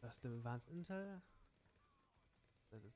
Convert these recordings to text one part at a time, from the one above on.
That's the advanced intel. That is.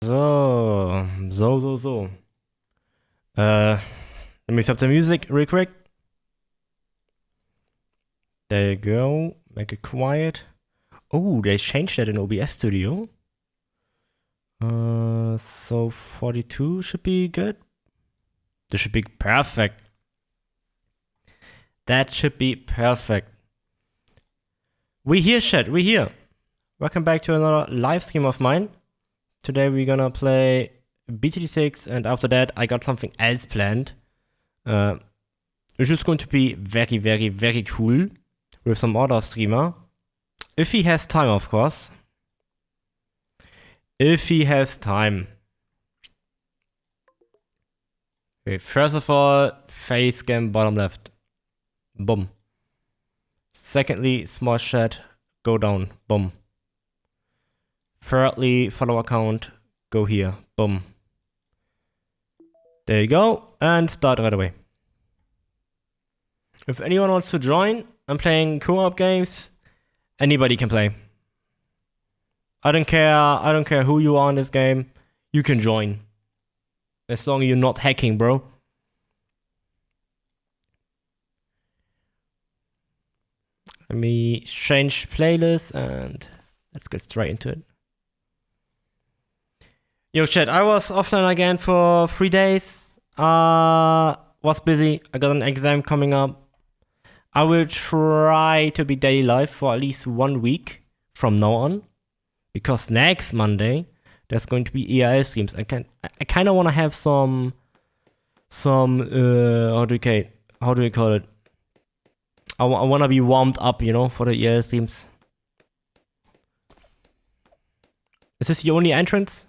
So. Let me stop the music real quick. There you go. Make it quiet. Oh, they changed that in OBS Studio. So 42 should be good. This should be perfect. That should be perfect. We here, chat. We here. Welcome back to another live stream of mine. Today we're gonna play BTD6, and after that I got something else planned. Which is going to be very, very, very cool with some other streamer. If he has time, of course. If he has time. Okay, first of all, face cam bottom left. Boom. Secondly, small chat, go down. Boom. Thirdly, follow account, go here. Boom. There you go. And start right away. If anyone wants to join, I'm playing co-op games. Anybody can play. I don't care who you are in this game. You can join. As long as you're not hacking, bro. Let me change playlist and let's get straight into it. Yo, chat, I was offline again for 3 days. Was busy. I got an exam coming up. I will try to be daily live for at least 1 week from now on. Because next Monday, there's going to be EIL streams. I kind of want to have some how do we call it? I want to be warmed up, you know, for the EIL streams. Is this the only entrance?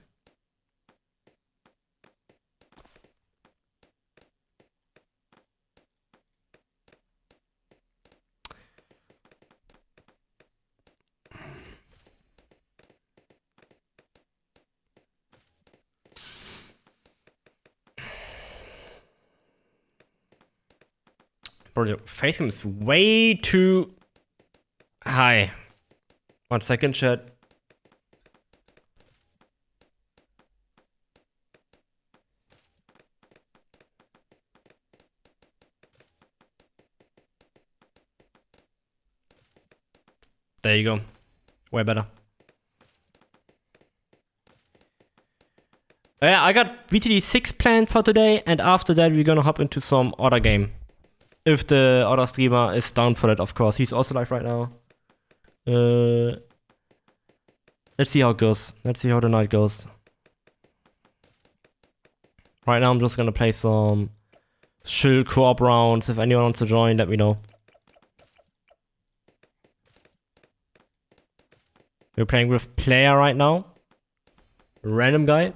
Bro, the face cam is way too high. 1 second, chat. There you go. Way better. Yeah, I got BTD6 planned for today, and after that we're gonna hop into some other game. If the other streamer is down for that, of course. He's also live right now. Let's see how it goes. Let's see how the night goes. Right now I'm just gonna play some chill co-op rounds. If anyone wants to join, let me know. We're playing with player right now. Random guy.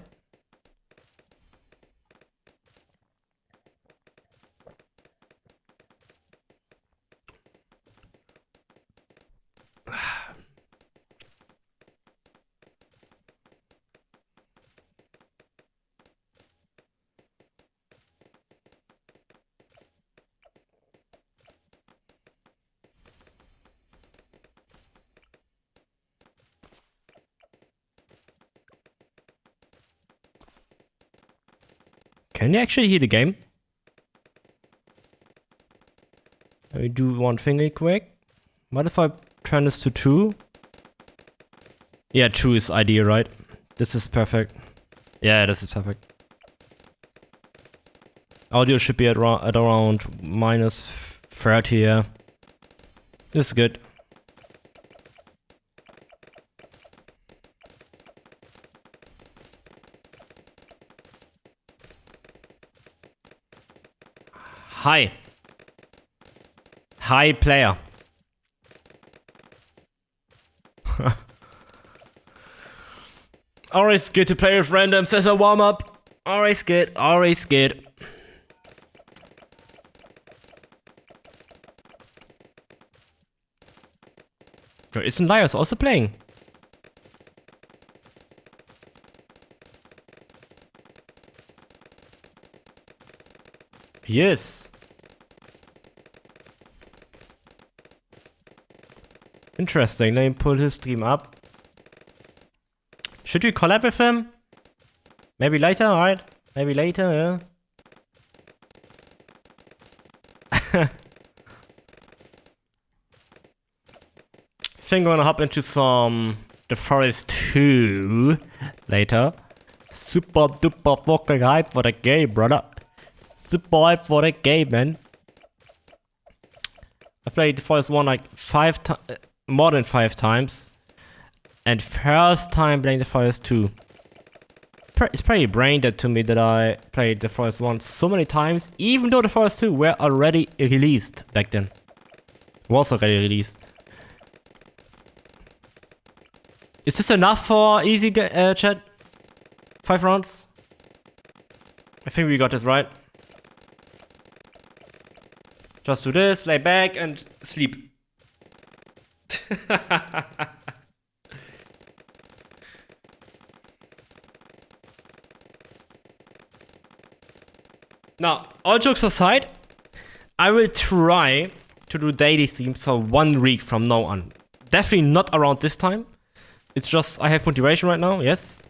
Can you actually hear the game? Let me do one thing real quick. What if I turn this to 2? Yeah, 2 is ideal, right? This is perfect. Yeah, this is perfect. Audio should be at around -30, yeah. This is good. Hi. Hi, player. Always good to play with randoms as a warm-up. Always good, always good. Isn't Liars also playing? Yes. Interesting. Let me pull his stream up. Should we collab with him? Maybe later, alright? Maybe later, yeah. Think I'm gonna hop into some The Forest 2 later. Super duper fucking hype for the game, brother. Super hype for the game, man. I played The Forest 1 like more than 5 times. And first time playing The Forest 2. It's pretty brain dead to me that I played The Forest 1 so many times, even though The Forest 2 were already released back then. Was already released. Is this enough for easy chat? 5 rounds? I think we got this right. Just do this, lay back and sleep. Now, all jokes aside, I will try to do daily streams for 1 week from now on. Definitely not around this time. It's just, I have motivation right now, yes.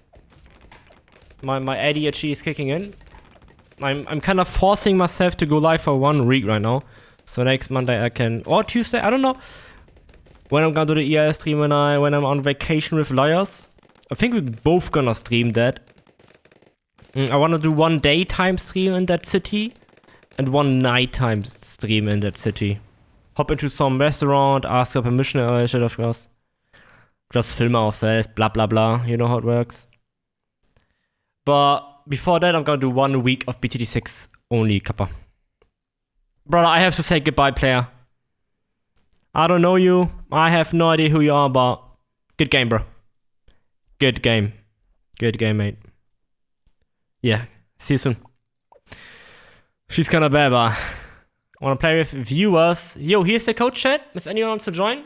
My ADHD is kicking in. I'm kind of forcing myself to go live for 1 week right now. So next Monday I can, or Tuesday, I don't know. When I'm gonna do the EIS stream when I'm on vacation with lawyers. I think we're both gonna stream that. I wanna do 1 daytime stream in that city. And 1 nighttime stream in that city. Hop into some restaurant, ask for permission and all that shit, of course. Just film ourselves, blah blah blah, you know how it works. But before that, I'm gonna do 1 week of BTD6 only, Kappa. Brother, I have to say goodbye, player. I don't know you, I have no idea who you are, but good game, bro. Good game. Good game, mate. Yeah, see you soon. She's kinda bad, but wanna play with viewers. Yo, here's the code, chat, if anyone wants to join.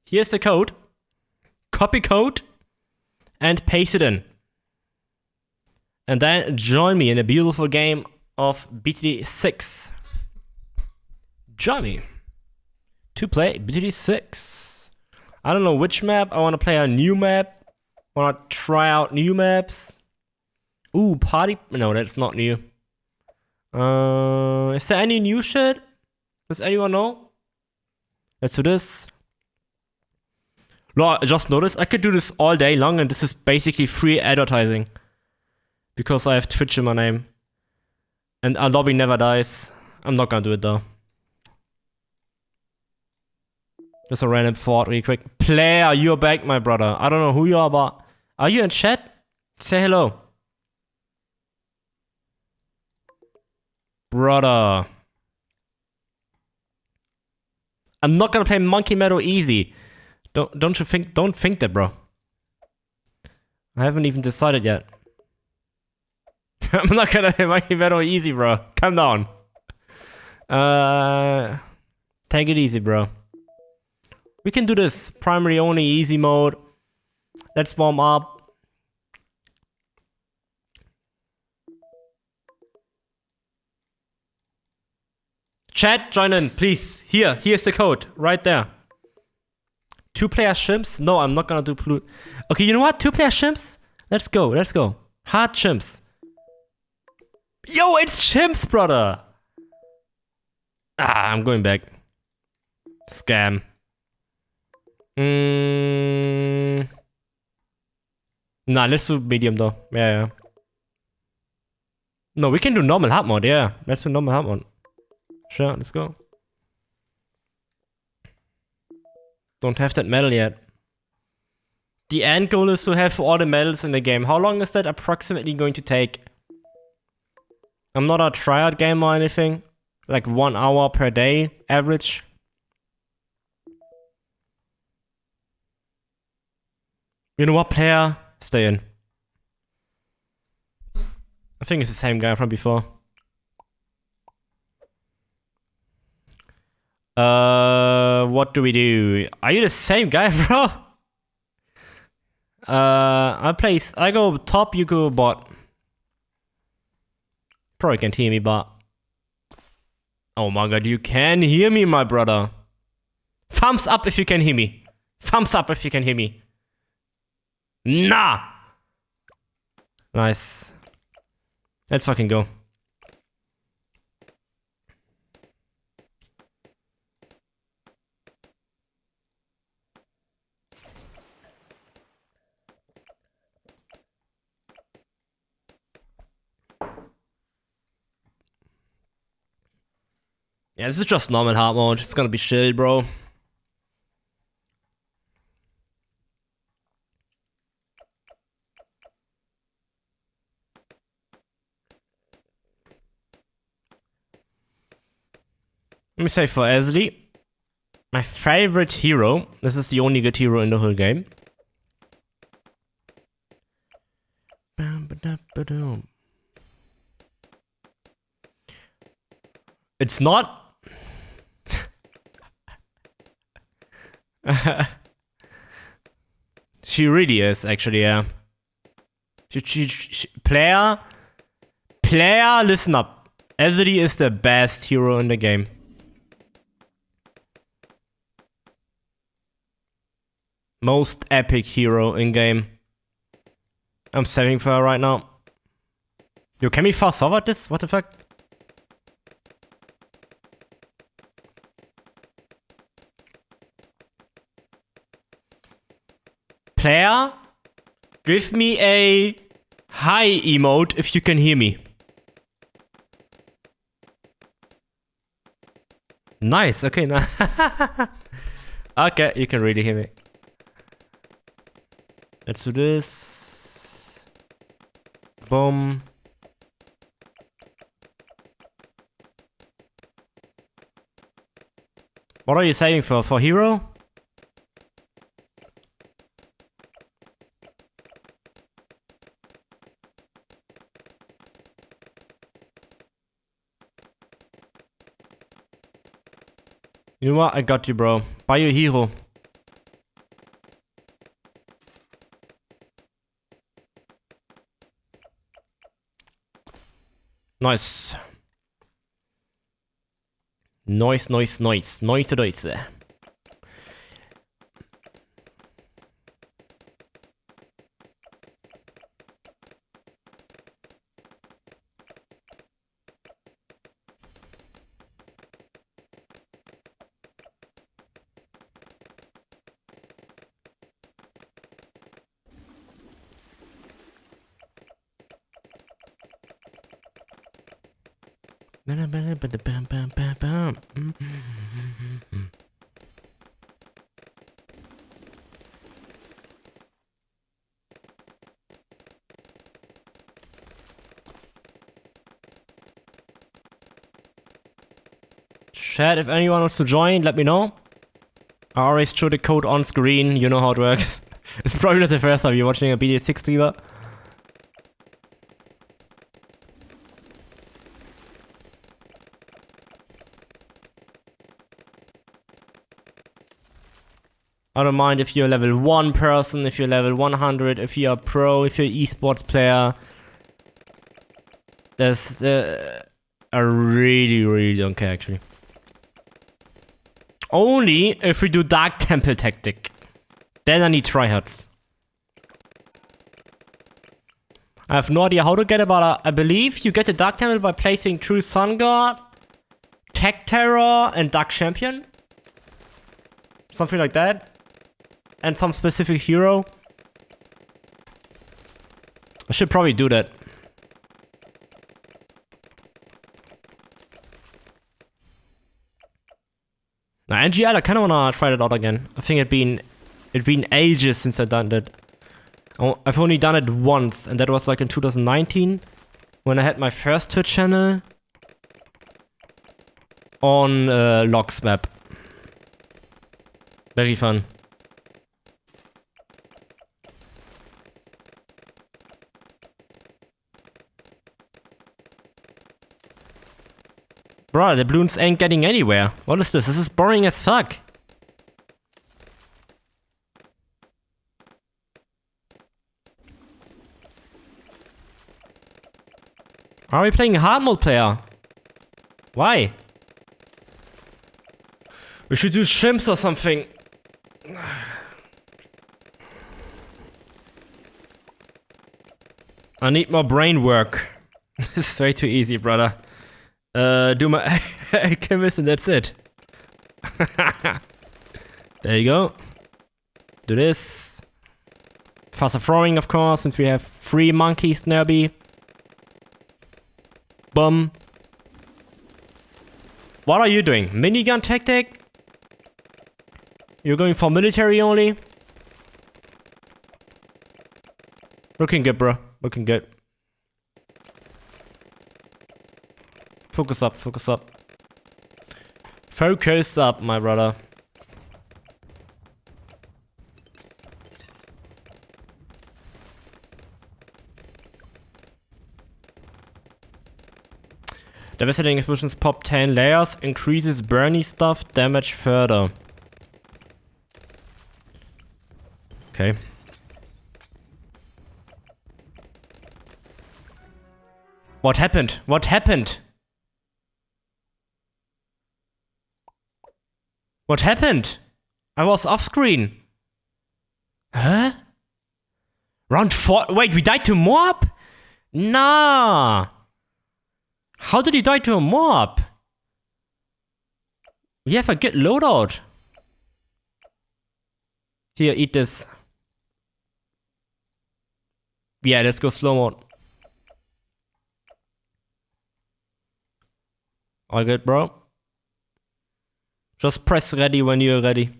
Here's the code. Copy code and paste it in. And then join me in a beautiful game of BTD6. Join me to play BTD6. I don't know which map. I want to play a new map. I want to try out new maps. Ooh, party. No, that's not new. Is there any new shit? Does anyone know? Let's do this. No, I just noticed I could do this all day long and this is basically free advertising. Because I have Twitch in my name. And our lobby never dies. I'm not gonna do it though. Just a random thought really quick. Player, you're back, my brother. I don't know who you are, but are you in chat? Say hello. Brother. I'm not gonna play Monkey Meadow easy. Don't think that, bro. I haven't even decided yet. I'm not gonna play Monkey Meadow easy, bro. Calm down. Take it easy, bro. We can do this primary only easy mode. Let's warm up. Chat, join in, please. Here's the code, right there. 2-player chimps? No, I'm not gonna do Okay, you know what? 2-player chimps? Let's go. Hard chimps. Yo, it's chimps, brother! I'm going back. Scam. Nah, let's do medium though. Yeah. No, we can do normal hard mode, yeah. Let's do normal hard mode. Sure, let's go. Don't have that medal yet. The end goal is to have all the medals in the game. How long is that approximately going to take? I'm not a tryout gamer or anything. Like 1 hour per day, average. You know what, player? Stay in. I think it's the same guy from before. What do we do? Are you the same guy, bro? I go top, you go bot. Probably can't hear me, but... Oh my god, you can hear me, my brother. Thumbs up if you can hear me. Thumbs up if you can hear me. Nah! Nice. Let's fucking go. Yeah, this is just normal hard mode. It's gonna be chill, bro. Let me say for Ashley, my favorite hero. This is the only good hero in the whole game. It's not. She really is, actually, yeah. Player, listen up. Ezreal is the best hero in the game. Most epic hero in game. I'm saving for her right now. Yo, can we fast forward this? What the fuck? Player, give me a hi emote if you can hear me. Nice, okay, no. Okay, you can really hear me. Let's do this. Boom. What are you saving for hero? You know what? I got you, bro. Buy your hero. Nice. Nice. Nice. Chat, if anyone wants to join, let me know. I always show the code on screen, you know how it works. It's probably not the first time you're watching a BD6 streamer. I don't mind if you're a level 1 person, if you're level 100, if you're a pro, if you're an esports player. There's I really don't care, actually. Only if we do Dark Temple tactic. Then I need tryhards. I have no idea how to get it, but I believe you get the Dark Temple by placing True Sun God, Tech Terror, and Dark Champion. Something like that. And some specific hero. I should probably do that. Now, NGL, I kind of wanna try that out again. I think it'd been ages since I've done that. I've only done it once, and that was like in 2019 when I had my first Twitch channel on Logs map. Very fun. Bro, the balloons ain't getting anywhere. What is this? This is boring as fuck. Are we playing hard mode player? Why? We should do shrimps or something. I need more brain work. This is way too easy, brother. Do my alchemist and that's it. There you go. Do this. Faster throwing, of course, since we have 3 monkeys, Nerby. Boom. What are you doing? Minigun tactic? You're going for military only? Looking good, bro. Looking good. Focus up, focus up. Focus up, my brother. Devastating explosions pop 10 layers, increases Bernie stuff damage further. Okay. What happened? What happened? What happened? I was off screen. Huh? Round 4? Wait, we died to mob? Nah. How did he die to a mob? We have a good loadout. Here, eat this. Yeah, let's go slow mode. All good, bro. Just press ready when you're ready.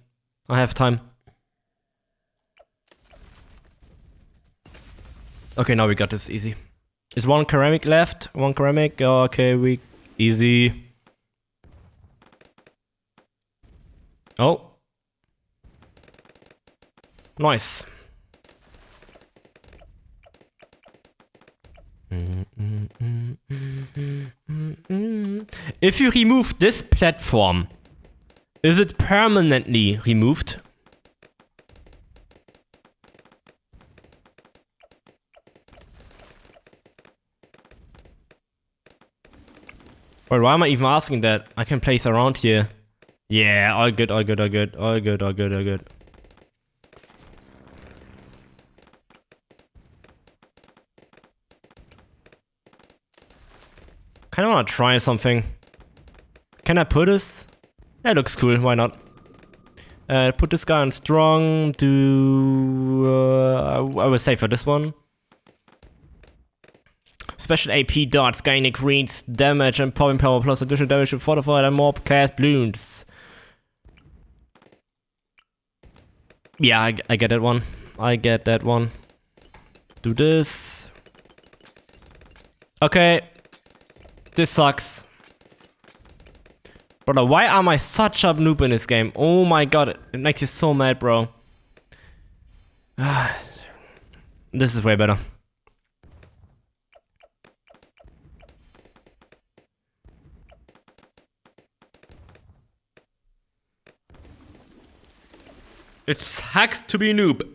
I have time. Okay, now we got this easy. Is one ceramic left? One ceramic? Okay, we... Easy. Oh. Nice. If you remove this platform, is it permanently removed? Wait, why am I even asking that? I can place around here. Yeah, all good, all good, all good, all good, all good, all good. Kinda wanna try something. Can I put this? That looks cool, why not? Put this guy on strong, I will say for this one. Special AP dots, gain increased damage and popping power plus additional damage to fortified and mob class balloons. Yeah, I get that one. I get that one. Do this. Okay. This sucks. Brother, why am I such a noob in this game? Oh my god, it makes you so mad, bro. This is way better. It sucks to be a noob.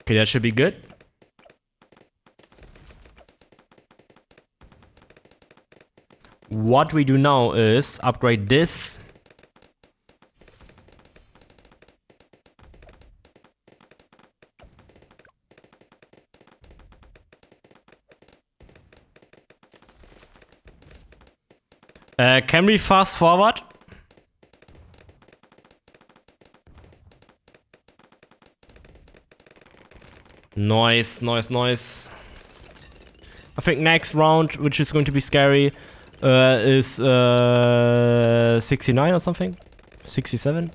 Okay, that should be good. What we do now is upgrade this. Can we fast forward? Nice, nice, nice. I think next round, which is going to be scary, is 69 or something? 67?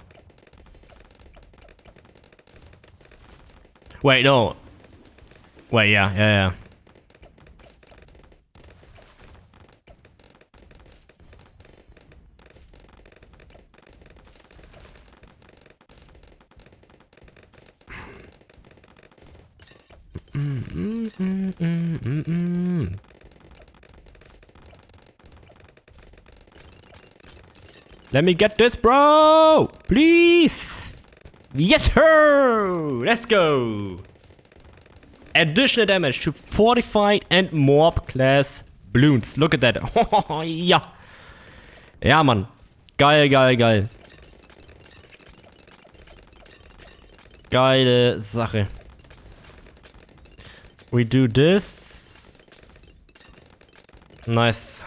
Wait, no. Wait, yeah. Let me get this, bro! Please! Yes, sir! Let's go! Additional damage to fortified and mob class balloons. Look at that. Ja. Ja, Mann. Geil, geil, geil. Geile Sache. We do this. Nice.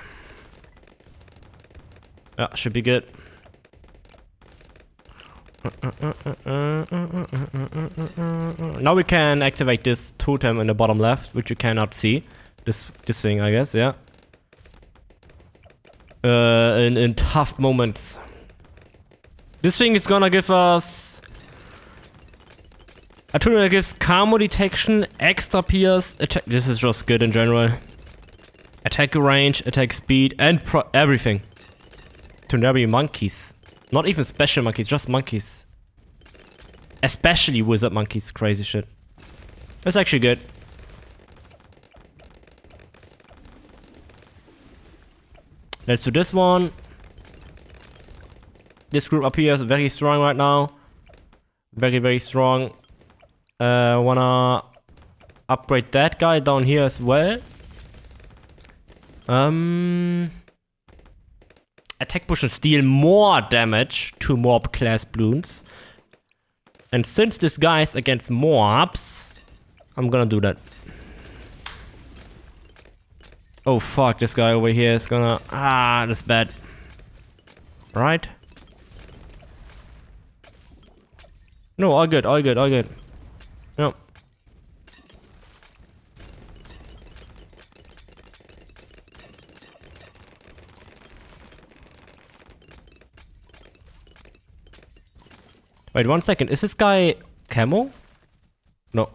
Yeah, should be good. Now we can activate this totem in the bottom left, which you cannot see. This thing, I guess, yeah. In tough moments. This thing is gonna give us... I told you it gives camo detection, extra pierce, attack... This is just good in general. Attack range, attack speed, and everything. Tunari monkeys. Not even special monkeys, just monkeys. Especially wizard monkeys, crazy shit. That's actually good. Let's do this one. This group up here is very strong right now. Very, very strong. Wanna upgrade that guy down here as well. Attack push and steal more damage to mob class balloons. And since this guy is against mobs, I'm gonna do that. Oh fuck, this guy over here is gonna... Ah, that's bad. Right? No, all good, all good, all good. No. Wait 1 second, is this guy camo? No.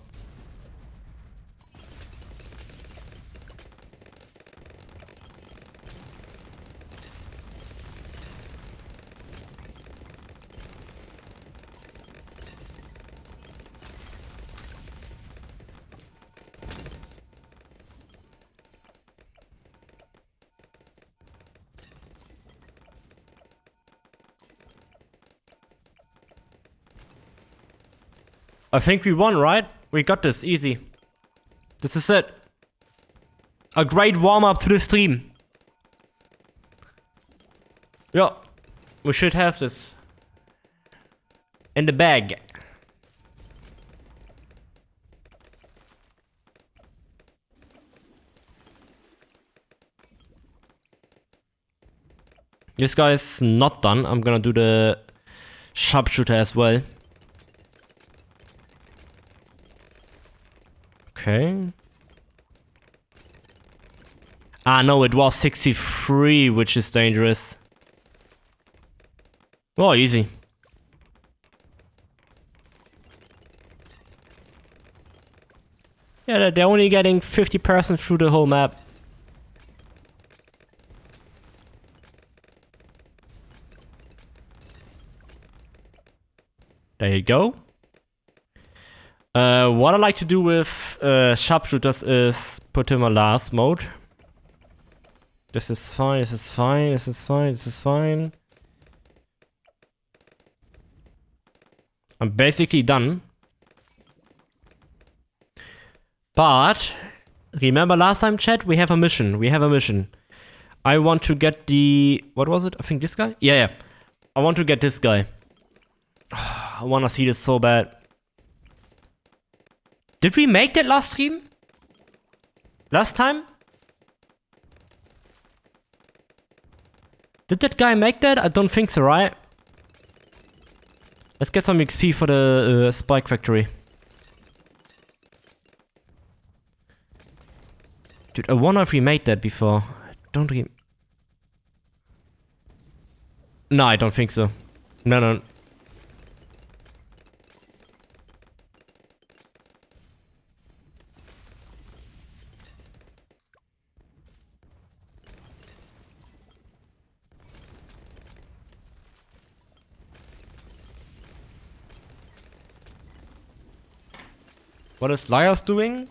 I think we won, right? We got this, easy. This is it. A great warm-up to the stream. Yeah, we should have this in the bag. This guy is not done. I'm gonna do the sharpshooter as well. Okay. Ah, no, it was 63, which is dangerous. Oh, easy. Yeah, they're only getting 50% through the whole map. There you go. What I like to do with sharpshooters is put him on last mode. This is fine, this is fine, this is fine, this is fine. I'm basically done. But, remember last time, chat? We have a mission, we have a mission. I want to get the... What was it? I think this guy? Yeah, yeah. I want to get this guy. I wanna see this so bad. Did we make that last stream? Last time? Did that guy make that? I don't think so, right? Let's get some XP for the Spike Factory. Dude, I wonder if we made that before. Don't we... No, I don't think so. No, no. What is Liars doing?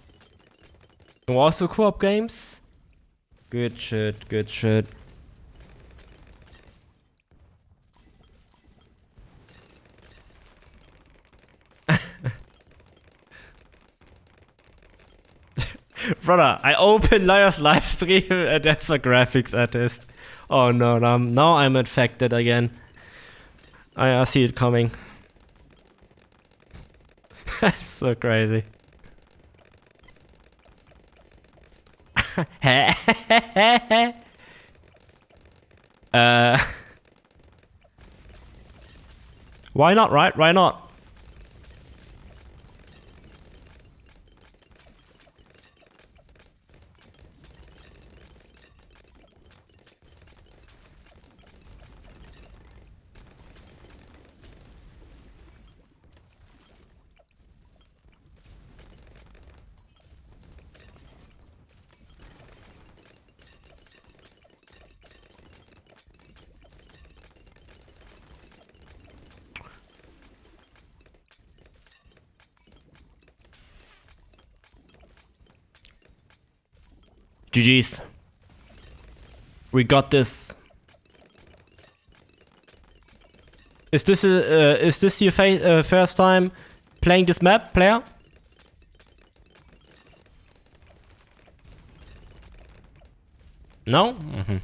Also co-op games. Good shit, good shit. Brother, I open Liar's live stream and there's a graphics artist. Oh no, now I'm infected again. I see it coming. That's so crazy. Why not, right? Why not? GG's. We got this. Is this your first time playing this map, player? No? Mm-hmm.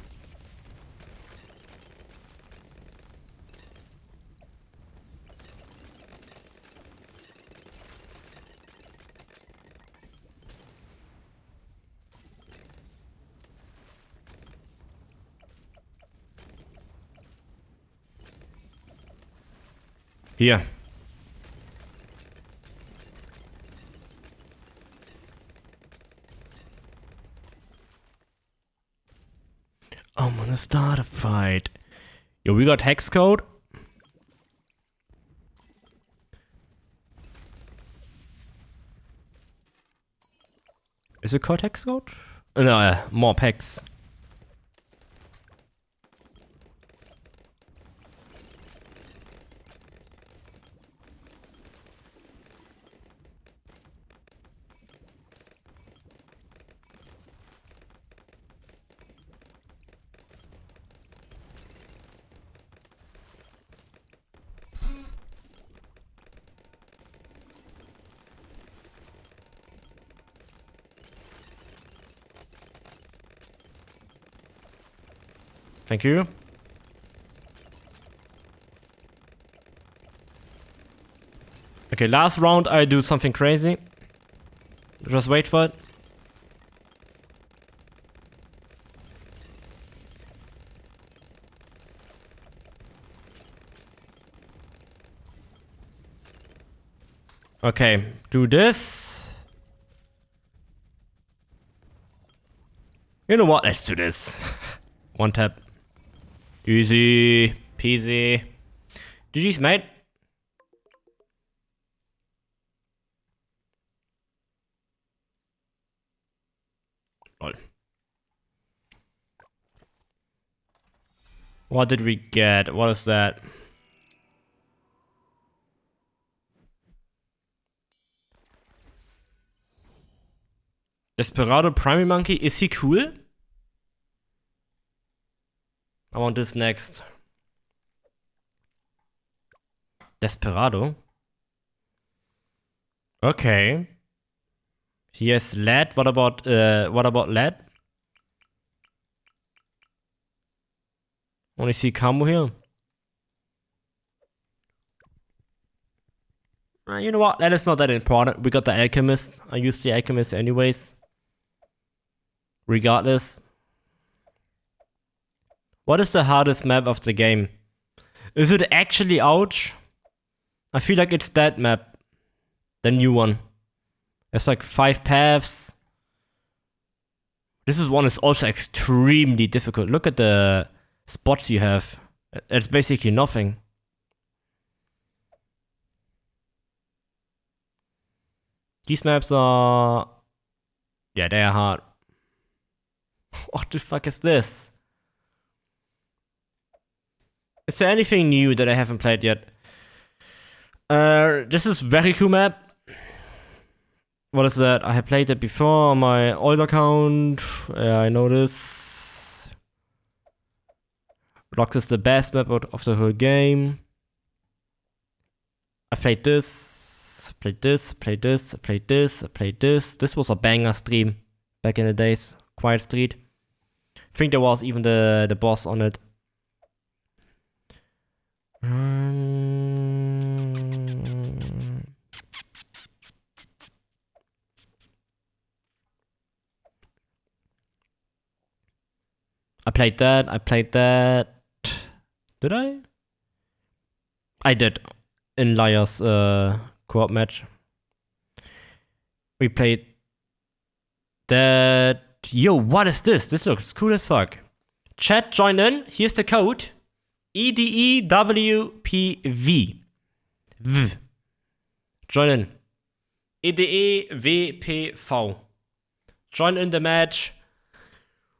Here. I'm gonna start a fight. Yo, we got hex code. Is it called hex code? No, more hex. Thank you. Okay, last round I do something crazy. Just wait for it. Okay, do this. You know what? Let's do this. One tap. Easy peasy. GG's, mate. Lol. What did we get? What is that? Desperado Primary Monkey. Is he cool? I want this next. Desperado. Okay. He has lead. What about lead? Only see Camo here. You know what? That is not that important. We got the Alchemist. I use the Alchemist anyways. Regardless. What is the hardest map of the game? Is it actually Ouch? I feel like it's that map. The new one. There's like 5 paths. This one is also extremely difficult. Look at the spots you have. It's basically nothing. These maps are... yeah, they are hard. What the fuck is this? Is there anything new that I haven't played yet? This is very cool map. What is that? I have played it before on my old account. Yeah, I know this. Rocks is the best map of the whole game. I played this, played this, played this, played this, played this. This was a banger stream back in the days. Quiet Street. I think there was even the boss on it. I played that. I played that. Did I? I did. In Liar's co-op match. We played that. Yo, what is this? This looks cool as fuck. Chat, join in. Here's the code. EDEWPV. V. Join in. EDEWPV. Join in the match.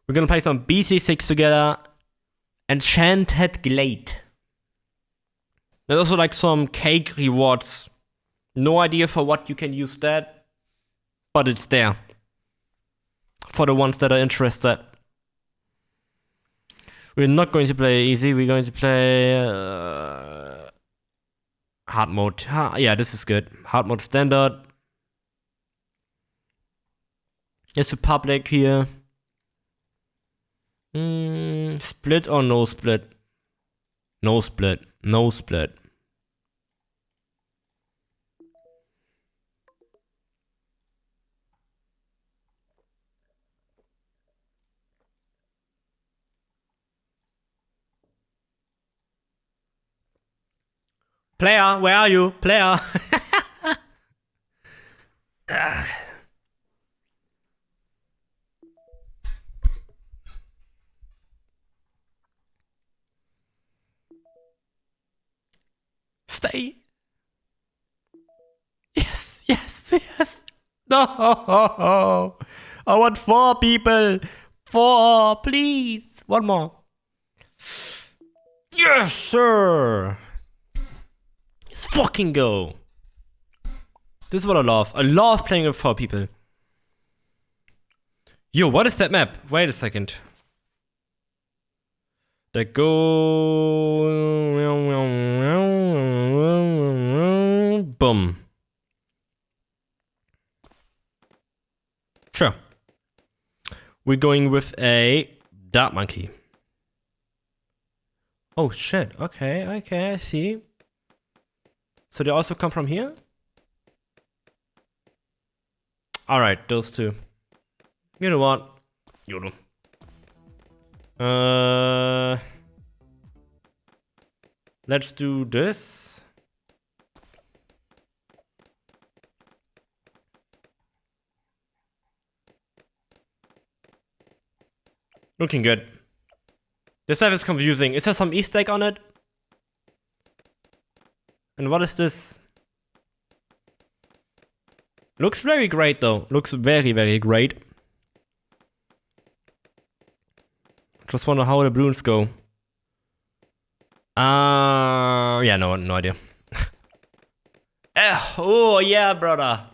We're gonna play some BT6 together. Enchanted Glade. There's also like some cake rewards. No idea for what you can use that, but it's there. For the ones that are interested. We're not going to play easy, we're going to play hard mode. Yeah, this is good. Hard mode standard. It's a public here. Split or no split? No split. No split. Player, where are you? Player. Stay. Yes, yes, yes. No. I want 4 people. 4, please. One more. Yes, sir. Let's fucking go. This is what I love. I love playing with 4 people. Yo, what is that map? Wait a second. They go... Boom. Sure. We're going with a Dart Monkey. Oh shit. Okay, I see. So they also come from here? Alright, those 2. You know what? YOLO. Let's do this. Looking good. This map is confusing. Is there some Easter egg on it? And what is this? Looks very great though. Looks very, very great. Just wonder how the balloons go. Yeah, no idea. Oh yeah, brother.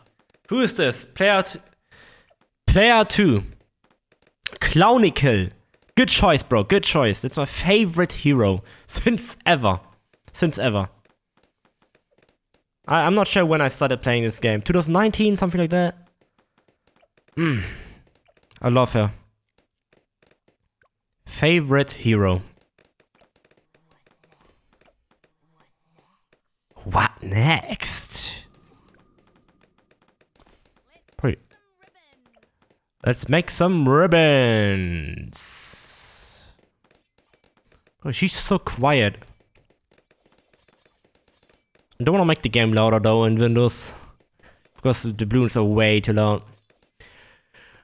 Who is this? Player 2. Clownicle. Good choice, bro. Good choice. It's my favorite hero since ever. I'm not sure when I started playing this game. 2019, something like that. I love her. Favorite hero. What next? Wait. Let's make some ribbons. Oh, she's so quiet. I don't want to make the game louder though in Windows. Because the balloons are way too loud.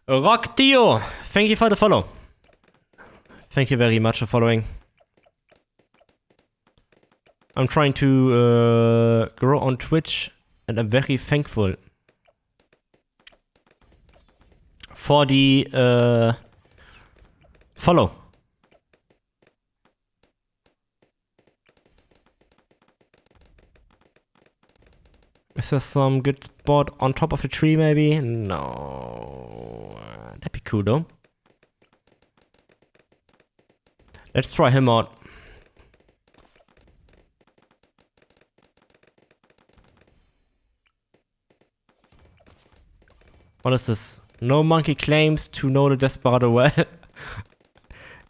Rock Dio, thank you for the follow. Thank you very much for following. I'm trying to grow on Twitch and I'm very thankful for the follow. Is there some good spot on top of the tree maybe? No. That'd be cool though. Let's try him out. What is this? No monkey claims to know the Desperado well.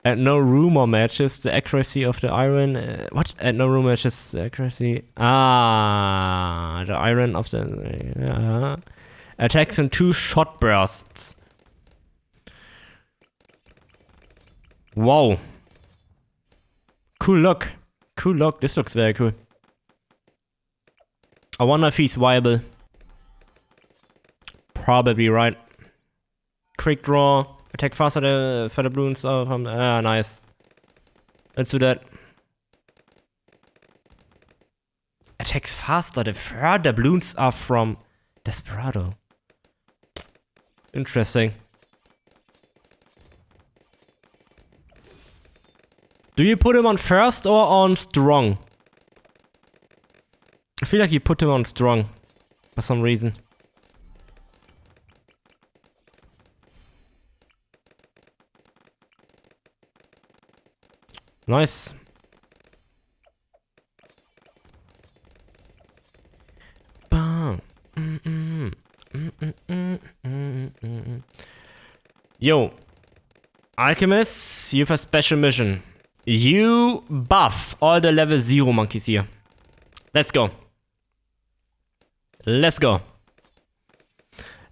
And no rumor matches the accuracy of the iron. What? And no rumor matches the accuracy. Ah, the iron of the. Attacks in 2 shot bursts. Wow. Cool look. Cool look. This looks very cool. I wonder if he's viable. Probably right. Quick draw. Attack faster for the balloons from. Ah, nice. Let's do that. Attacks faster the further balloons are from Desperado. Interesting. Do you put him on first or on strong? I feel like you put him on strong for some reason. Nice. Bam. Yo, Alchemist, you have a special mission. You buff all the level 0 monkeys here. Let's go. Let's go.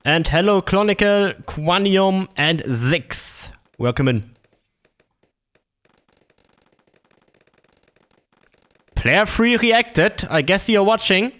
And hello, Clonicle, Quanium, and Zix. Welcome in. Player 3 reacted. I guess you're watching.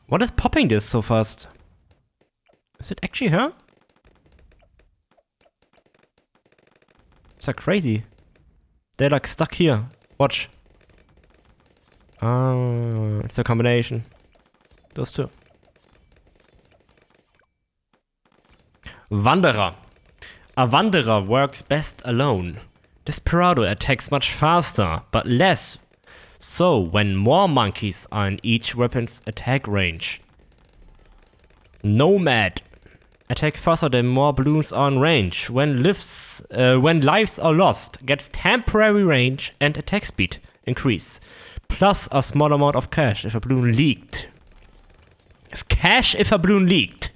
What is popping this so fast? Is it actually her? It's like crazy. They're like stuck here. Watch. It's a combination. Those two. Wanderer. A wanderer works best alone. Desperado attacks much faster, but less so when more monkeys are in each weapon's attack range. Nomad. Attacks faster than more balloons are in range. When lives are lost, gets temporary range and attack speed increase. Plus a small amount of cash if a balloon leaked. Is cash if a balloon leaked?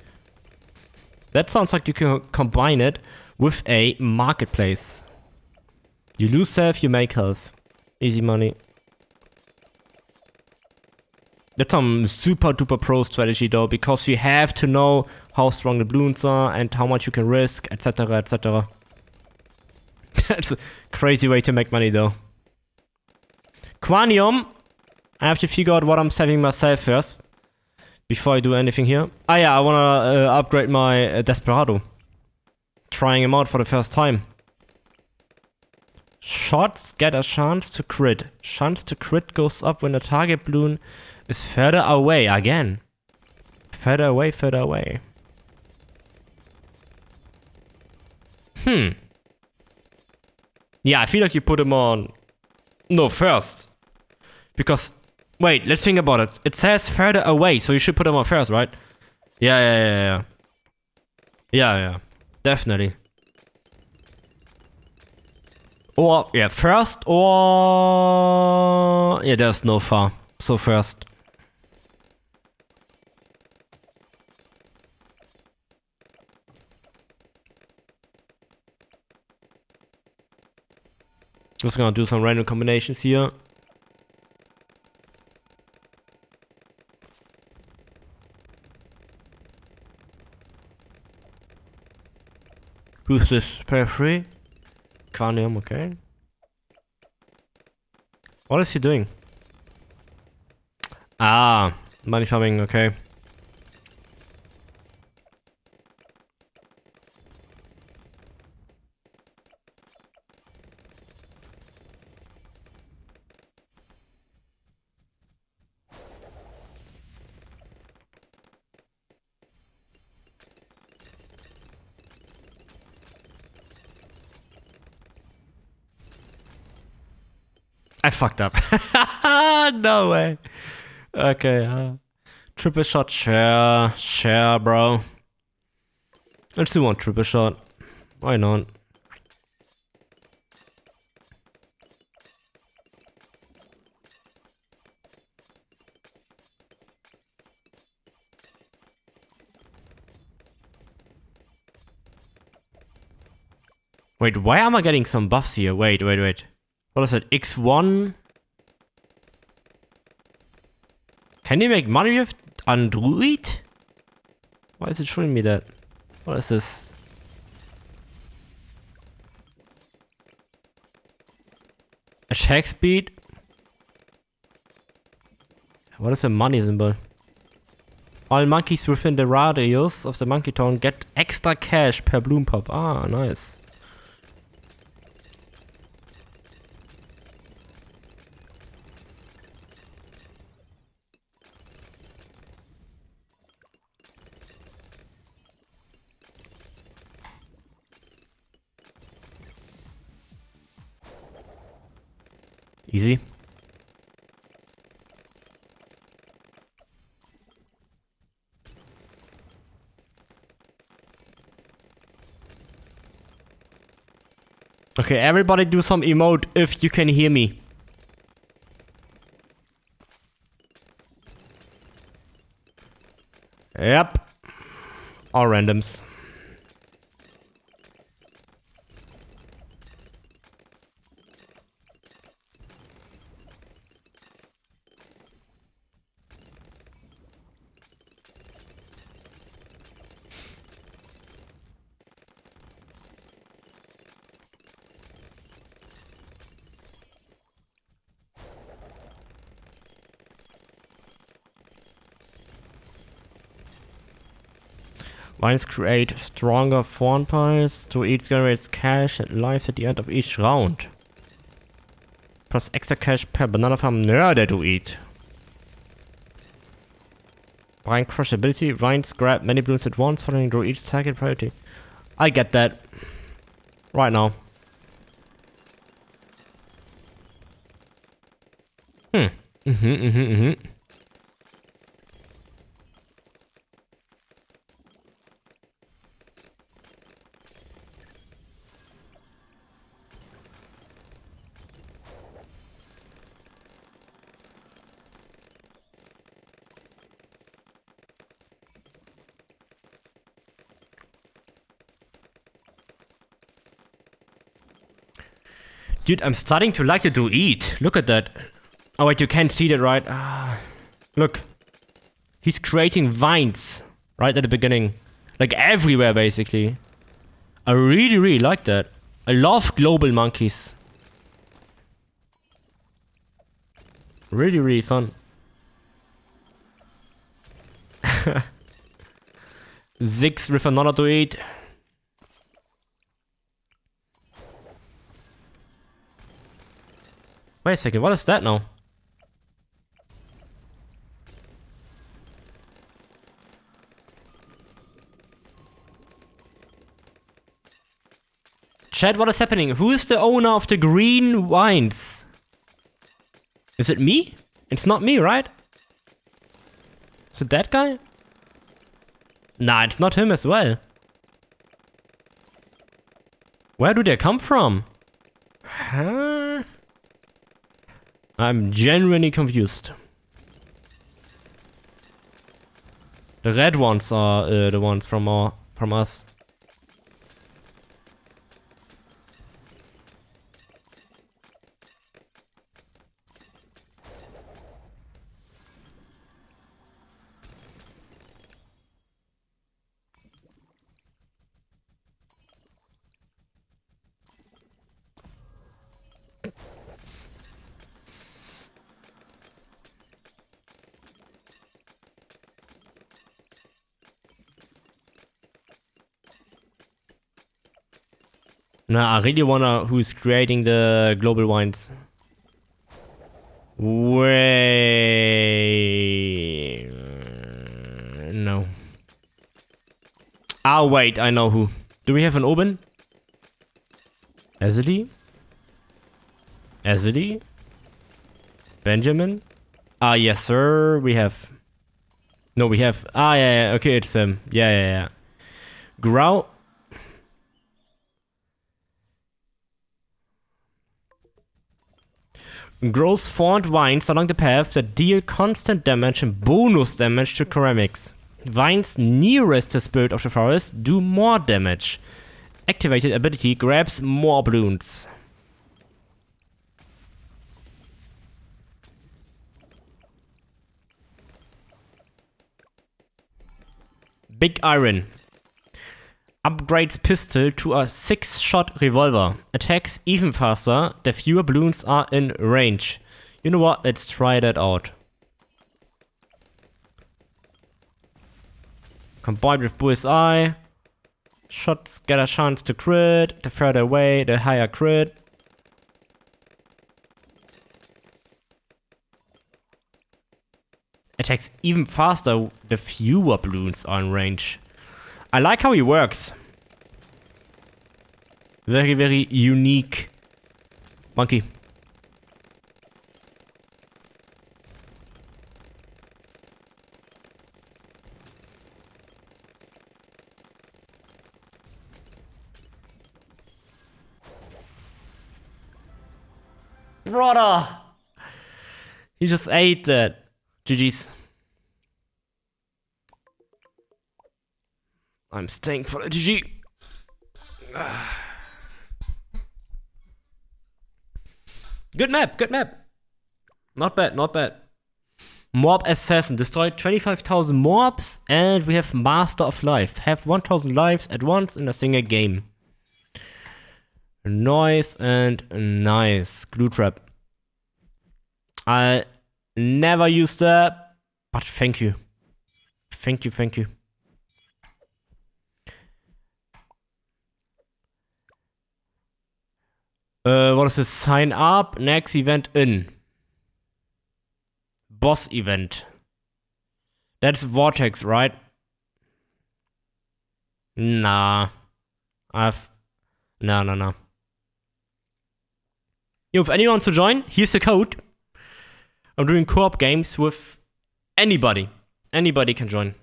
That sounds like you can combine it with a marketplace. You lose health, you make health. Easy money. That's some super duper pro strategy though, because you have to know how strong the balloons are and how much you can risk, etc, etc. That's a crazy way to make money though. Quanium, I have to figure out what I'm saving myself first before I do anything here. Ah yeah, I wanna upgrade my Desperado. Trying him out for the first time. Shots get a chance to crit. Chance to crit goes up when the target balloon is further away again. Further away, further away. Yeah, I feel like you put him on... No, first. Because... Wait, let's think about it. It says further away, so you should put him on first, right? Yeah. Yeah. Definitely. Or, yeah, first or... Yeah, there's no far. So first. Just gonna do some random combinations here. Who's this? Pair 3? Quanium, okay. What is he doing? Ah, money farming, okay. I fucked up. No way. Okay. Triple shot, share, bro. Let's do one triple shot. Why not? Wait, why am I getting some buffs here? Wait. What is it? X1? Can you make money with Android? Why is it showing me that? What is this? Attack speed? What is the money symbol? All monkeys within the radius of the monkey town get extra cash per bloom pop. Ah, nice. Easy. Okay, everybody do some emote if you can hear me. Yep. All randoms. Vines create stronger fawn pies. To each generates cash and lives at the end of each round. Plus extra cash per banana farm nerd to eat. Vine crush ability. Vines grab many blooms at once, following grow each target priority. I get that. Right now. Dude, I'm starting to like to do eat. Look at that. Oh wait, you can't see that, right? Look. He's creating vines right at the beginning. Like everywhere, basically. I really, really like that. I love global monkeys. Really, really fun. Ziggs with another to eat. Wait a second, what is that now? Chat, what is happening? Who is the owner of the green wines? Is it me? It's not me, right? Is it that guy? Nah, it's not him as well. Where do they come from? Huh? I'm genuinely confused. The red ones are the ones from us. Nah, I really wanna who's creating the global wines. Wait. No. Ah, wait, I know who. Do we have an Oben? Azali? Azali? Benjamin? Ah, yes, sir. We have... No, we have... Ah, yeah. Okay, it's him. Yeah. Grow... Grows formed vines along the path that deal constant damage and bonus damage to ceramics. Vines nearest the spirit of the forest do more damage. Activated ability grabs more balloons. Big Iron. Upgrades pistol to a 6-shot revolver. Attacks even faster the fewer balloons are in range. You know what? Let's try that out. Combined with Bullseye. Shots get a chance to crit. The further away, the higher crit. Attacks even faster the fewer balloons are in range. I like how he works. Very, very unique. Monkey. Brother! He just ate that. GG's. I'm staying for the GG. Good map, good map. Not bad, not bad. Mob Assassin. Destroyed 25,000 mobs and we have Master of Life. Have 1,000 lives at once in a single game. Nice and nice. Glue trap. I never used that, but thank you. Thank you, thank you. What is this? Sign up. Next event in. Boss event. That's Vortex, right? Nah. No. Yo, if anyone wants to join, here's the code. I'm doing co-op games with anybody. Anybody can join.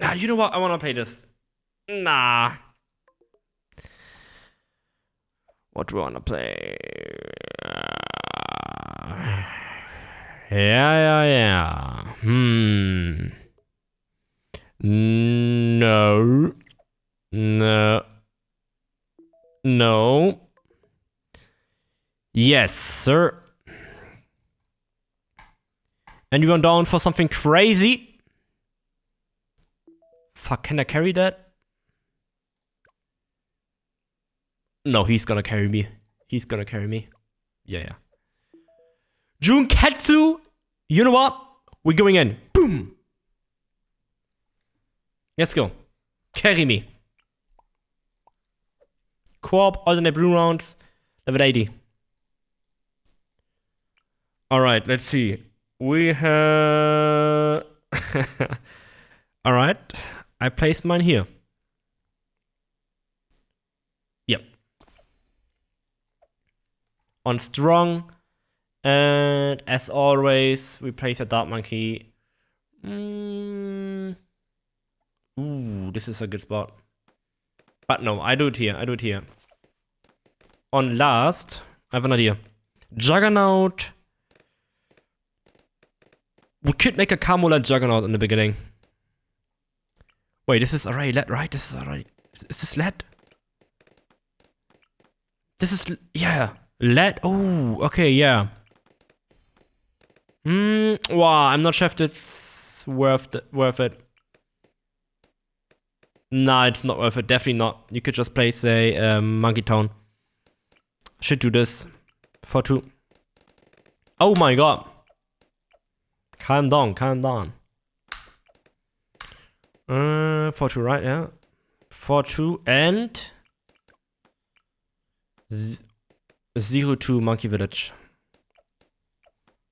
Ah, you know what? I want to play this. Nah. What do I want to play? Yeah. No. Yes, sir. Anyone down for something crazy? Fuck, can I carry that? No, he's gonna carry me. He's gonna carry me. Yeah. Junketsu! You know what? We're going in. Boom! Let's go. Carry me. Co-op, alternate blue rounds, level 80. Alright, let's see. We have... Alright, I placed mine here. Yep. On strong. And as always, we place a Dark Monkey. Ooh, this is a good spot. But no, I do it here. On last, I have an idea. Juggernaut. We could make a Carmola Juggernaut in the beginning. Wait, this is already LED, right? This is already... Is this LED? This is... Yeah. LED? Oh, okay, yeah. Wow, I'm not sure if it's worth it. Nah, it's not worth it. Definitely not. You could just place a Monkey Town. Should do this. For 2. Oh my god. Calm down. For 2, right? Yeah. For 2 and... 0-2 Monkey Village.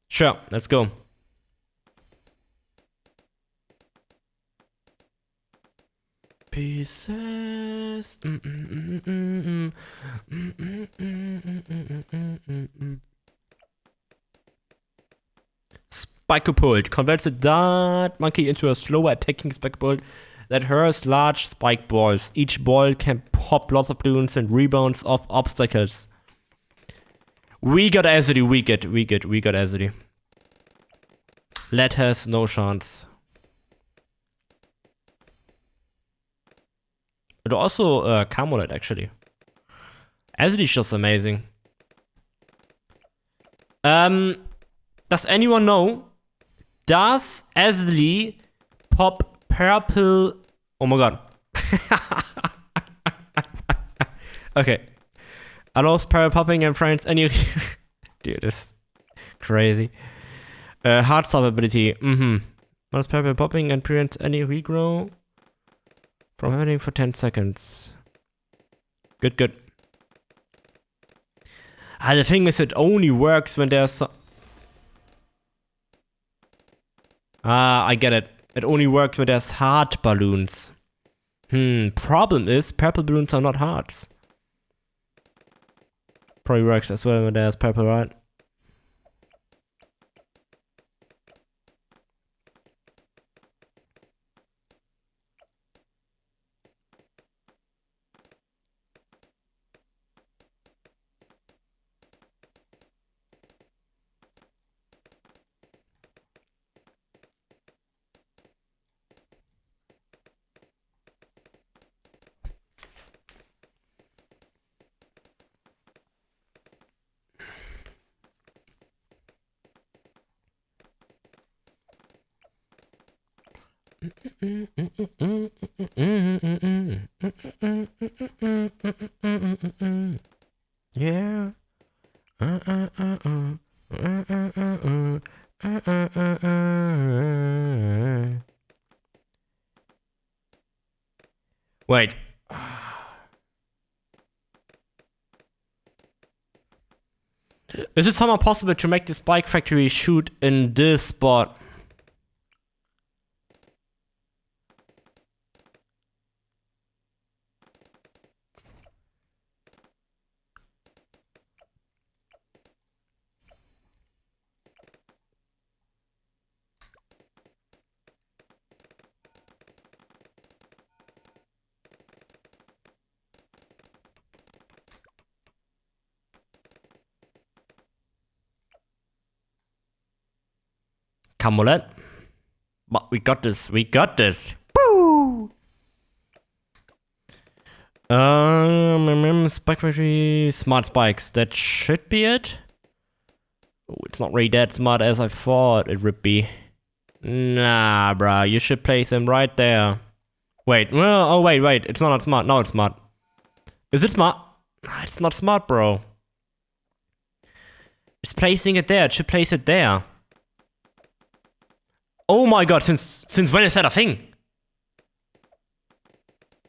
Sure, let's go. pieces. Spike-Pult converts the dart monkey into a slower attacking spike-bolt that hurls large spike balls. Each ball can pop lots of balloons and rebounds off obstacles. We got Azity, we got Azity. Lead has no chance. But also Camelot actually. Azity's just amazing. Does anyone know? Does Azity pop purple? Oh my god. Okay. Allows purple popping and friends any. Dude, this is crazy. Hard stop ability. Allows purple popping and prevents any regrow from happening for 10 seconds. Good. The thing is, it only works when there's. I get it. It only works when there's heart balloons. Problem is, purple balloons are not hearts. Probably works as well when there's purple, right? Yeah. Wait. Is it somehow possible to make this bike factory shoot in this spot? Camelot. But we got this. Woo! Spike factory, smart spikes. That should be it. Oh, it's not really that smart as I thought it would be. Nah, bruh. You should place them right there. Wait. Well, oh, wait. It's not smart. No, it's smart. Is it smart? It's not smart, bro. It's placing it there. It should place it there. Oh my god, since when is that a thing?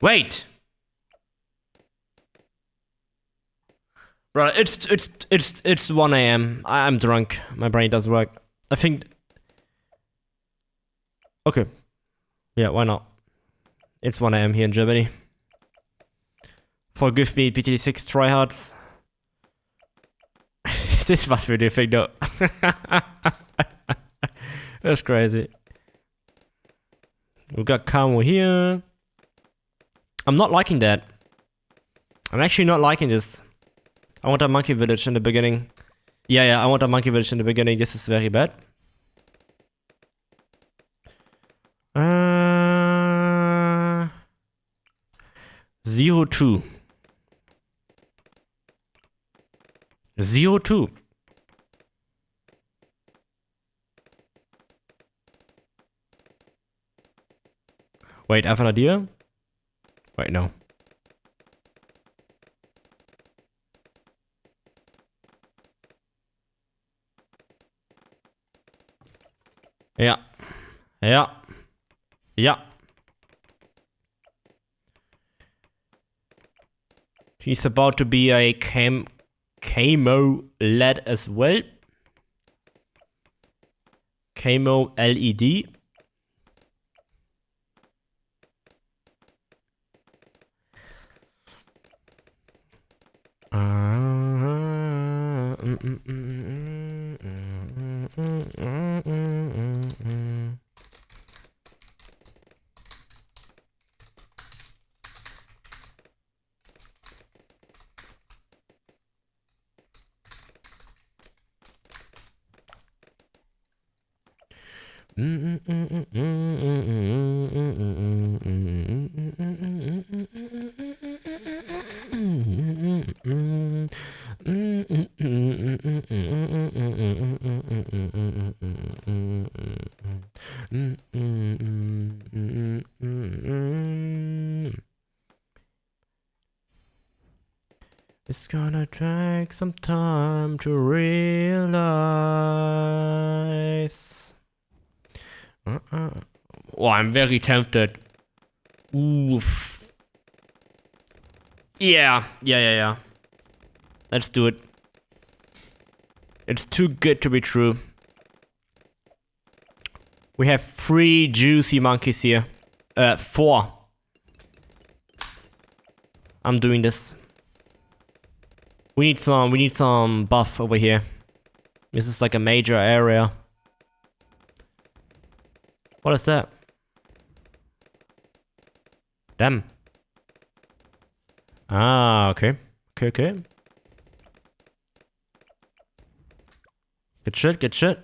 Wait. Bro, it's 1 AM. I'm drunk. My brain doesn't work. I think. Okay. Yeah, why not? It's 1 AM here in Germany. Forgive me, BT6 tryhards. This must be the thing though. That's crazy. We've got Camo here. I'm not liking that. I'm actually not liking this. I want a monkey village in the beginning. Yeah, I want a monkey village in the beginning. This is very bad. 02. 02. Wait, I have an idea? Wait, no. Yeah. He's about to be a camo LED as well. Camo LED. It's gonna take some time to realize. Oh, I'm very tempted. Oof. Yeah. Let's do it. It's too good to be true. We have 3 juicy monkeys here. 4. I'm doing this. We need some buff over here. This is like a major area. What is that? Damn. Ah, okay. Okay. Good shit.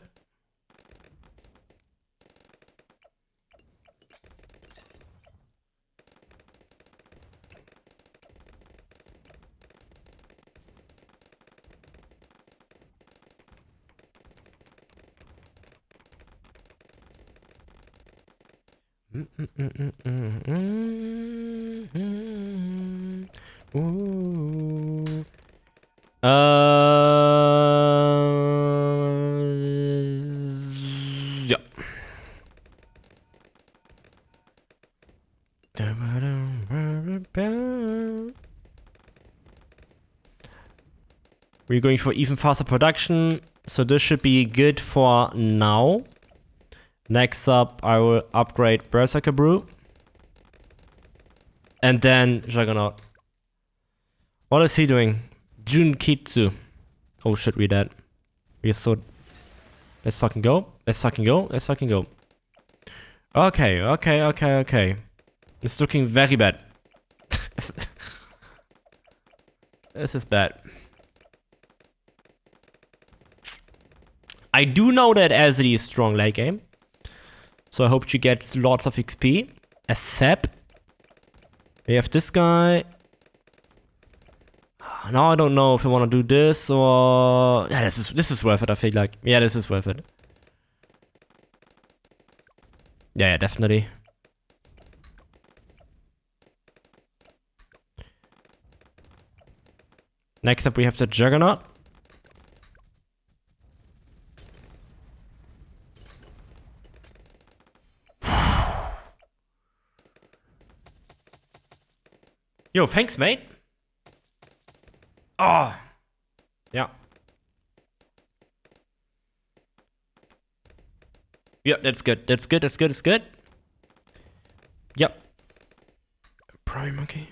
Ooh. Yeah. We're going for even faster production, so this should be good for now. Next up, I will upgrade Berserker Brew. And then Juggernaut. What is he doing? Junkitsu. Oh shit, we dead. We are so... Let's fucking go. Okay. It's looking very bad. This is bad. I do know that Azzy is strong late game. So I hope she gets lots of XP. A Sep. We have this guy. Now I don't know if I want to do this or... Yeah, this is worth it, I feel like. Yeah, this is worth it. Yeah, definitely. Next up we have the Juggernaut. Yo, thanks, mate. Oh. Yeah. Yep, that's good. That's good. Yep. Primary monkey.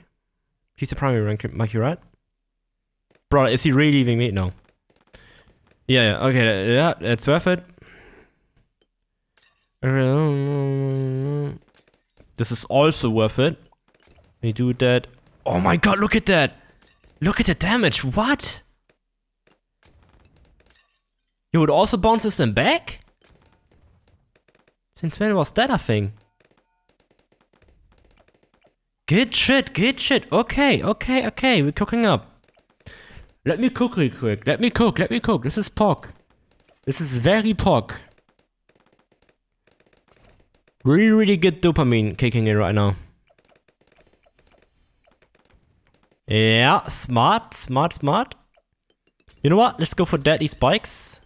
He's a primary monkey, right? Bro, is he really leaving me? No. Yeah, okay, yeah, that's worth it. This is also worth it. We do that. Oh my god, look at that! Look at the damage, what? You would also bounces them back? Since when was that a thing? Good shit. Okay, we're cooking up. Let me cook real quick. Let me cook. This is pork. This is very pork. Really good dopamine kicking in right now. Yeah, smart. You know what? Let's go for deadly spikes.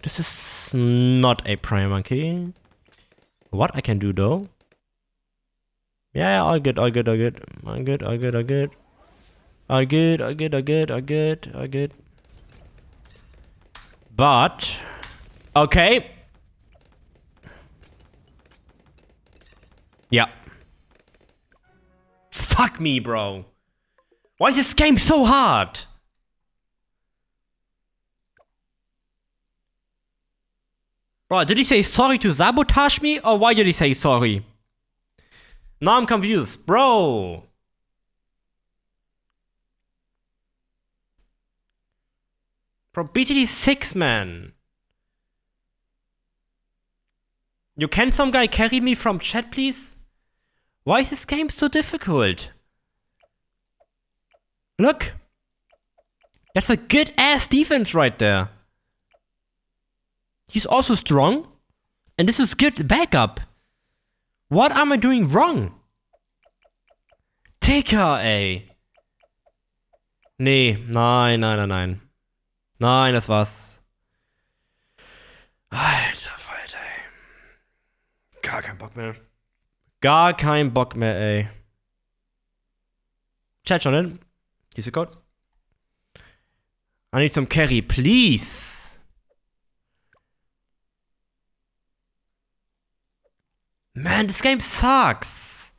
This is not a prime monkey. What I can do though? Yeah, all good. But okay. Yeah. Fuck me, bro. Why is this game so hard? Bro, did he say sorry to sabotage me? Or why did he say sorry? Now I'm confused. Bro. Bro, BTD6, man. You can some guy carry me from chat, please? Why is this game so difficult? Look. That's a good ass defense right there. He's also strong. And this is good backup. What am I doing wrong? TKA. Nee, nein. Nein, das war's. Alter Falter, ey. Gar kein Bock mehr. Gar kein Bock mehr, ey. Chat schon in. Here's the code. I need some carry, please. Man, this game sucks.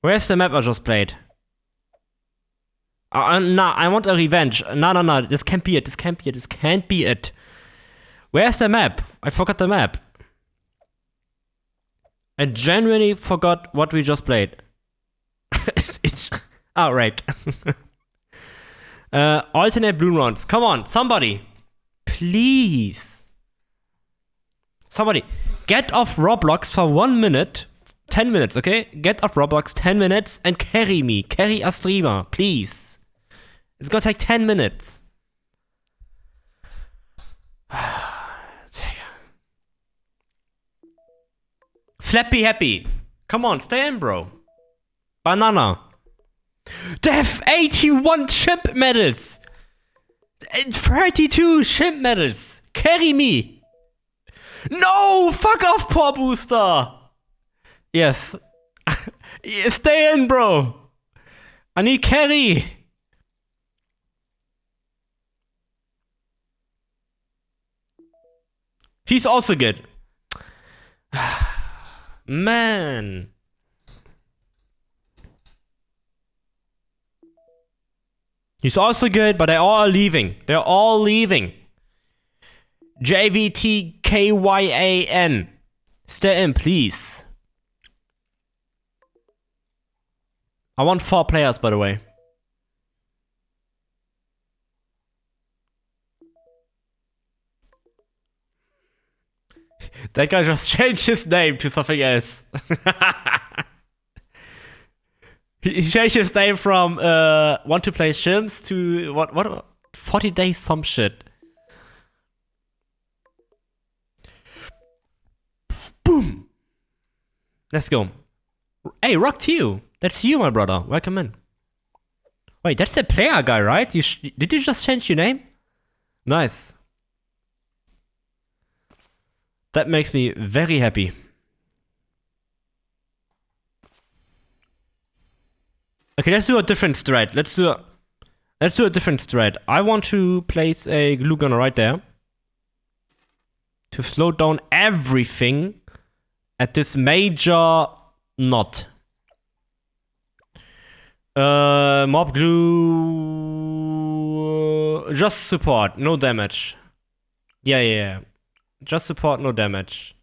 Where's the map I just played? Nah, I want a revenge. No. This can't be it. This can't be it. Where's the map? I forgot the map. I genuinely forgot what we just played. Oh, right. Alternate blue rounds. Come on, somebody. Please. Somebody. Get off Roblox for 1 minute. 10 minutes, okay? Get off Roblox 10 minutes and carry me. Carry a streamer, please. It's gonna take 10 minutes. Flappy Happy. Come on, stay in, bro. Banana. They have 81 chimp medals. 32 chimp medals. Carry me. No! Fuck off, poor booster. Yes. Stay in, bro. I need carry. He's also good. Man. He's also good, but they're all leaving. They're all leaving. JVTKYAN. Stay in, please. I want 4 players, by the way. That guy just changed his name to something else. He changed his name from want to play Shims to what 40 days some shit. Boom. Let's go. Hey, Rock to you. That's you, my brother. Welcome in. Wait, that's the player guy, right? Did you just change your name? Nice. That makes me very happy. Okay, let's do a different strat. Let's do a different strat. I want to place a glue gun right there to slow down everything at this major knot. Mob glue. Just support, no damage. Yeah. Just support, no damage.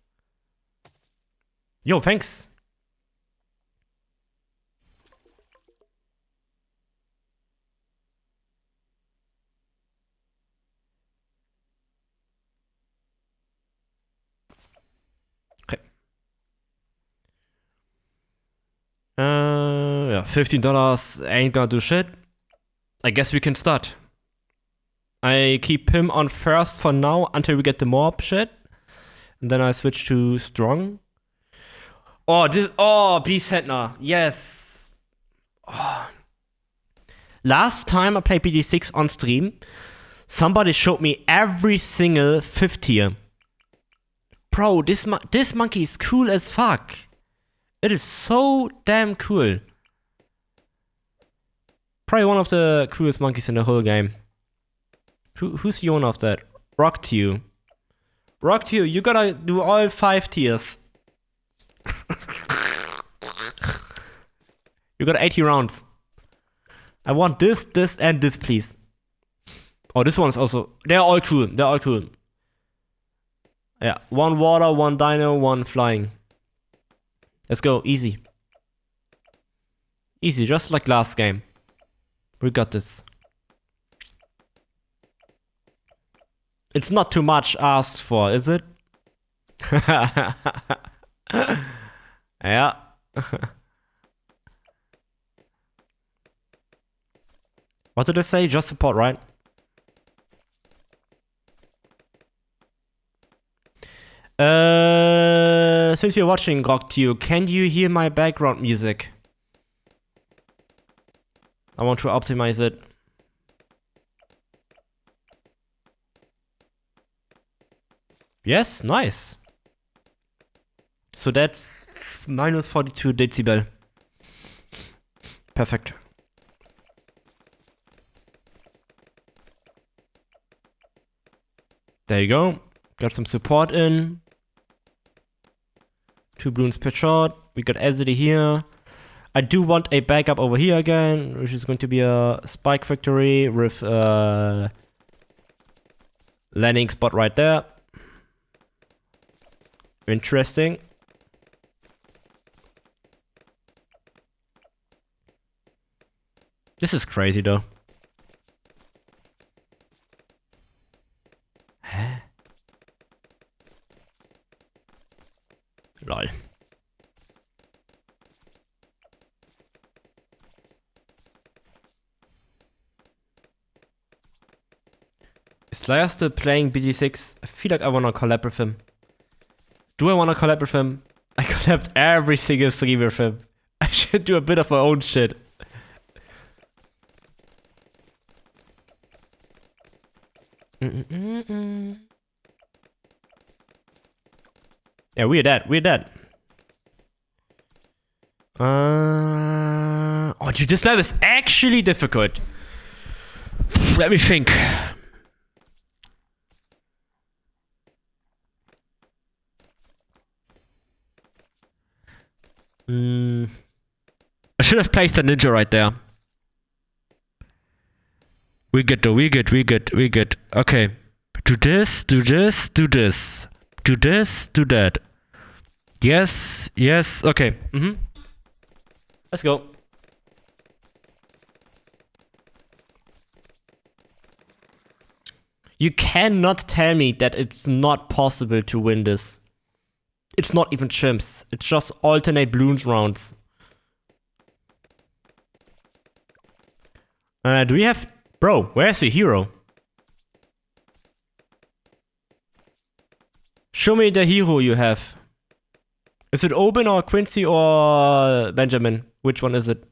Yo, thanks. Okay. Yeah, $15 ain't gonna do shit. I guess we can start. I keep him on first for now until we get the mob shit. And then I switch to strong. Beast Sentner. Yes. Oh. Last time I played BD6 on stream, somebody showed me every single 5th tier. Bro, this monkey is cool as fuck. It is so damn cool. Probably one of the coolest monkeys in the whole game. Who's the owner of that? Rock to you. Rock to you. You gotta do all 5 tiers. You got 80 rounds. I want this, this, and this, please. Oh, this one's also... They're all cool. They're all cool. Yeah, 1 water, 1 dino, 1 flying. Let's go, easy. Easy, just like last game. We got this. It's not too much asked for, is it? Yeah. What did I say? Just support, right? Since you're watching GrogTube, can you hear my background music? I want to optimize it. Yes, nice. So that's minus 42 decibel. Perfect. There you go. Got some support in. 2 balloons per shot. We got Azity here. I do want a backup over here again, which is going to be a spike factory with landing spot right there. Interesting. This is crazy though. Huh? Lol. Is Slayer still playing BT6? I feel like I wanna collab with him. Do I wanna collab with him? I collabed every single stream with him. I should do a bit of my own shit. Yeah, we're dead. We're dead. Oh, dude, this level is actually difficult. Let me think. I should have placed the ninja right there. We good though, we good. Okay. Do this, do this, do this. Do this, do that. Yes, yes, okay. Let's go. You cannot tell me that it's not possible to win this. It's not even chimps. It's just alternate balloons rounds. Do we have... Bro, where's the hero? Show me the hero you have. Is it Oben or Quincy or Benjamin? Which one is it?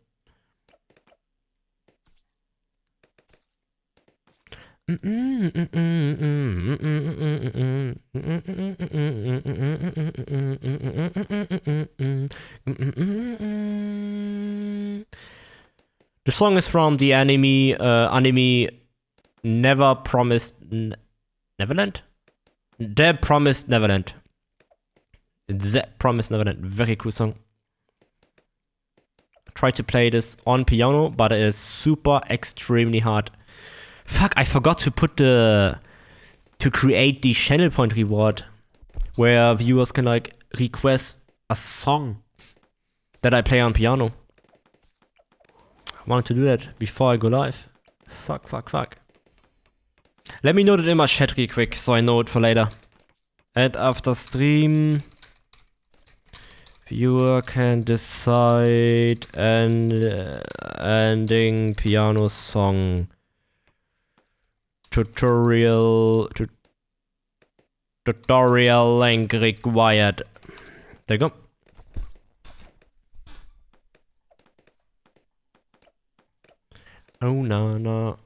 The song is from the anime Never Promised Neverland? The Promised Neverland. The Promised Neverland. Very cool song. Try to play this on piano, but it is super extremely hard. Fuck, I forgot to put to create the channel point reward, where viewers can like request a song that I play on piano. I wanted to do that before I go live. Fuck. Let me note it in my chat real quick, so I know it for later. And after stream, viewer can decide ending piano song. Tutorial link required. There you go. Oh no.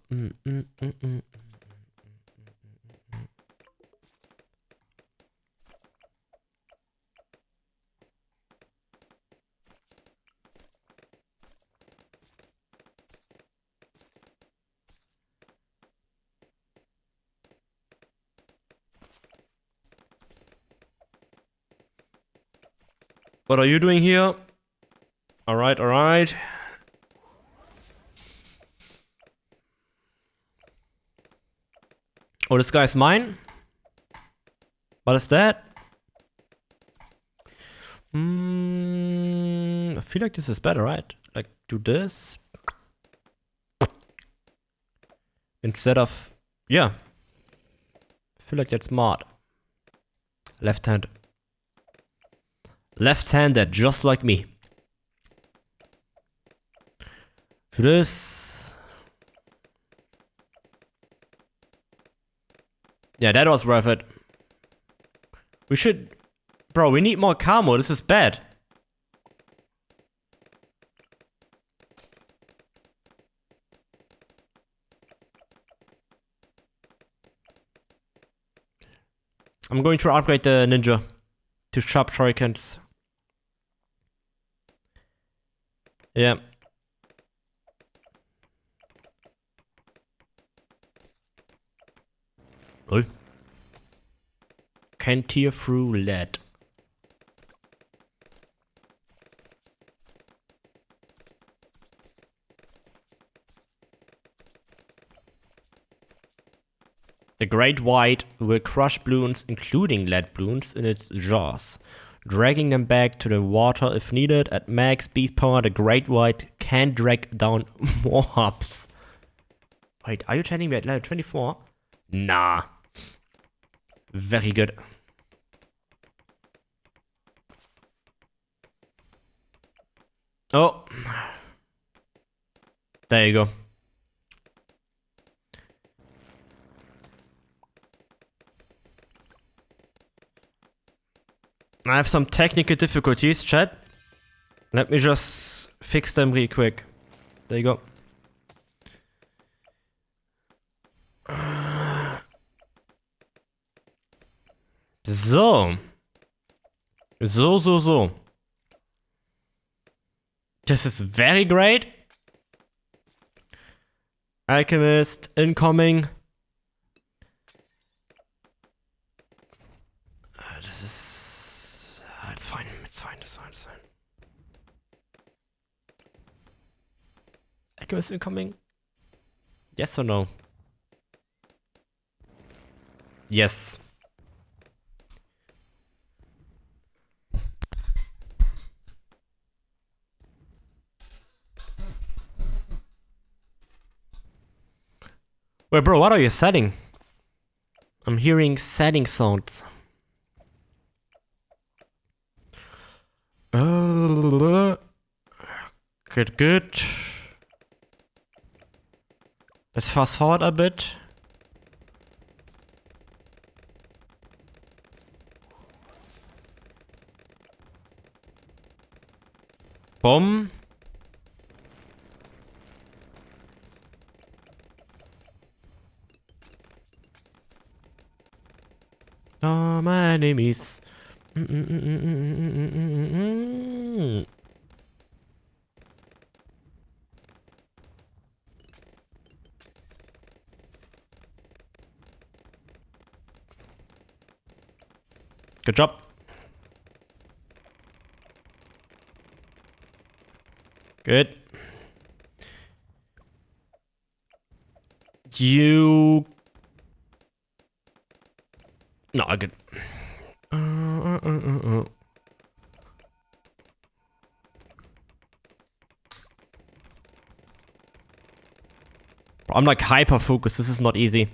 What are you doing here? Alright. Oh, this guy's mine? What is that? I feel like this is better, right? Like, do this. Instead of... Yeah. I feel like that's smart. Left hand. Left-handed, just like me. Do this. Yeah, that was worth it. We should... Bro, we need more camo. This is bad. I'm going to upgrade the ninja to sharp shurikens. Yeah. Oh. Can tear through lead. The Great White will crush balloons, including lead balloons, in its jaws, dragging them back to the water if needed. At max beast power, the Great White can drag down mobs. Wait, are you telling me at level 24? Nah. Very good. Oh. There you go. I have some technical difficulties, chat. Let me just fix them real quick. There you go. So. So. This is very great. Alchemist incoming. This is... it's fine. It's fine. Alchemist incoming. Yes or no? Yes. Wait, bro, what are you setting? I'm hearing setting sounds. Good. Let's fast forward a bit. Boom. Oh, my enemies. Good job. Good. You... No, good. I'm like hyper focused. This is not easy.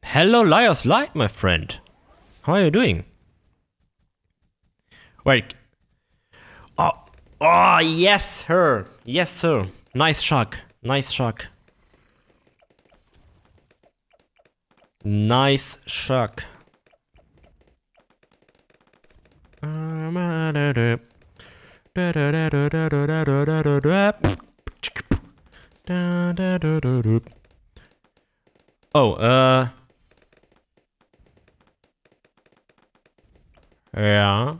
Hello, Liar's Light, my friend. How are you doing? Wait. Oh, yes, sir. Yes, sir. Nice shark. Nice shark. Nice shark. Oh, yeah.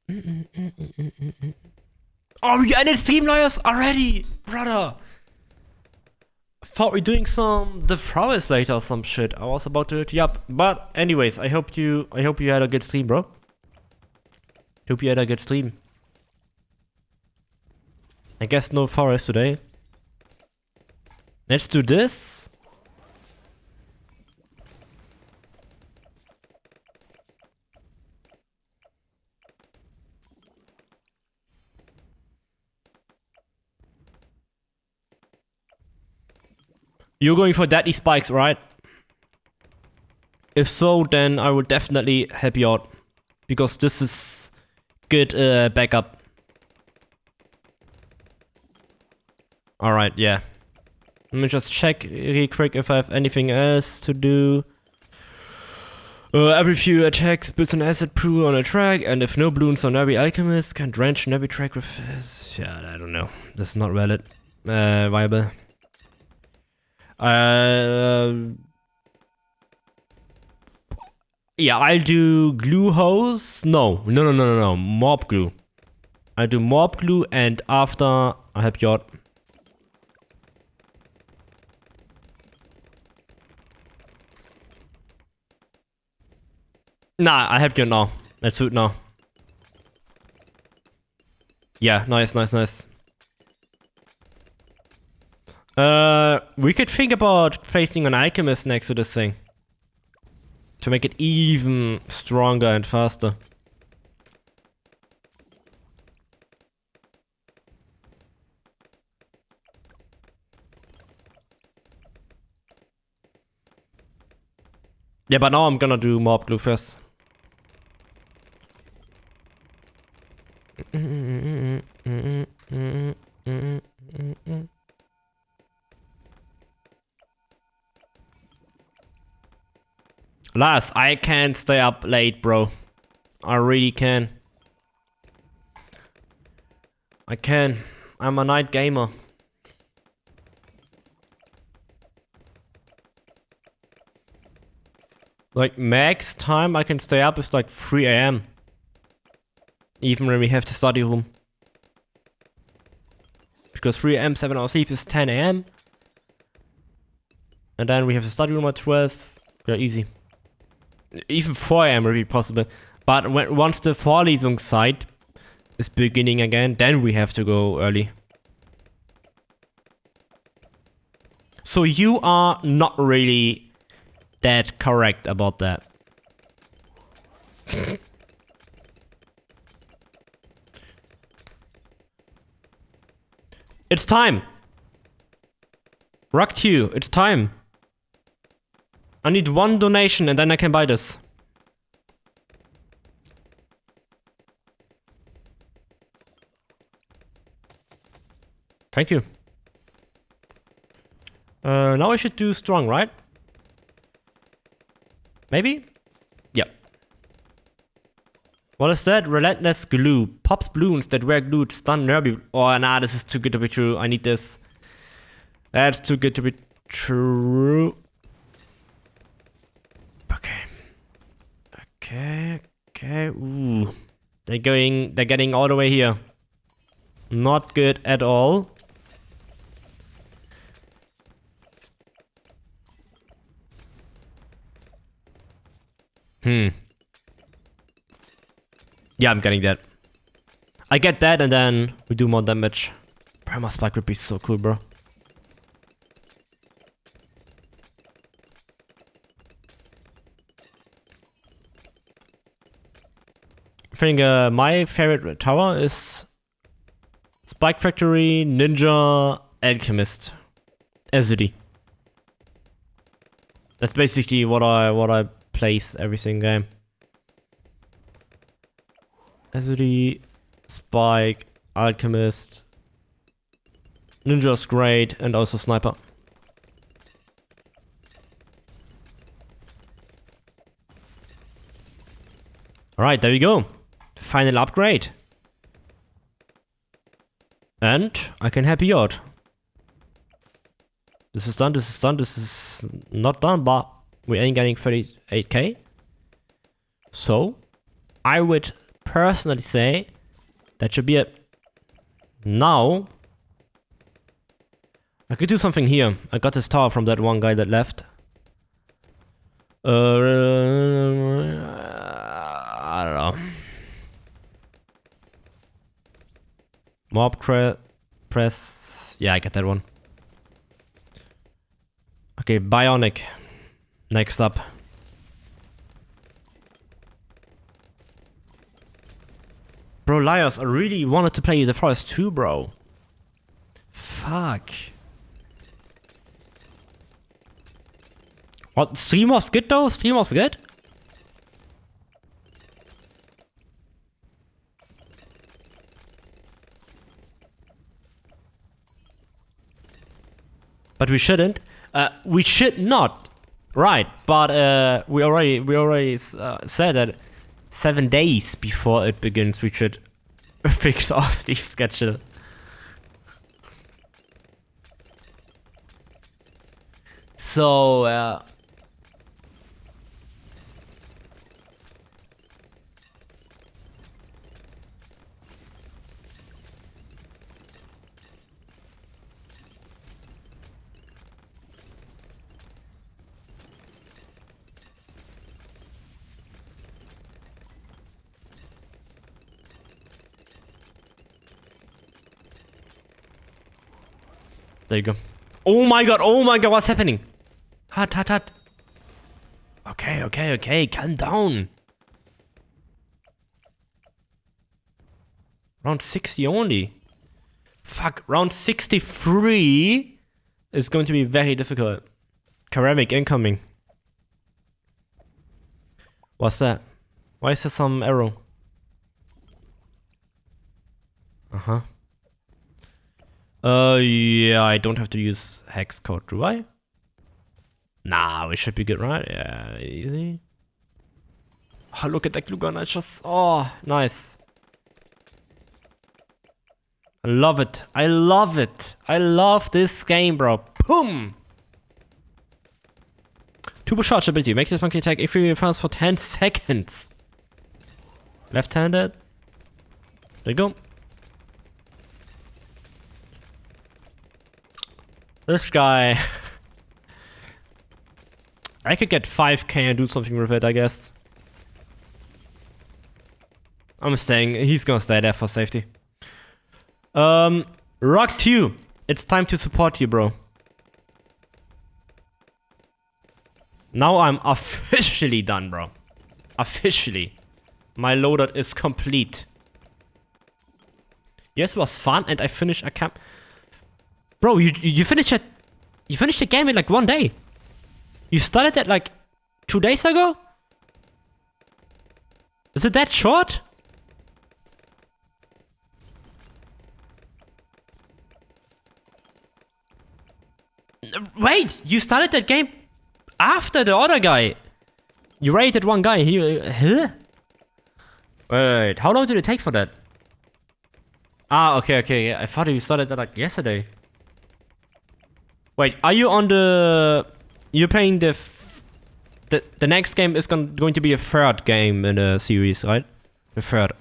Oh, you ended Stream Lawyers already, brother. I thought we were doing some The Forest later or some shit. I was about to hit you up. But anyways, I hope you had a good stream, bro. Hope you had a good stream. I guess no forest today. Let's do this. You're going for deadly spikes, right? If so, then I will definitely help you out. Because this is good backup. Alright, yeah. Let me just check real quick if I have anything else to do. Every few attacks builds an acid pool on a track, and if no balloons on every alchemist can drench every track with... yeah, I don't know. That's not valid. Viable. Yeah, I'll do glue hose. No. Mob glue. I'll do mob glue, and after I'll help you out. Nah, I help you now. Let's do it now. Yeah, nice. We could think about placing an alchemist next to this thing. To make it even stronger and faster. Yeah, but now I'm gonna do mob glue first. Lars, I can't stay up late, bro. I really can. I can. I'm a night gamer. Like, max time I can stay up is like 3 AM. Even when we have the study room. Because 3 AM, 7 hours sleep is 10 AM. And then we have the study room at 12. Yeah, easy. Even 4 AM will be possible. But once the Vorlesungszeit is beginning again, then we have to go early. So you are not really that correct about that. It's time! Rock to you, it's time! I need 1 donation and then I can buy this. Thank you. Now I should do strong, right? Maybe? Yep. What is that? Relentless glue. Pops balloons that were glued, stun Nerby. Oh, nah, this is too good to be true. I need this. That's too good to be true. Okay. Ooh. They're getting all the way here. Not good at all. Yeah, I'm getting that. I get that and then we do more damage. Perma Spike would be so cool, bro. I think my favorite tower is Spike Factory, Ninja, Alchemist, SOD. That's basically what I place every single game. SOD, Spike, Alchemist, Ninja's great, and also Sniper. Alright, there we go. Final upgrade. And I can help you out. This is done, this is not done, but we ain't getting 38k. So, I would personally say that should be it. Now, I could do something here. I got this tower from that one guy that left. I don't know. Mob press. Yeah, I get that one. Okay, Bionic. Next up. Bro, Liars, I really wanted to play the Forest too, bro. Fuck. What? Stream was good though? Stream was good? But we shouldn't. We should not. Right, but we already said that 7 days before it begins we should fix our sleep schedule. So there you go. Oh my god, what's happening? Hut. Okay, calm down. Round 60 only. Fuck, round 63 is going to be very difficult. Ceramic incoming. What's that? Why is there some arrow? Uh-huh. Yeah, I don't have to use hex code, do I? Nah, we should be good, right? Yeah, easy. Oh, look at that glue gun. I just... Oh, nice. I love it. I love it. I love this game, bro. Boom! Turbo charge ability. Makes this funky attack if you fast for 10 seconds. Left-handed. There you go. This guy... I could get 5k and do something with it, I guess. I'm staying. He's gonna stay there for safety. Rock 2. It's time to support you, bro. Now I'm officially done, bro. Officially. My loadout is complete. Yes, it was fun and I finished a camp. Bro, you finished it. You finished the game in like 1 day. You started that like 2 days ago? Is it that short? Wait, you started that game after the other guy. You raided one guy. Huh? Wait, how long did it take for that? Ah, okay, yeah. I thought you started that like yesterday. Wait, are you on the... You're playing the next game is going to be a third game in the series, right? The third.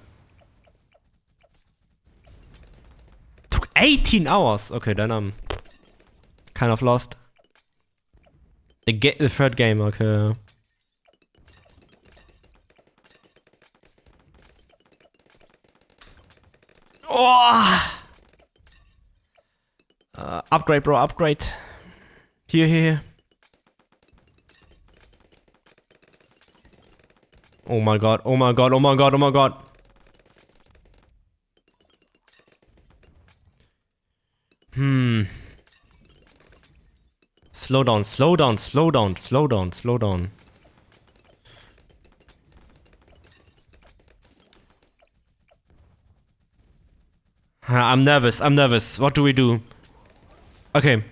Took 18 hours. Okay, then I'm kind of lost. The third game, okay. Oh! Upgrade, bro, upgrade. Here. Oh my god. Slow down. I'm nervous. What do we do? Okay.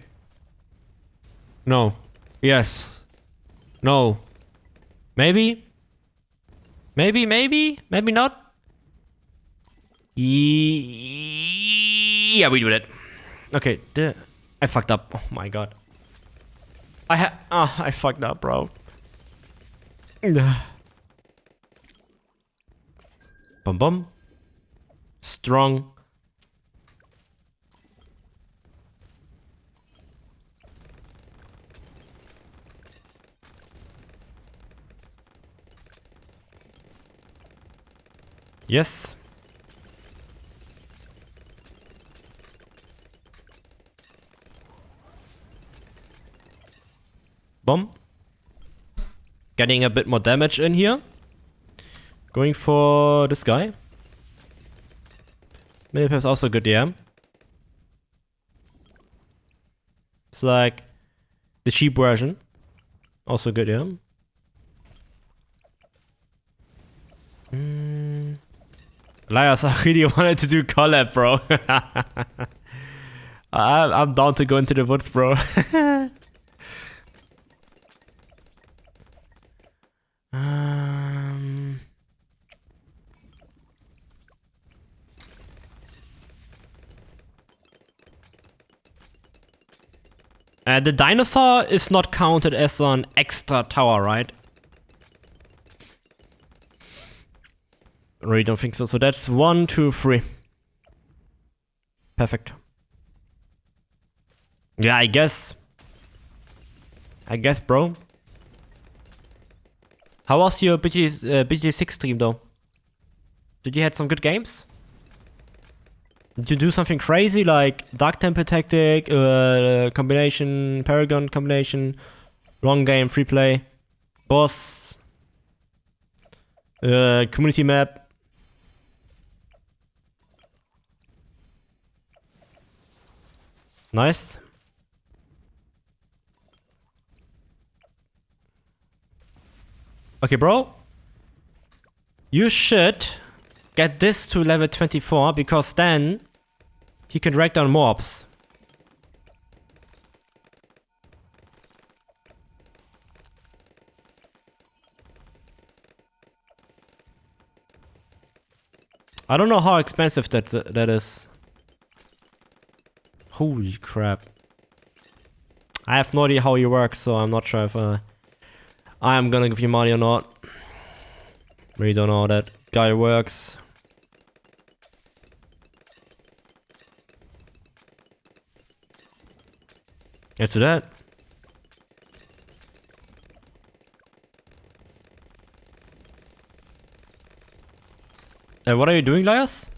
No. Yes. No. Maybe not. Yeah, we do that. Okay, I fucked up. Oh my god. I fucked up, bro. Bum bum. Strong. Yes. Bomb. Getting a bit more damage in here. Going for this guy. Minipip's also good, yeah. It's like the cheap version. Also good, yeah. Elias, I really wanted to do collab, bro. I'm down to go into the woods, bro. The dinosaur is not counted as an extra tower, right? Really don't think so. So that's 1, 2, 3. Perfect. Yeah, I guess. Bro. How was your BT6 stream though? Did you had some good games? Did you do something crazy like Dark Temple Tactic, combination, Paragon combination, long game, free play, boss, community map? Nice. Okay, bro. You should get this to level 24 because then he can drag down mobs. I don't know how expensive that is. Holy crap. I have no idea how he works, so I'm not sure if I am gonna give you money or not. Really don't know how that guy works. Let's do that. What are you doing, Lias?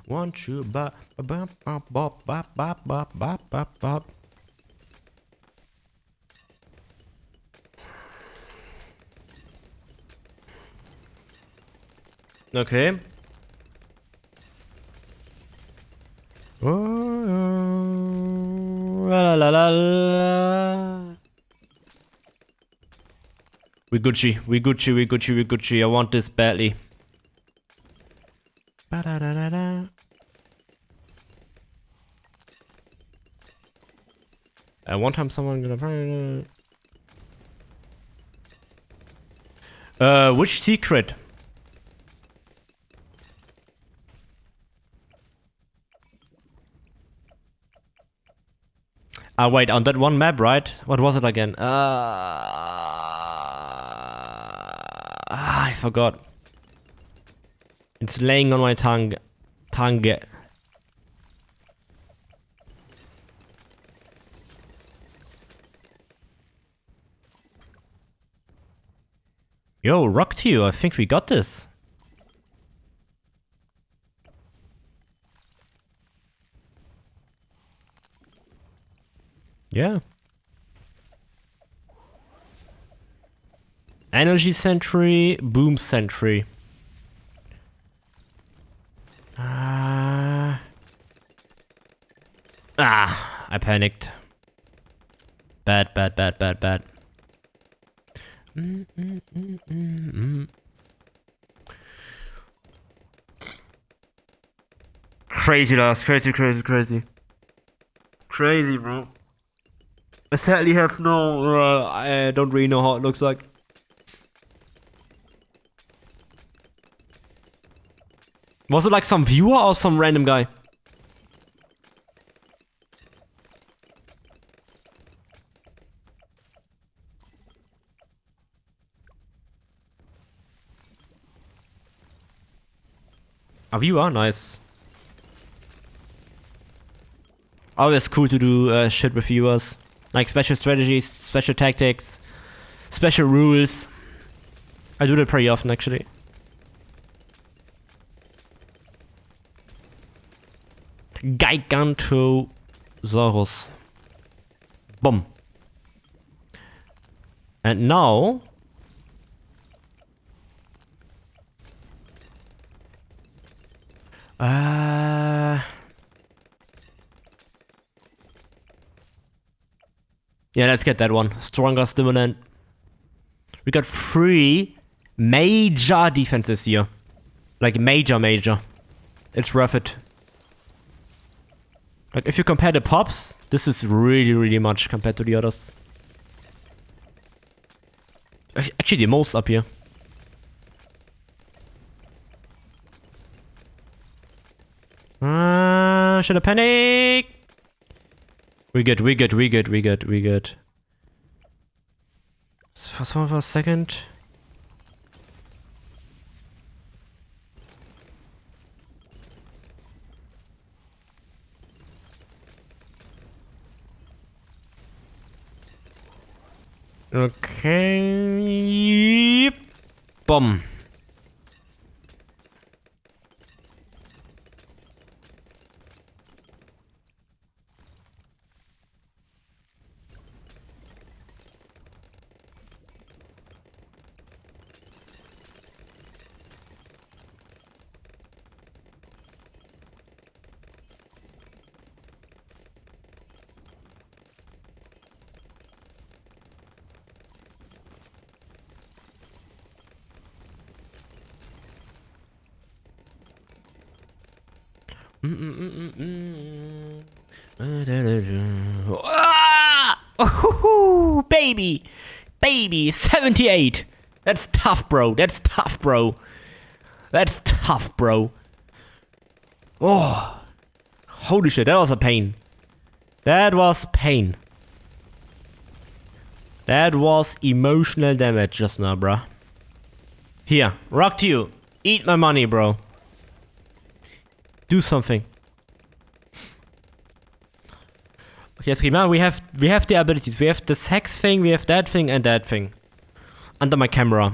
Want you bop bop bop bop bop bop bop bop bop bop. Okay. La la la la. We Gucci. I want this badly. Ba-da-da-da-da. One time someone gonna... which secret? Wait, on that one map, right? What was it again? I forgot. It's laying on my tongue. Yo, rock to you. I think we got this. Yeah. Energy Sentry, Boom Sentry. I panicked. Bad. Crazy, Lars. Crazy. Crazy, bro. I sadly have no... I don't really know how it looks like. Was it like some viewer or some random guy? A viewer? Nice. Always cool to do shit with viewers. Like special strategies, special tactics, special rules. I do that pretty often actually. Gigantosaurus. Boom. And now... yeah, let's get that one. Stronger stimulant. We got 3 major defenses here. Like major. It's worth it. Like if you compare the pops, this is really much compared to the others. Actually the most up here. Should I panic? We good. Fast forward for a second. Okay. Bomb. Oh, baby, 78. That's tough, bro. Oh, holy shit, that was a pain. That was emotional damage just now, bruh. Here, rock to you. Eat my money, bro. Do something. Okay, Screamer, we have the abilities. We have this hex thing, we have that thing, and that thing. Under my camera.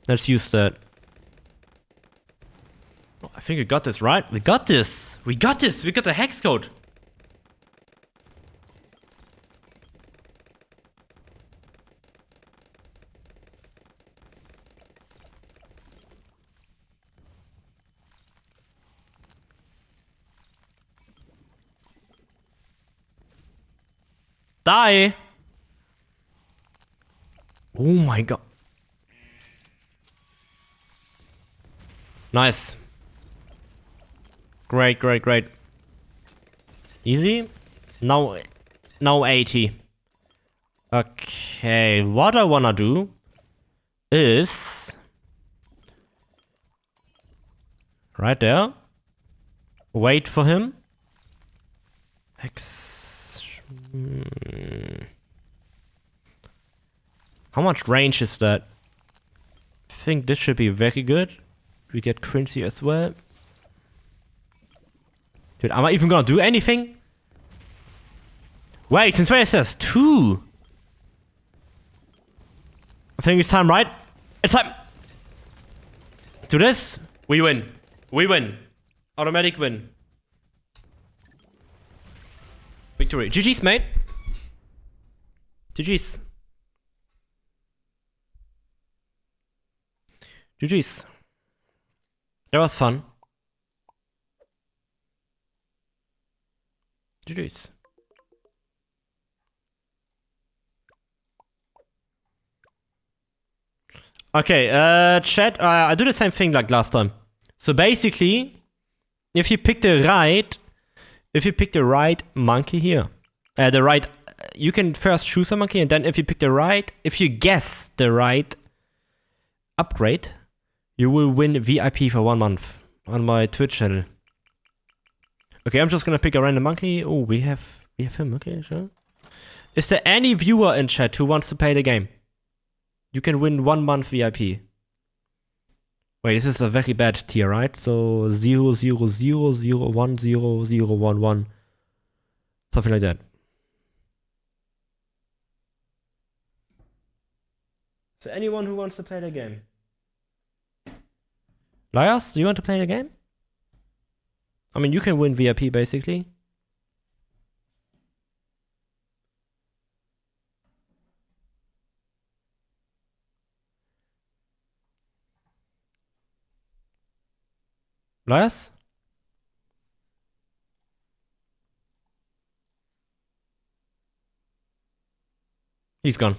Let's use that. Oh, I think we got this, right? We got this! We got the hex code! Die! Oh my god. Nice. Great. Easy. Now 80. Okay, what I wanna do is right there. Wait for him. How much range is that? I think this should be very good. We get Quincy as well. Dude, am I even gonna do anything? Wait, since when is this? 2. I think it's time, right? It's time! Do this. We win. Automatic win. Victory. GG's, mate. GG's. That was fun. GG's. Okay, chat, I do the same thing like last time. So basically, if you pick the right monkey here, you can first choose a monkey, and then if you pick the right, if you guess the right upgrade, you will win VIP for 1 month on my Twitch channel. Okay, I'm just gonna pick a random monkey. Oh, we have him. Okay, sure. Is there any viewer in chat who wants to play the game? You can win 1 month VIP. Wait, this is a very bad tier, right? So 0, 0, 0, 0, 1, 0, 0, 1, 1. Something like that. Is there anyone who wants to play the game? Lias, do you want to play the game? I mean, you can win VIP basically. Lias? He's gone.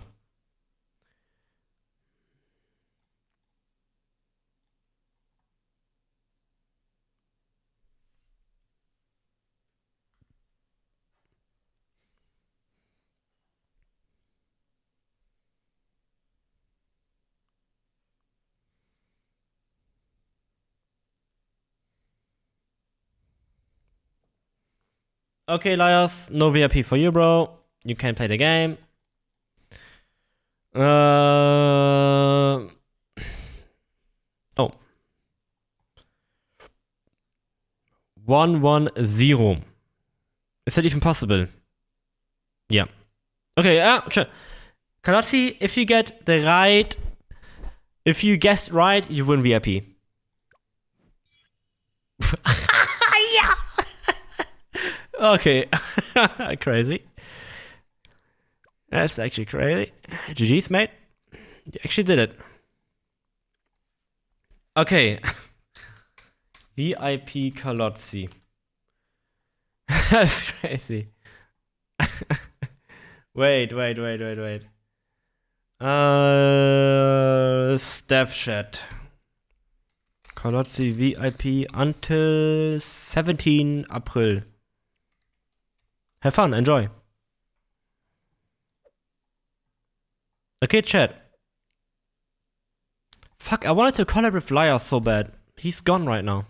Okay, Lias, no VIP for you, bro. You can play the game. Oh. 1, 1, 0. Is that even possible? Yeah. Okay, sure. Kalotti, if you guessed right, you win VIP. Yeah. Okay. Crazy. That's actually crazy. GG's, mate. You actually did it. Okay. VIP Kalotzi. That's crazy. Wait. Staff chat. Kalotzi VIP until 17 April. Have fun, enjoy. Okay, chat. Fuck, I wanted to collab with Lias so bad. He's gone right now.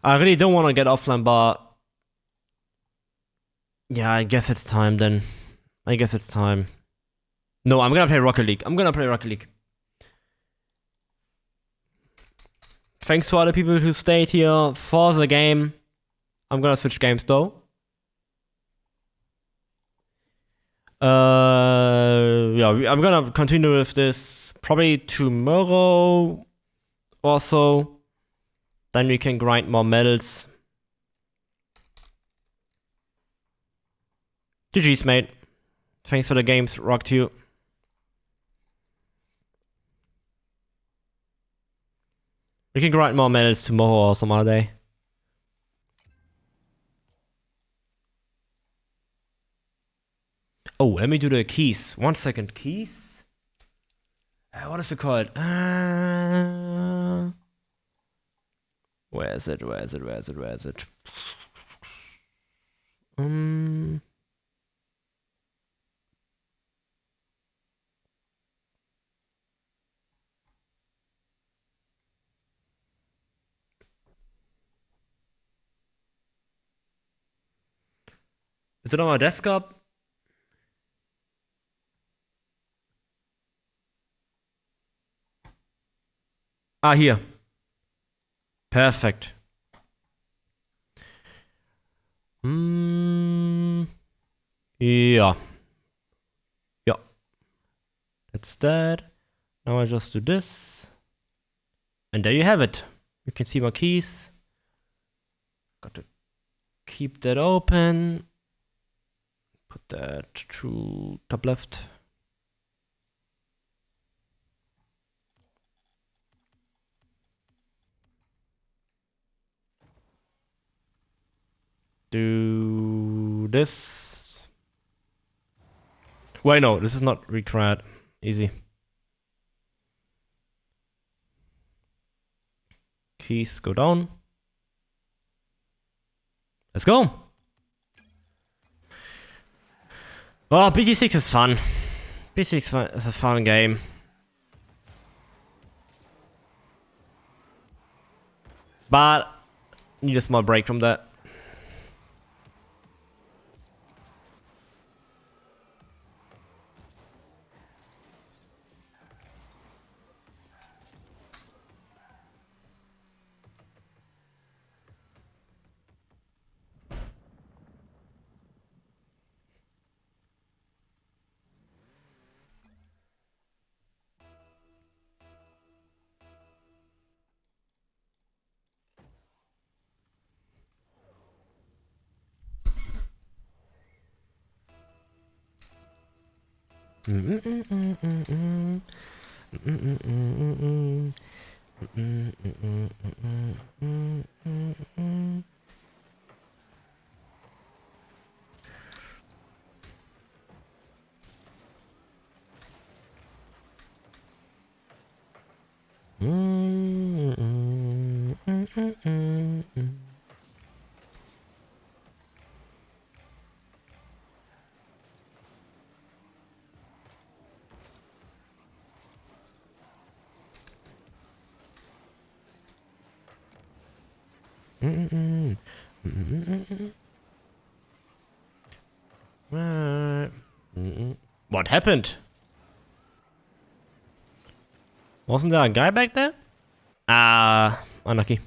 I really don't want to get offline, but yeah, I guess it's time then. No, I'm gonna play Rocket League. Thanks to all the people who stayed here for the game. I'm gonna switch games though. Yeah, I'm gonna continue with this probably tomorrow or so. Then we can grind more medals. GG's, mate. Thanks for the games, rocked you. We can grind more medals tomorrow or some other day. Oh, let me do the keys. 1 second, keys? What is it called? Where is it? Is it on my desktop? Ah, here. Perfect. Yeah. That's that. Now I just do this. And there you have it. You can see my keys. Got to keep that open. Put that to top left. Do this. Wait, no, this is not required. Easy. Keys go down. Let's go. Oh, BT6 is fun. BT6 is a fun game. But need a small break from that. What happened? Wasn't there a guy back there? Ah, unlucky.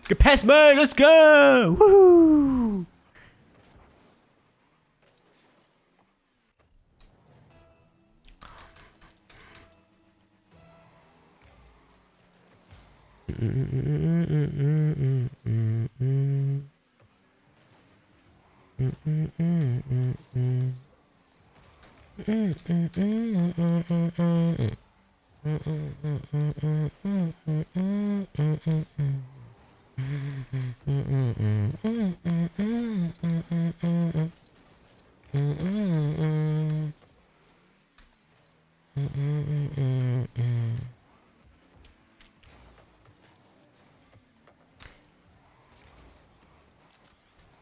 Get past me, let's go! Woohoo!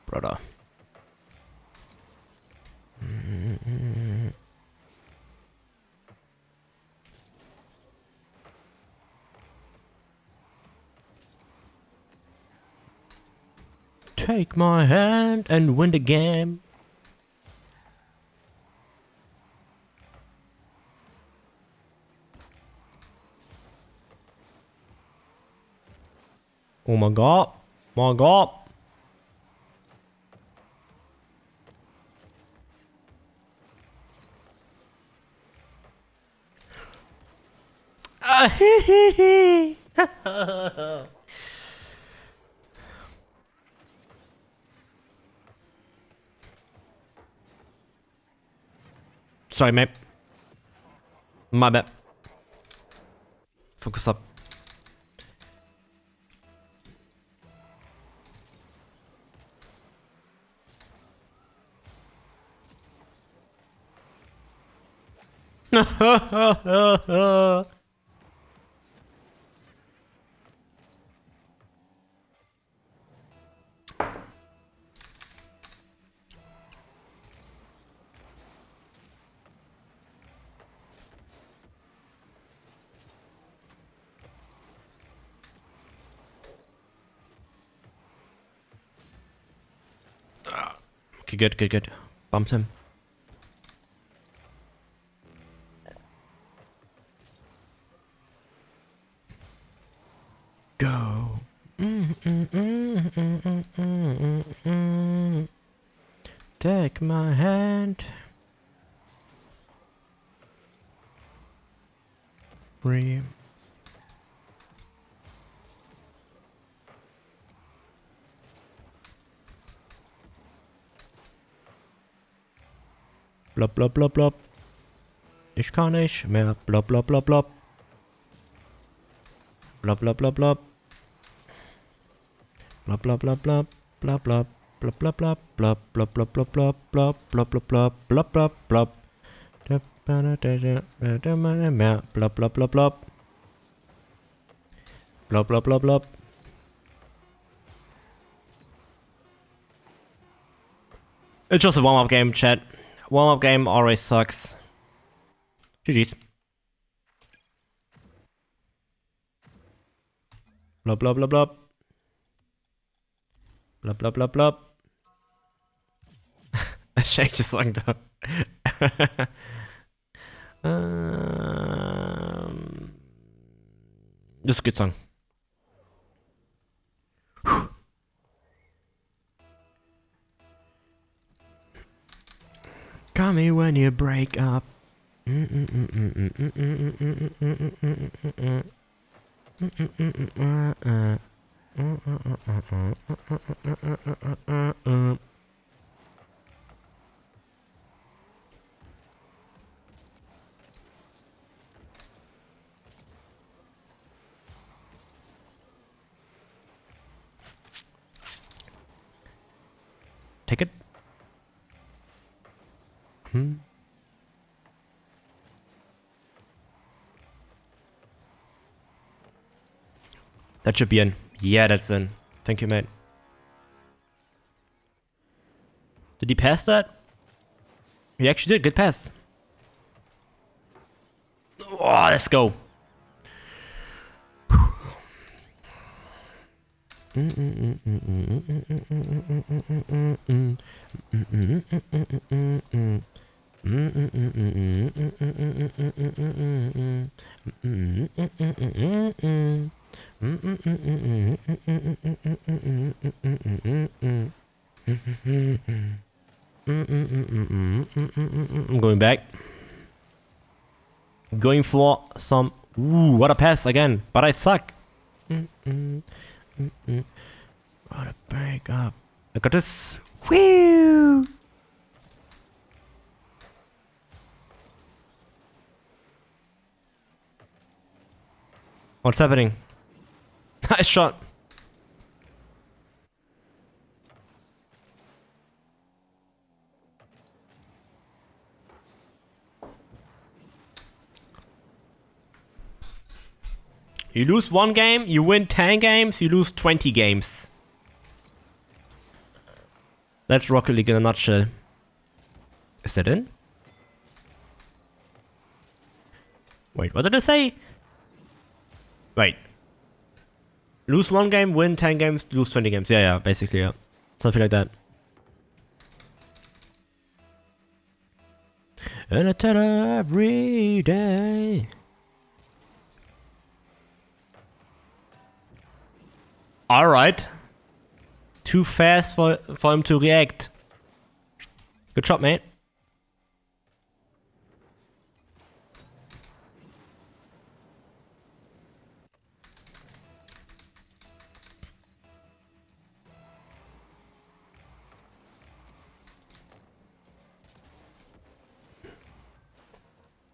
Brother. Take my hand and win the game. Oh my god. My god. Sorry, mate. My bad. Focus up. Okay, good. Bumped him. Go. Take my hand. Free. Blop, blop, blop, blop. Ich kann nicht mehr. Blop, blop, blop, blop. Blop, blop, blop, blop. Blop, blop, blop, blop. Blop, blop. Blop, blop, blop, blop, blop, blop, blop, blop, blop, blop, blop, blop, blop, blop, blop. Mehr. Blop, blop, blop, blop. Blop, blop, blop, blop. It's just a warm-up game, chat. Warm-up game always sucks. GG's. Blop, blop, blop, blop. Blop, blop, blop, blop. I changed the song though. This is a good song. Call me when you break up. Take it. That should be in. Yeah, that's in. Thank you, mate. Did he pass that? He actually did. Good pass. Oh, let's go. I'm going back. Going for some. Ooh, what a pass again. But I suck. What a break up. I got this. Woo! What's happening? Nice shot. You lose one game, you win 10 games, you lose 20 games. That's Rocket League in a nutshell. Is that in? Wait, what did I say? Wait. Lose one game, win 10 games, lose 20 games. Yeah, basically, yeah. Something like that. And I tell her every day. Alright. Too fast for him to react. Good job, mate.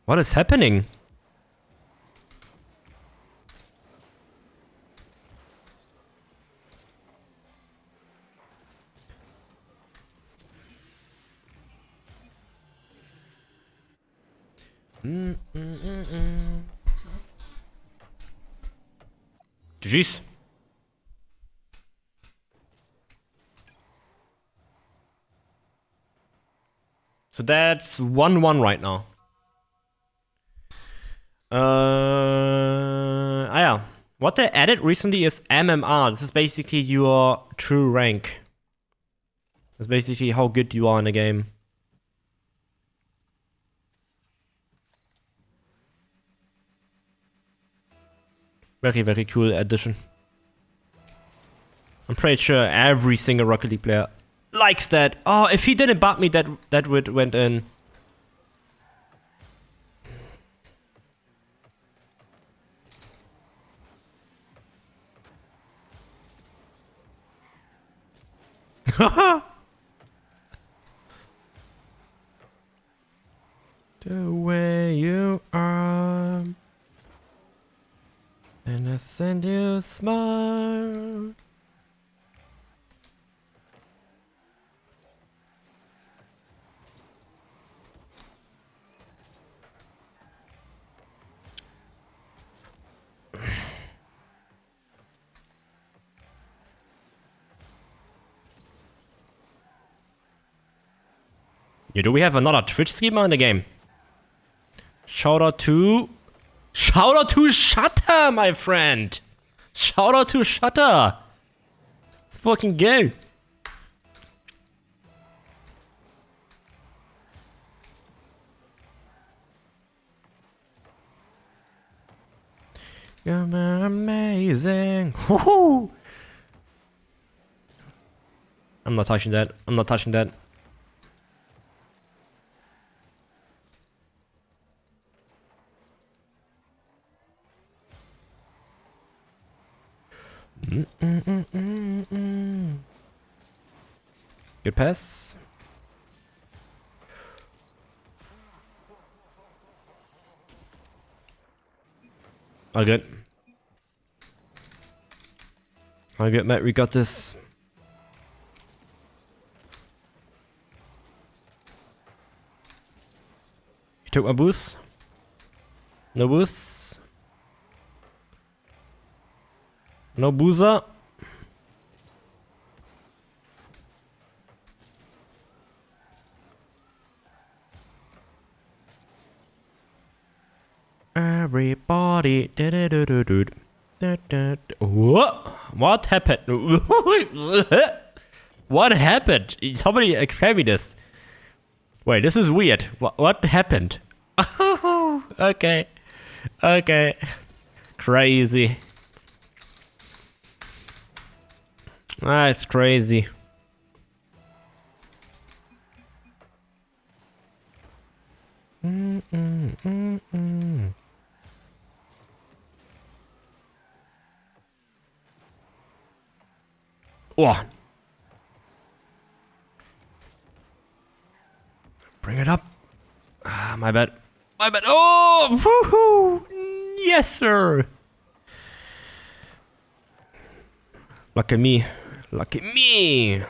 What is happening? GG's. So that's 1-1 right now. Yeah. What they added recently is MMR. This is basically your true rank. That's basically how good you are in the game. Very, very cool addition. I'm pretty sure every single Rocket League player likes that. Oh, if he didn't bug me, that would went in. The way you are, and I send you a smile. Yeah, do we have another Twitch streamer in the game? Shout out to Shutter, my friend. Shout out to Shutter. Let's fucking go. You're amazing. Woohoo! I'm not touching that. I'm not touching that. Good pass. All good. All good, Matt. We got this. You took my boost. No boost. No boozer. Everybody. What happened? What happened? Somebody explain me this. Wait, this is weird. What happened? Okay. Okay. Crazy. It's crazy. Oh. Bring it up. Ah, my bad. My bad. Oh, woohoo! Yes, sir. Look at me. Look at me.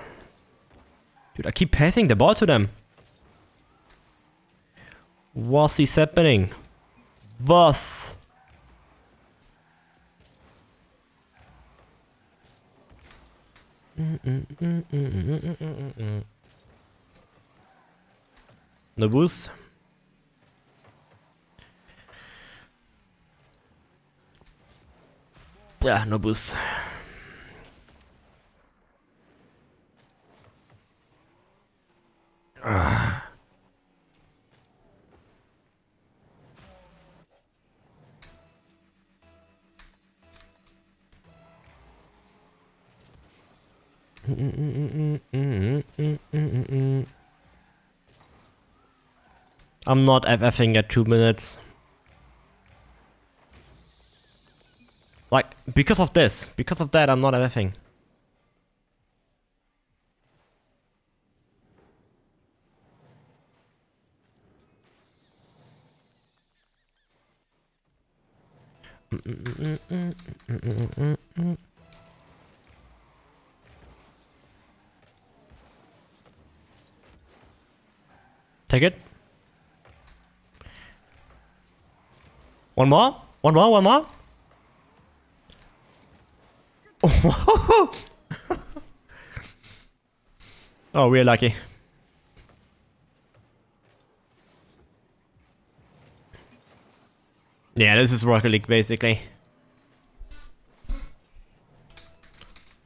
Dude, I keep passing the ball to them. Was is happening? Was? No boost. Yeah, no boost. I'm not FFing at 2 minutes. Like, because of this. Because of that, I'm not FFing. Take it. One more. One more. One more. Oh, we're lucky. Yeah, this is Rocket League basically.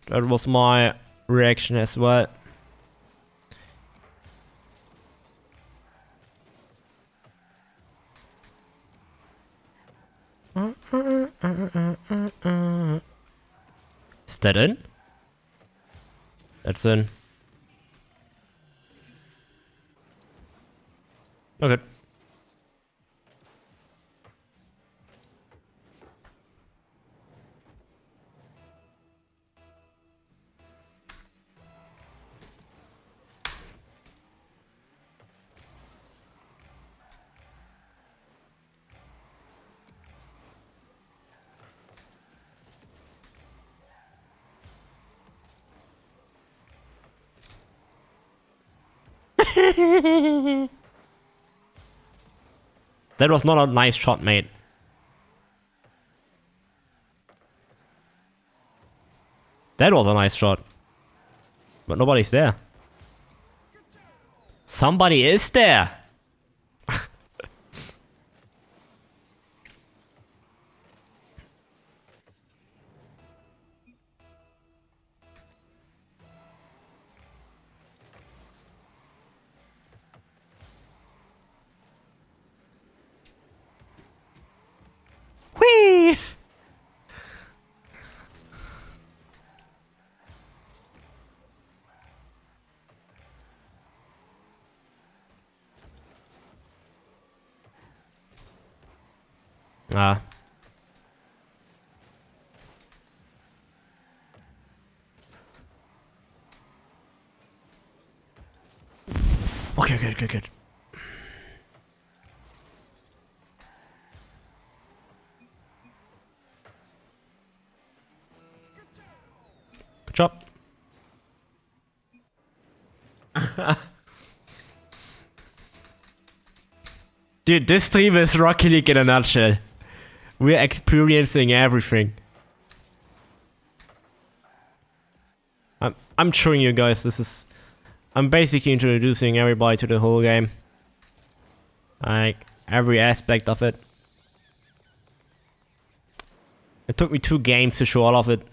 That was my reaction as well. Is that in? That's in. Okay. That was not a nice shot, mate. That was a nice shot. But nobody's there. Somebody is there. Whee! Ah. Okay, good, good, good. Good job. Dude, this stream is Rocket League in a nutshell. We're experiencing everything. I'm showing you guys, this is... I'm basically introducing everybody to the whole game. Like, every aspect of it. It took me 2 games to show all of it.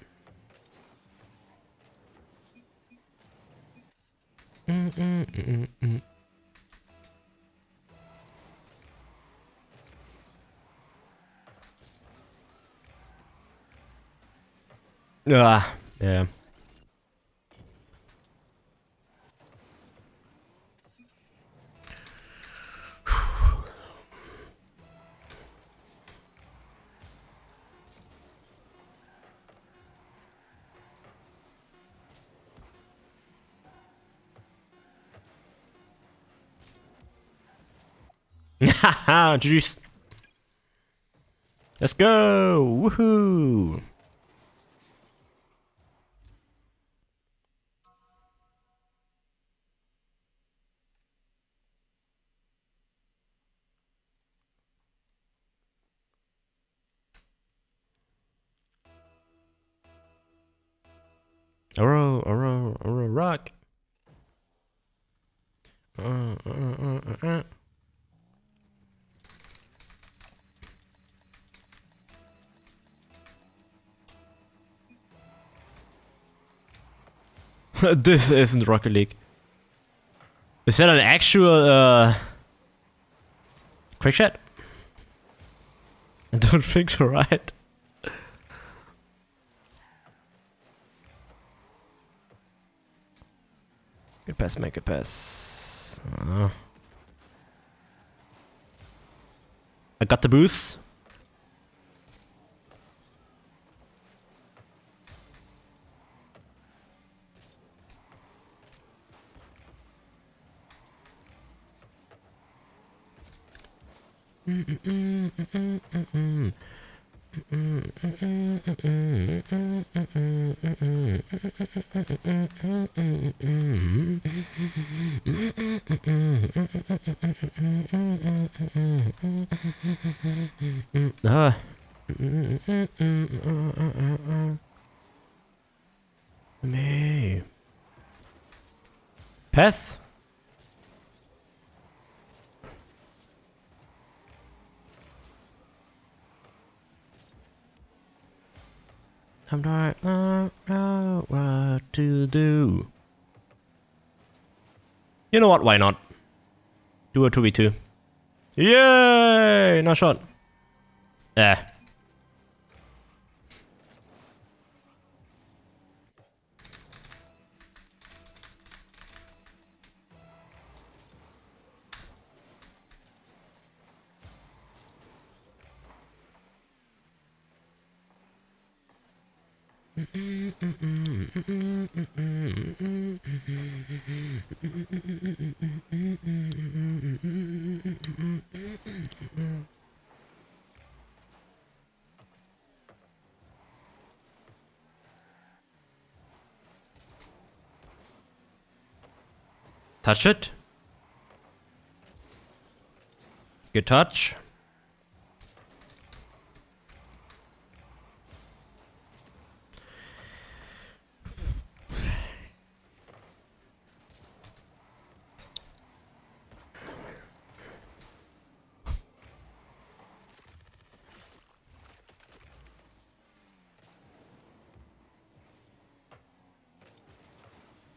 Ah, yeah. Haha, GG's. Let's go! Woohoo! Oro, rock. This isn't Rocket League. Is that an actual, quick shot? I don't think so, right? Good pass, make a pass. I got the boost. Nee. Pass? I'm not know what to do. You know what? Why not? Do a 2v2. Yay! Nice shot. Touch it. Good touch.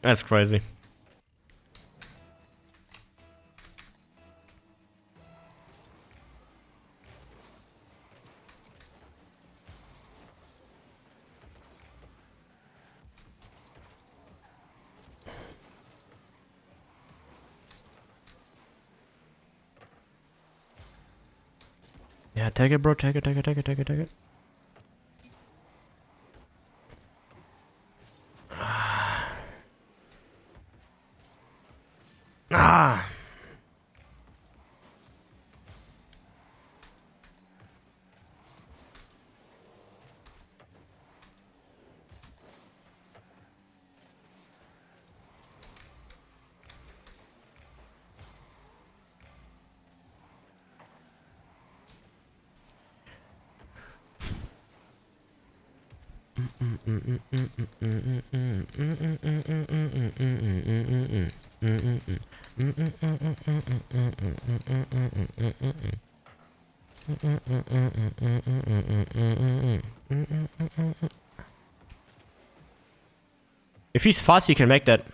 That's crazy. Yeah, take it, bro. Take it, take it, take it, take it, take it. Ah! If he's fast, he can make that.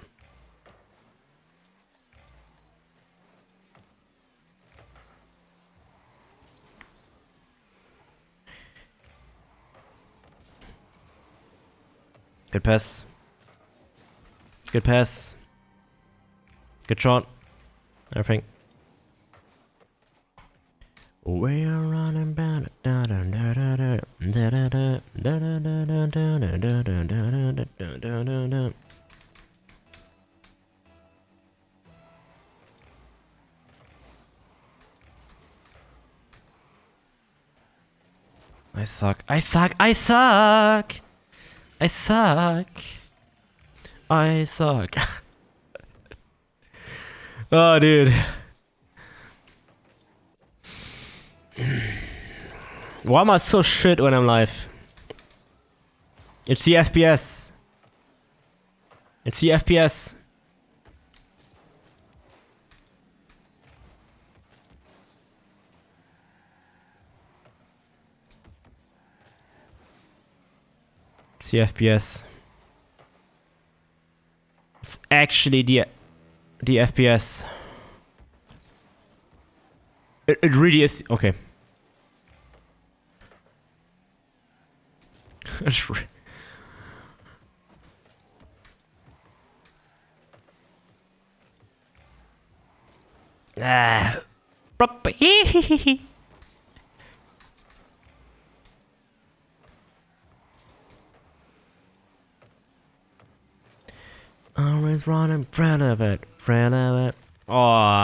Good pass. Good pass. Good shot. Everything. We are running back. I suck. I suck. I suck. I suck. I suck. Oh, dude. Why am I so shit when I'm live? It's the FPS. It's the FPS. It's the FPS. It's actually the FPS. It really is. Okay. Ah. Always run in front of it. Front of it. Oh.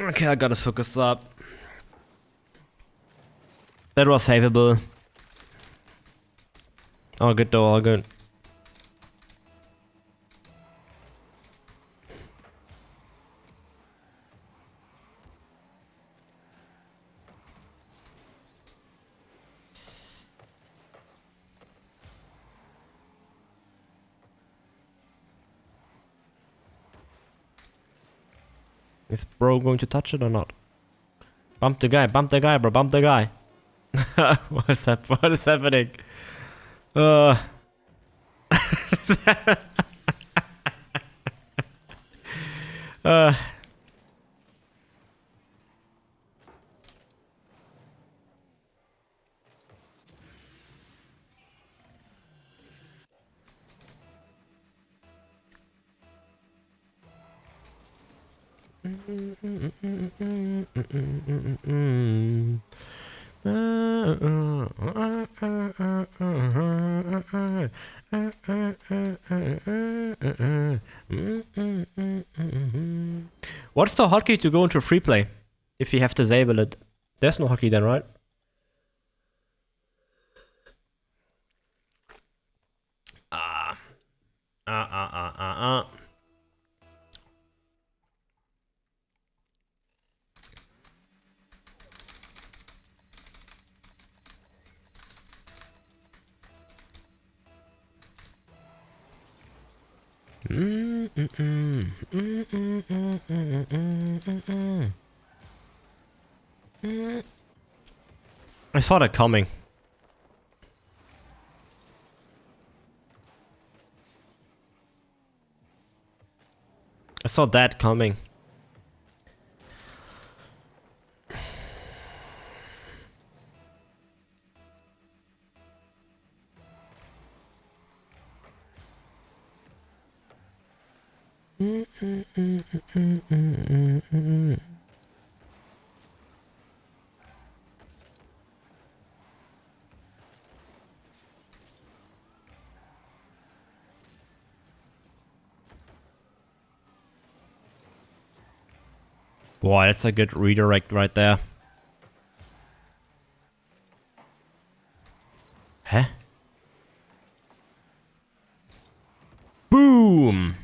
Okay, I gotta focus up. That was savable. All good though, all good. Is bro going to touch it or not? Bump the guy, bro, bump the guy. What is happening? Uh. uh. What's the hotkey to go into free play? If you have to disable it. There's no hotkey then, right? I saw that coming. I saw that coming. Boy, that's a good redirect right there. Huh? Boom!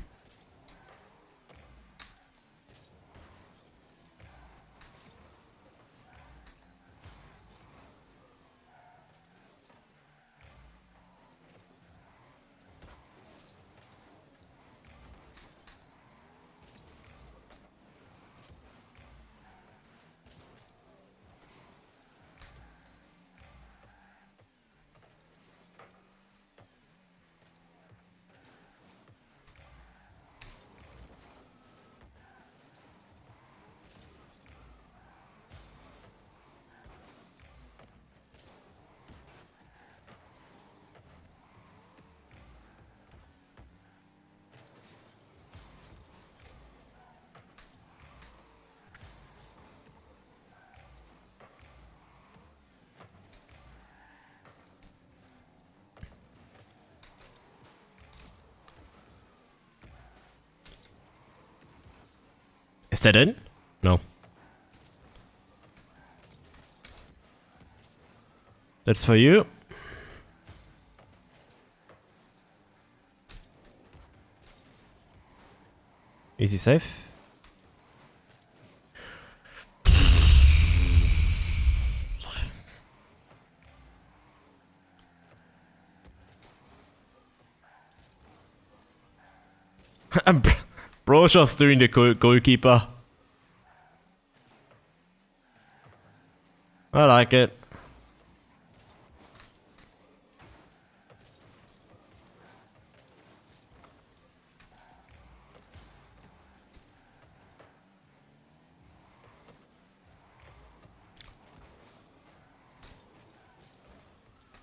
Is that in? No. That's for you. Easy safe. Bro just doing the goalkeeper. I like it.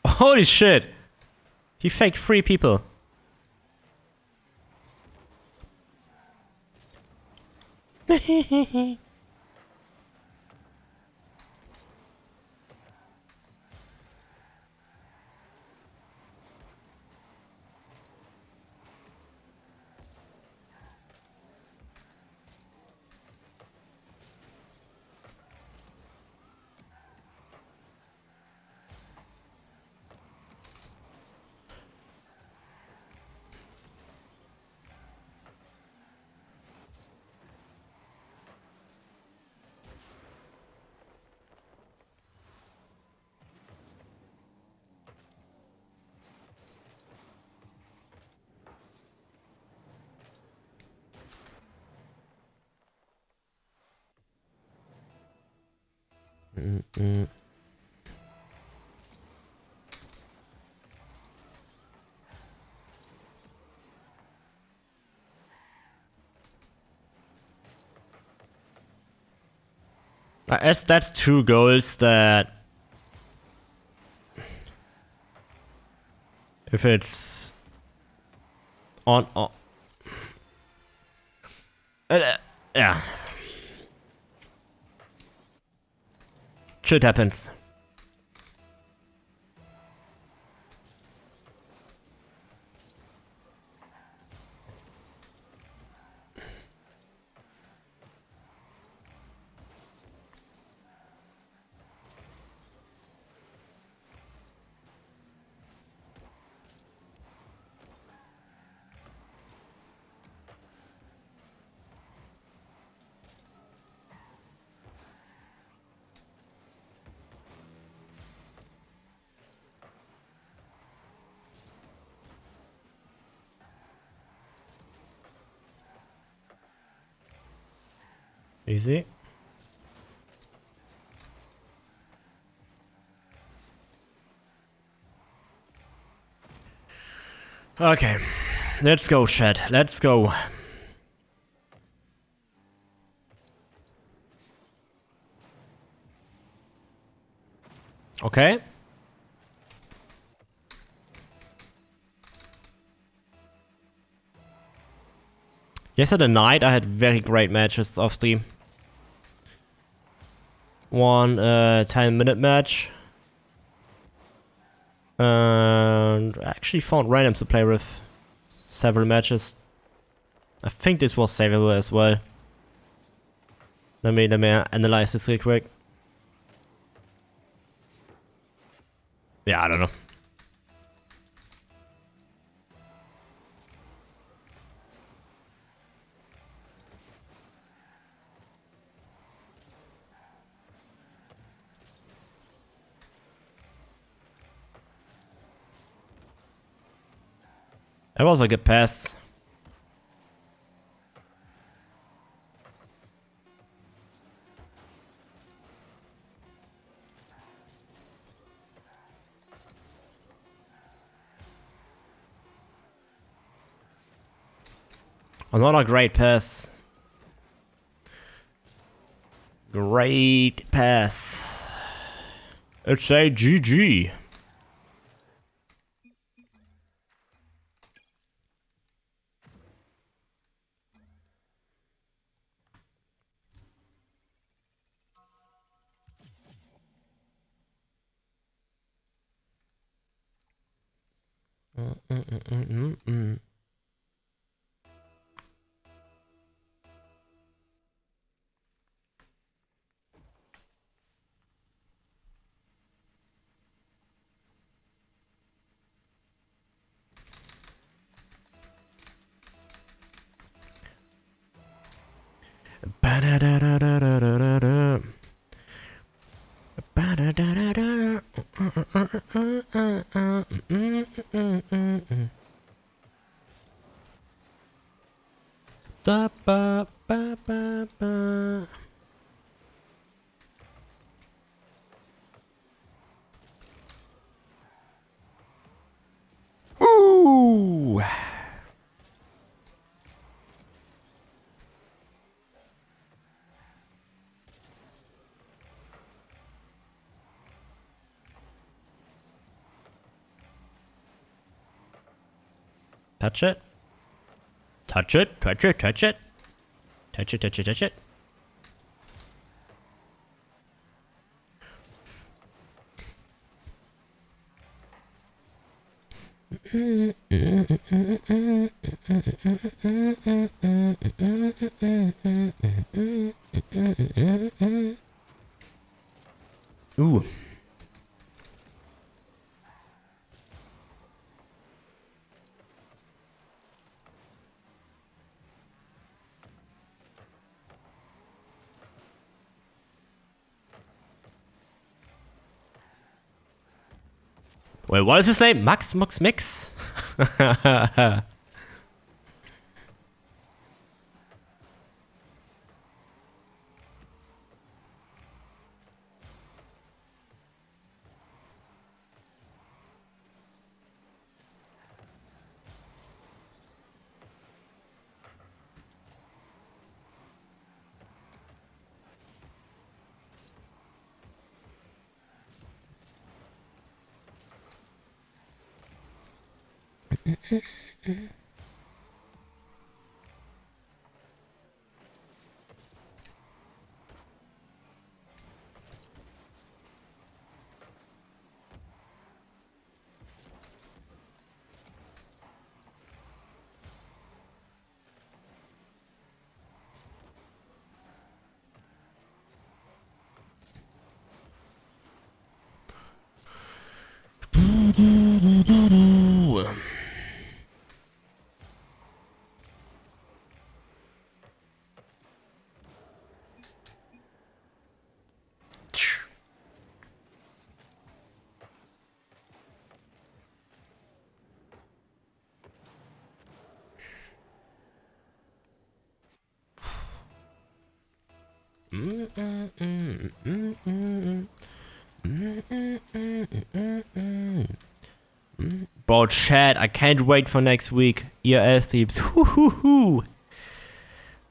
Holy shit! He faked 3 people. Mm. That's two goals that if it's on yeah, shit happens. Easy. Okay, let's go, Shed. Let's go. Okay. Yesterday night I had very great matches off stream. One 10-minute match. And I actually found randoms to play with several matches. I think this was savable as well. Let me analyze this real quick. Yeah, I don't know. That was a good pass. Another great pass. Great pass. It's a GG. Ba-da-da-da-da-da-da-da. Ba-da-da-da-da. Da-ba-ba-ba-ba. Ooh. Touch it. Touch it. Touch it. Touch it. Touch it. Touch it. Touch it. Ooh. Wait, what is his name? Max Mux Mix? Bro, chat, I can't wait for next week. ERL streams.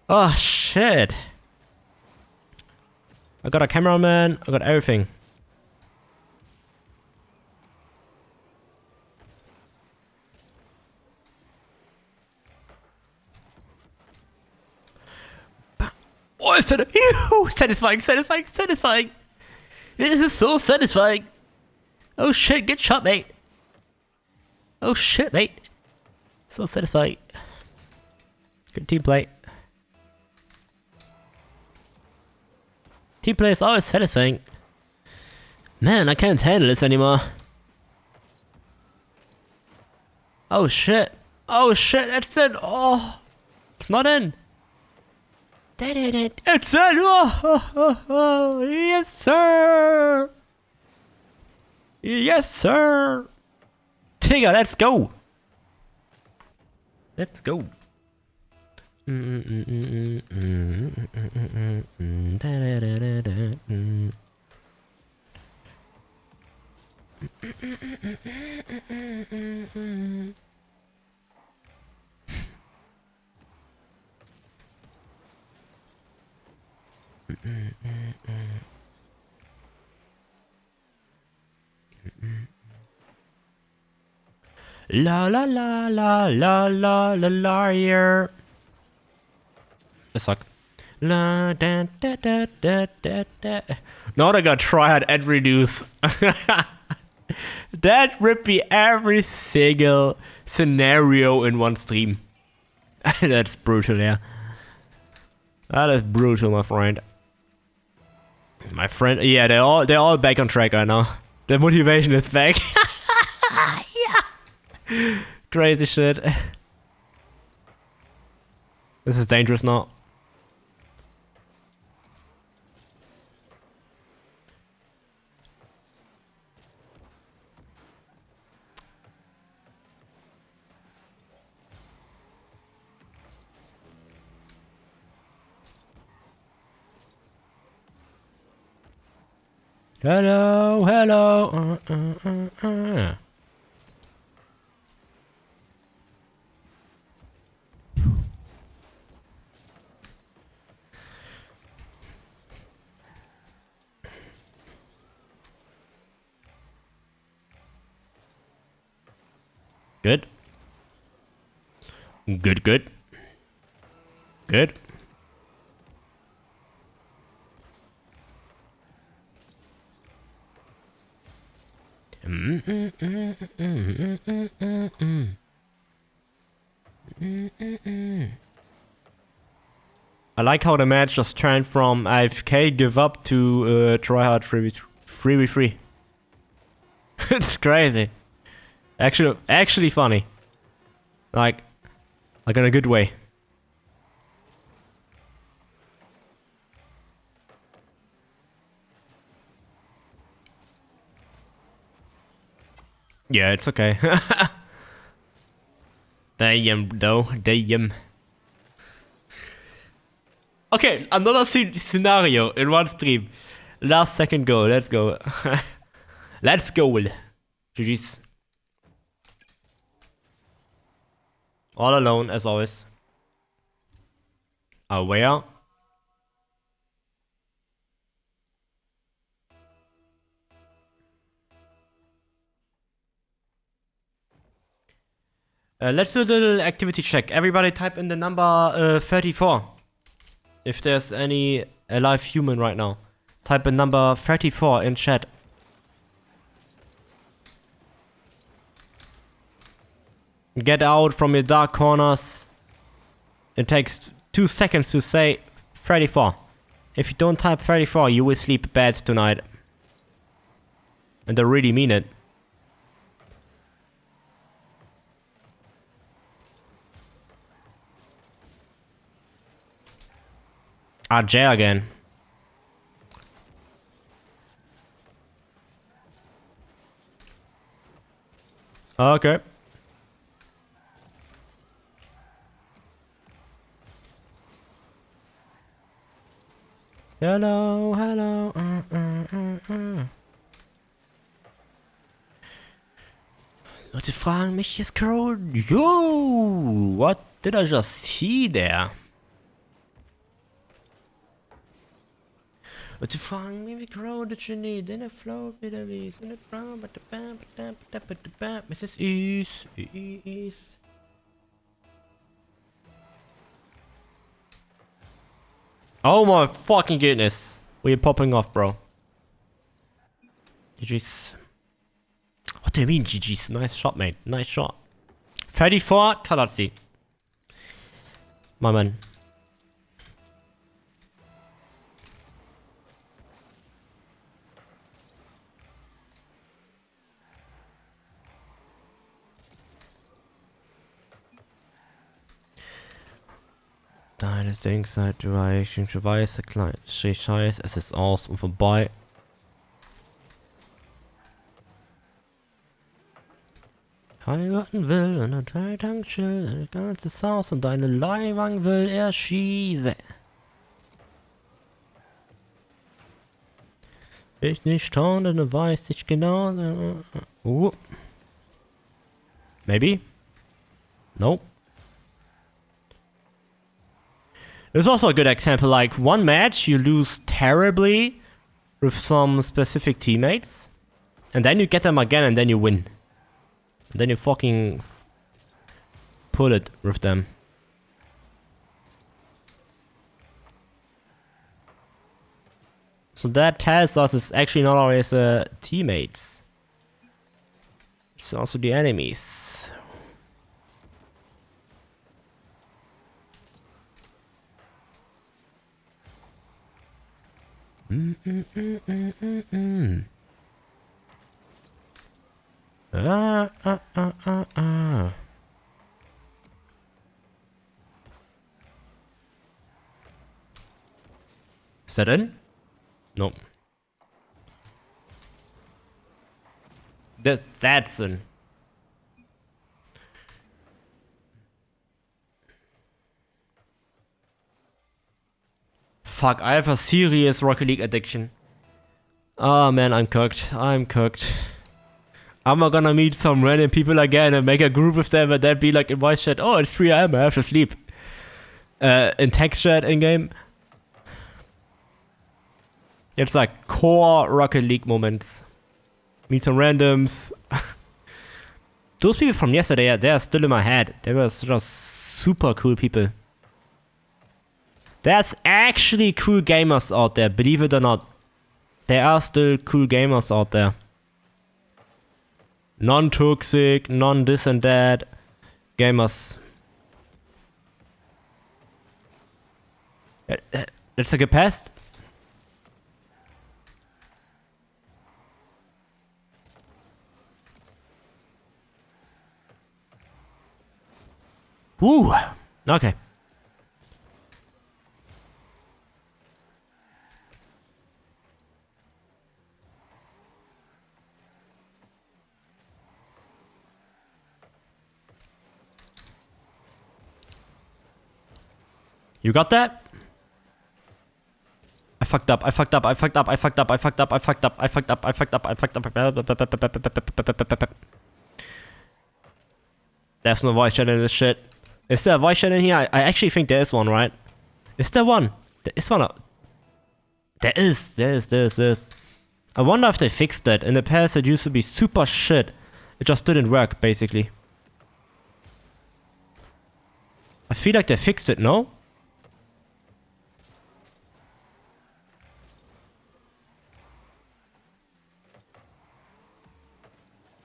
Oh, shit. I got a cameraman, I got everything. Oh, it's satisfying, satisfying, satisfying. This is so satisfying. Oh shit, good shot, mate. Oh shit, mate. So satisfying. Good team play. Team play is always satisfying. Man, I can't handle this anymore. Oh shit. Oh shit, it's in. Oh. It's not in. It's in. Oh, yes, sir. Yes, sir. Tigger, let's go. Let's go. La la la la la la la liar. I suck. La da da da da da da. Now I got triad and reduce. That ripped me every single scenario in one stream. That's brutal, yeah. That is brutal, my friend. My friend, yeah, they're all back on track right now. The motivation is back. Yeah. Crazy shit. This is dangerous now. Hello, hello. Good. Good, good. Good. I like how the match just turned from AFK give up to try hard 3v3. It's crazy. Actually funny. Like in a good way. Yeah, it's okay. Damn, though. Damn. Okay, another scenario in one stream. Last second goal. Let's go. Let's go. GG's. All alone, as always. Aware. Let's do a little activity check. Everybody type in the number 34. If there's any alive human right now. Type in number 34 in chat. Get out from your dark corners. It takes 2 seconds to say 34. If you don't type 34, you will sleep bad tonight. And I really mean it. Jay again. Okay. Hello, hello. Leute fragen mich, ist Crow. Yo, what did I just see there? Leute fragen mich, wie Crow did you need? In a flow, bitte wie in a brown, but the bam, Mrs. Is. Oh my fucking goodness. We're popping off, bro. GG's. What do you mean, GG's? Nice shot, mate. Nice shot. 34, Kalatsi. My man. Deines Denkseitbereichen für weiße kleine Scheiß, es ist aus und vorbei. Heiraten will und ein Teiltank chill, ein ganzes Haus und deine Leihwagen will er schießen. Ich nicht schauen, dann weiß ich genau. Maybe? Nope. There's also a good example, like one match you lose terribly with some specific teammates, and then you get them again and then you win. And then you fucking pull it with them. So that tells us it's actually not always teammates. It's also the enemies. Is that in? No. That's in. Fuck, I have a serious Rocket League addiction. Oh man, I'm cooked. I'm cooked. I'm not gonna meet some random people again and make a group with them and then be like in voice chat, oh, it's 3 AM, I have to sleep. In text chat in game. It's like core Rocket League moments. Meet some randoms. Those people from yesterday, they are still in my head. They were just super cool people. There's actually cool gamers out there, believe it or not. There are still cool gamers out there. Non-toxic, non-this and that gamers. Let's take a past. Woo! Okay. You got that? I fucked up, I fucked up, I fucked up, I fucked up, I fucked up, I fucked up, I fucked up, I fucked up, I fucked up. There's no voice chat in this shit. Is there a voice chat in here? I actually think there is one, right? Is there one? There is one. There is. I wonder if they fixed that. In the past it used to be super shit. It just didn't work, basically. I feel like they fixed it, no?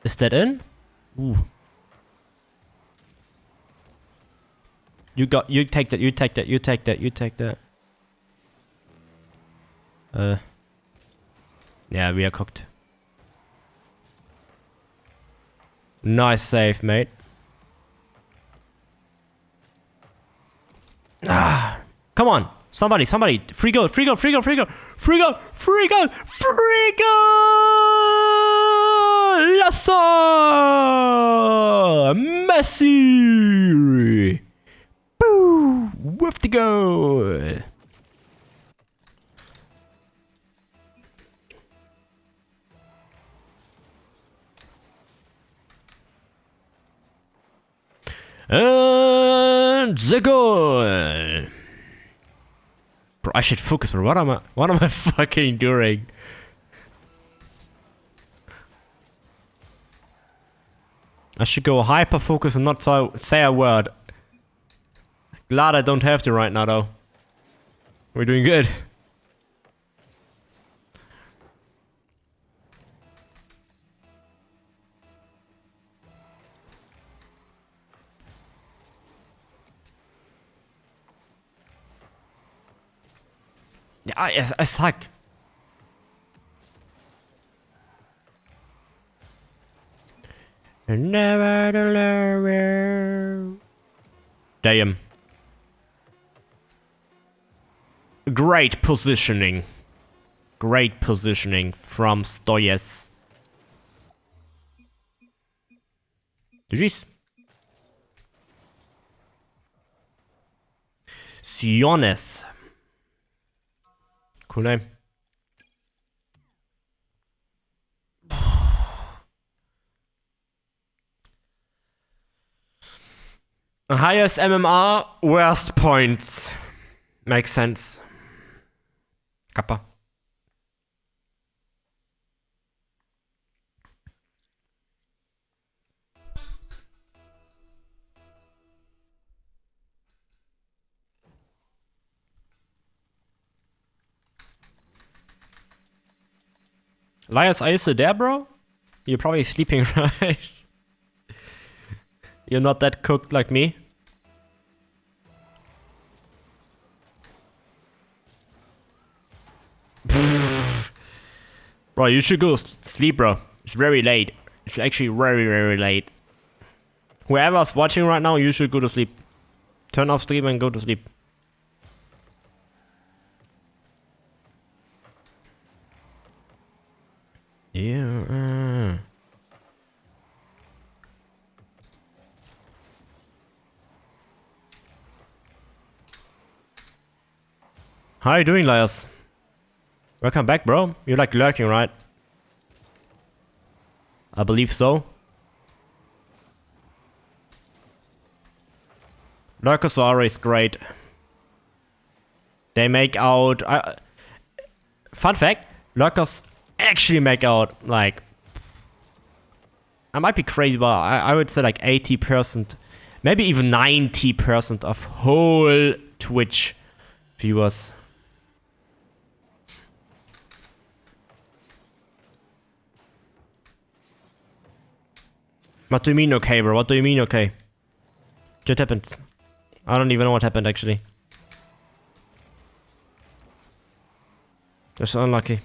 Is that in? Ooh. You take that, you take that, you take that, you take that. Yeah, we are cooked. Nice save, mate. Ah, come on. Somebody. Free goal. Lasso! Messi! Boo! With the goal! And the goal! Bro, I should focus, bro. What am I fucking doing? I should go hyper focus and not say a word. Glad I don't have to right now, though. We're doing good. Yeah, I suck. Never to learn. Damn. Great positioning. Great positioning from Stoyes. GG's. Siones. Cool name. Highest MMR, worst points. Makes sense. Kappa. Elias, are you still there, bro? You're probably sleeping, right? You're not that cooked like me. Bro, you should go sleep, bro. It's very late. It's actually very, very late. Whoever's watching right now, you should go to sleep. Turn off stream and go to sleep. Yeah. How are you doing, Lias? Welcome back, bro. You're like lurking, right? I believe so. Lurkers are always great. They make out... fun fact, lurkers actually make out, like... I might be crazy, but I would say like 80%, maybe even 90% of whole Twitch viewers. What do you mean okay, bro? What do you mean okay? What happened? I don't even know what happened, actually. That's unlucky.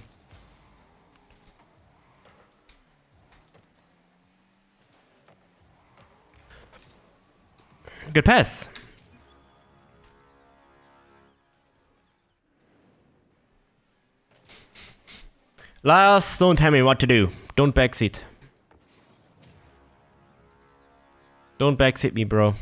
Good pass. Lars, don't tell me what to do. Don't backseat. Don't backseat me, bro.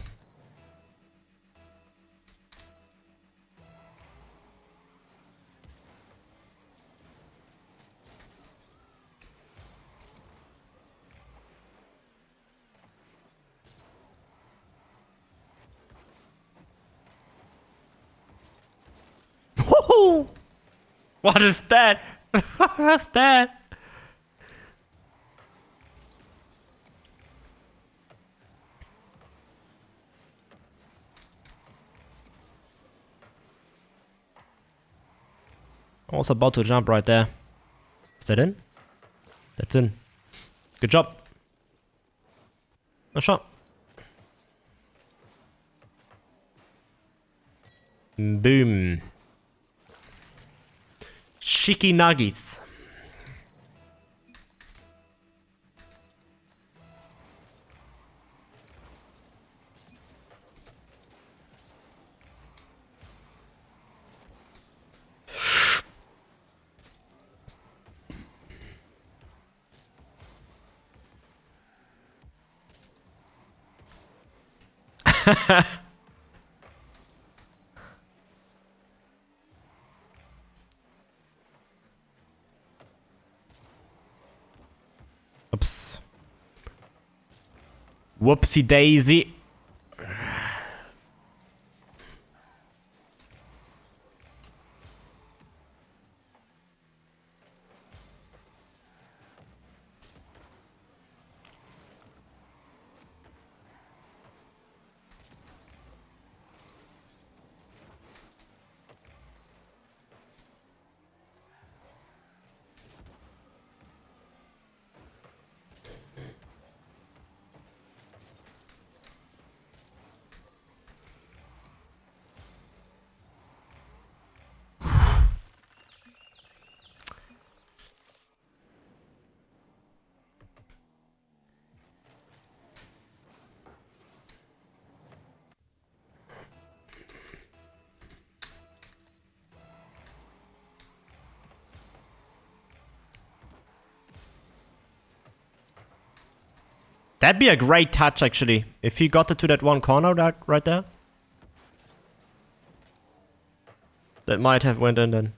Woohoo! What is that? What's that? I was about to jump right there. Is that in? That's in. Good job. Nice shot. Boom. Shiki Nuggies. Oops. Whoopsie daisy. That'd be a great touch, actually. If he got it to that one corner right there. That might have went in then.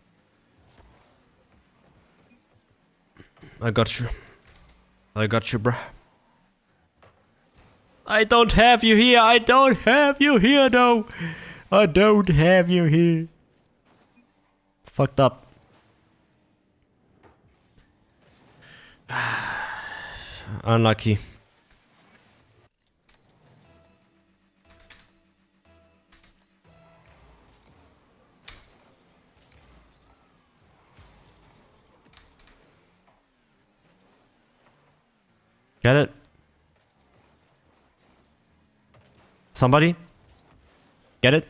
I got you. I got you, bruh. I don't have you here. I don't have you here, no. I don't have you here. Fucked up. Unlucky. Get it? Somebody? Get it?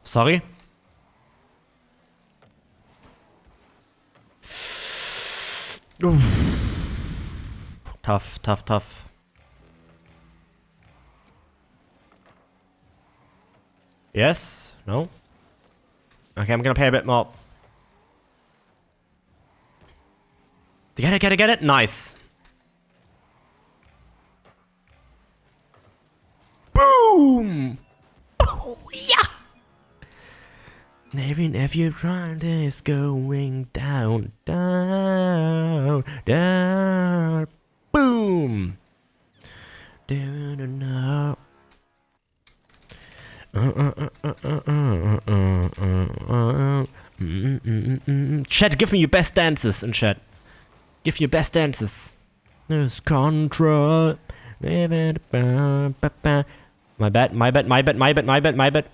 Sorry? Oof. Tough, tough, tough. Yes? No? Okay, I'm gonna pay a bit more. Get it, get it, get it? Nice. Boom! Oh, yeah! Even if you try, it's going down, down, down. Boom! Chat, give me your best dances in chat. Give your best dances. There's control. My bad, my bad, my bad, my bad, my bad, my bad.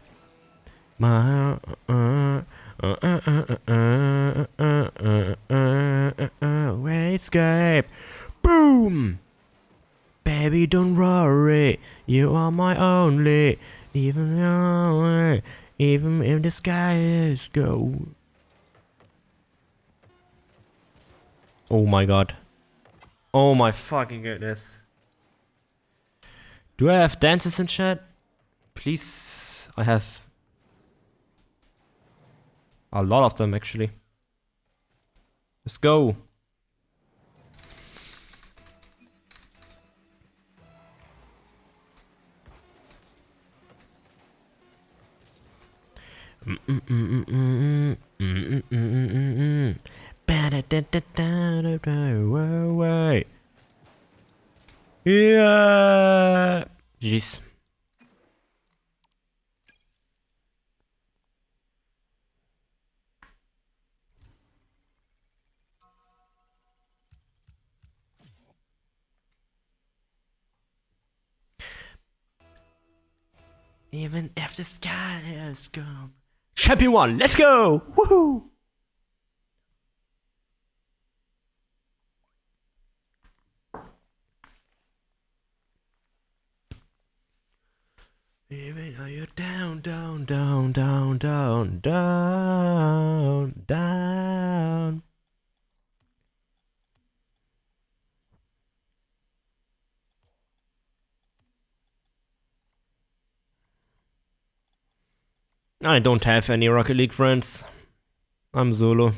Escape. Boom! Baby, don't worry. You are my only. Even if the sky is gold. Oh my god. Oh my fucking goodness. Do I have dances in chat? Please. I have a lot of them actually. Let's go. Yeah. GG's. Even if the sky is gone. Champion 1, let's go! Woohoo! Even are you down, down, down, down, down, down, down. I don't have any Rocket League friends. I'm solo.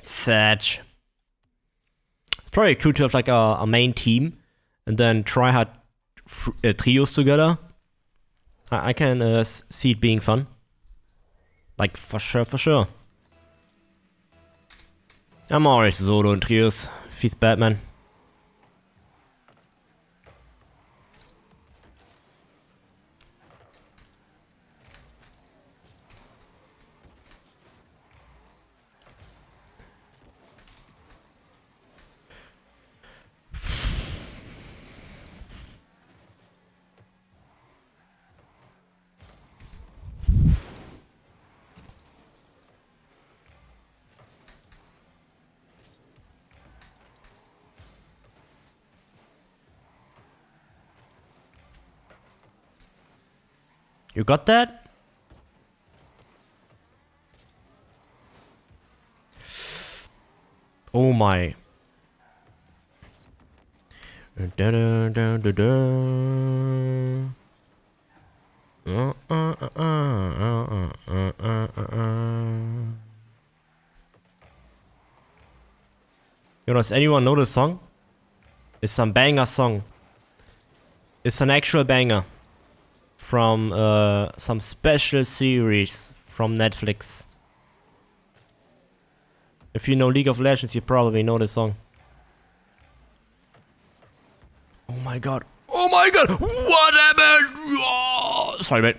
Sad. It's probably cool to have like a main team and then try hard trios together. I can see it being fun. Like for sure, for sure. I'm always solo in trios. Feels bad, man. You got that? Oh my. You know, does anyone know this song? It's some banger song. It's an actual banger. From some special series from Netflix. If you know League of Legends, you probably know this song. Oh my god. Oh my god! What happened? Oh, sorry, mate.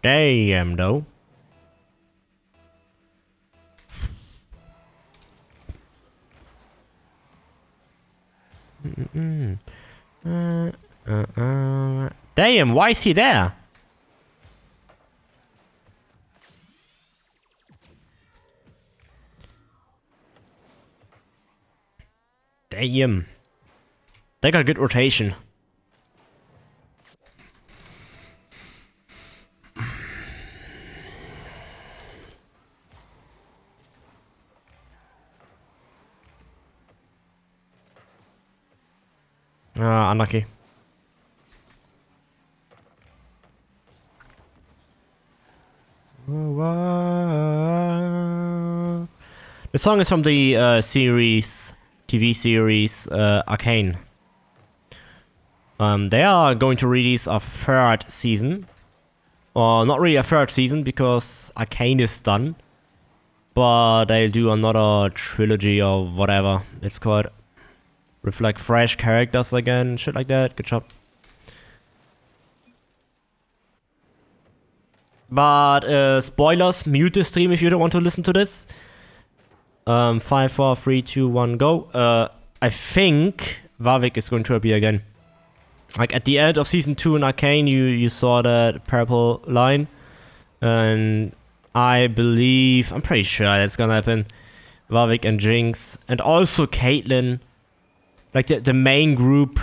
Damn, though. Damn, why is he there? Damn. They got good rotation. Unlucky. The song is from the TV series Arcane. They are going to release a third season. Or not really a third season because Arcane is done. But they'll do another trilogy or whatever it's called. With like fresh characters again, shit like that. Good job. But spoilers, mute the stream if you don't want to listen to this. 5, 4, 3, 2, 1, go. I think Warwick is going to appear again. Like at the end of season 2 in Arcane, you saw that purple line. And I believe, I'm pretty sure that's gonna happen. Warwick and Jinx. And also Caitlyn. Like the main group.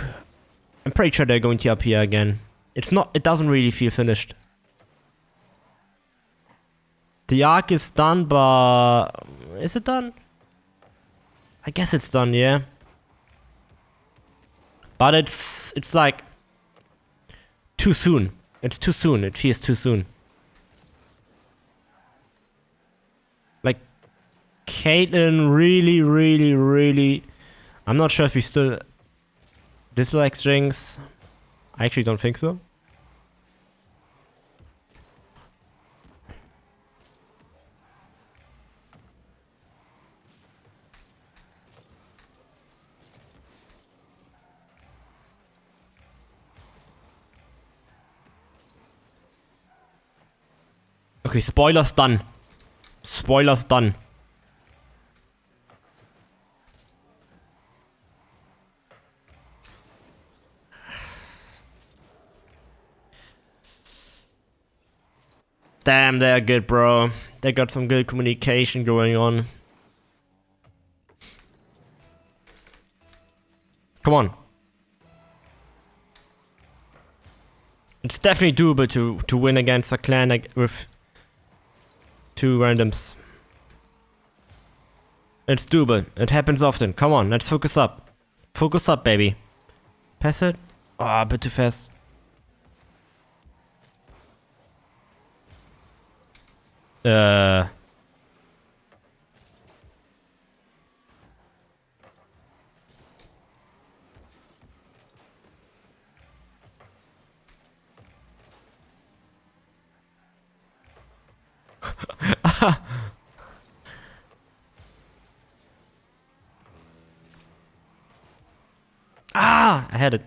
I'm pretty sure they're going to appear again. It doesn't really feel finished. The arc is done, but is it done? I guess it's done, yeah. But it's like too soon. It's too soon. It feels too soon. Like Caitlyn really. I'm not sure if he still dislikes Jinx. I actually don't think so. Okay, Spoilers done. Spoilers done. Damn, they're good, bro. They got some good communication going on. Come on. It's definitely doable to win against a clan with 2 randoms. It's doable. It happens often. Come on, let's focus up. Focus up, baby. Pass it. Ah, a bit too fast. Ah, I had it.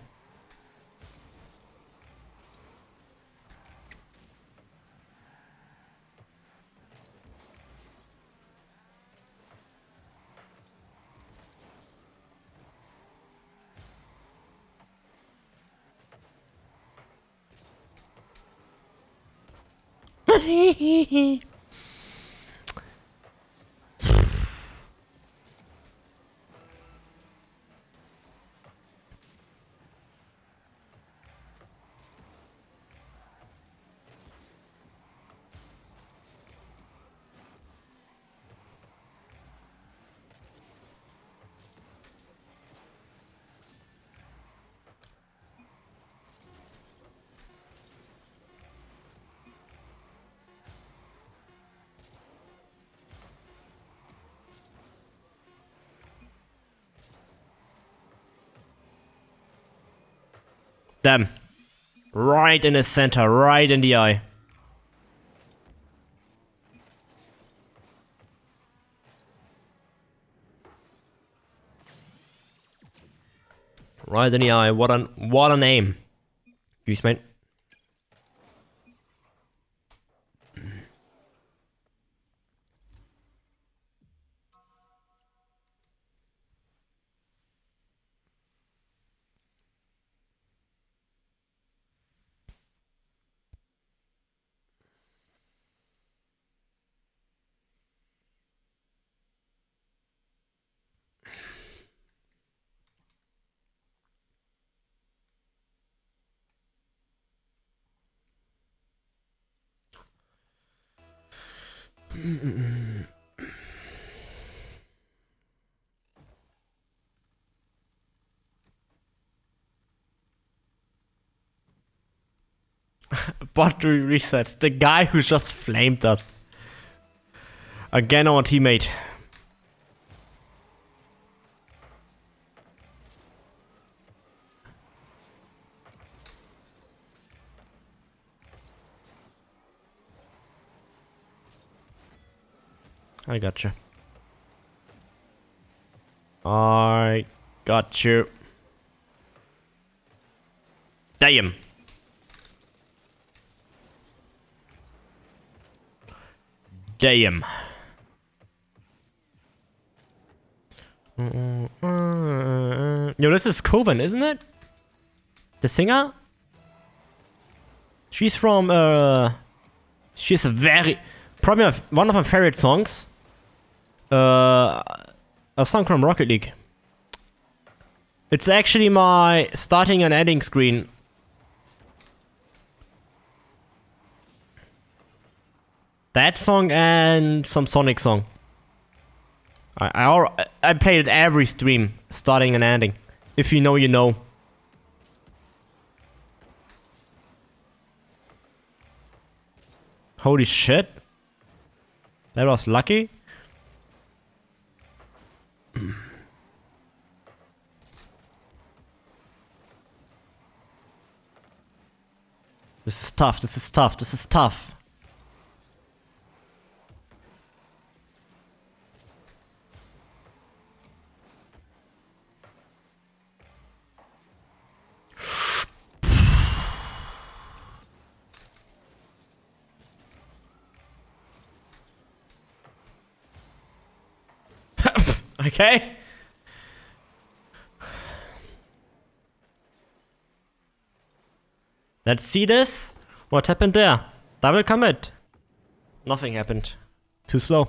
Damn. Right in the center, right in the eye. Right in the eye. What an aim. Goose, mate. Battery resets. The guy who just flamed us. Again, our teammate. I gotcha. I got you. Damn. Damn. Yo, this is Coven, isn't it? The singer? She's from, she's probably one of my favorite songs. A song from Rocket League. It's actually my starting and ending screen. That song and some Sonic song. I played it every stream, starting and ending. If you know, you know. Holy shit. That was lucky. This is tough, this is tough, this is tough. Okay? Let's see this. What happened there? Double commit. Nothing happened. Too slow.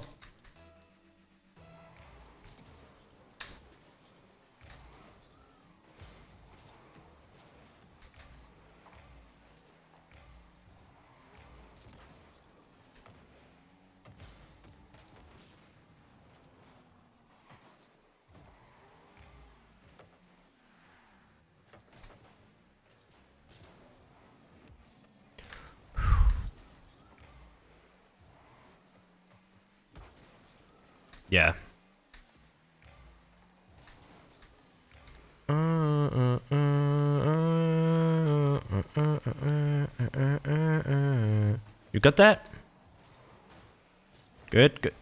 Yeah. You got that? Good, good.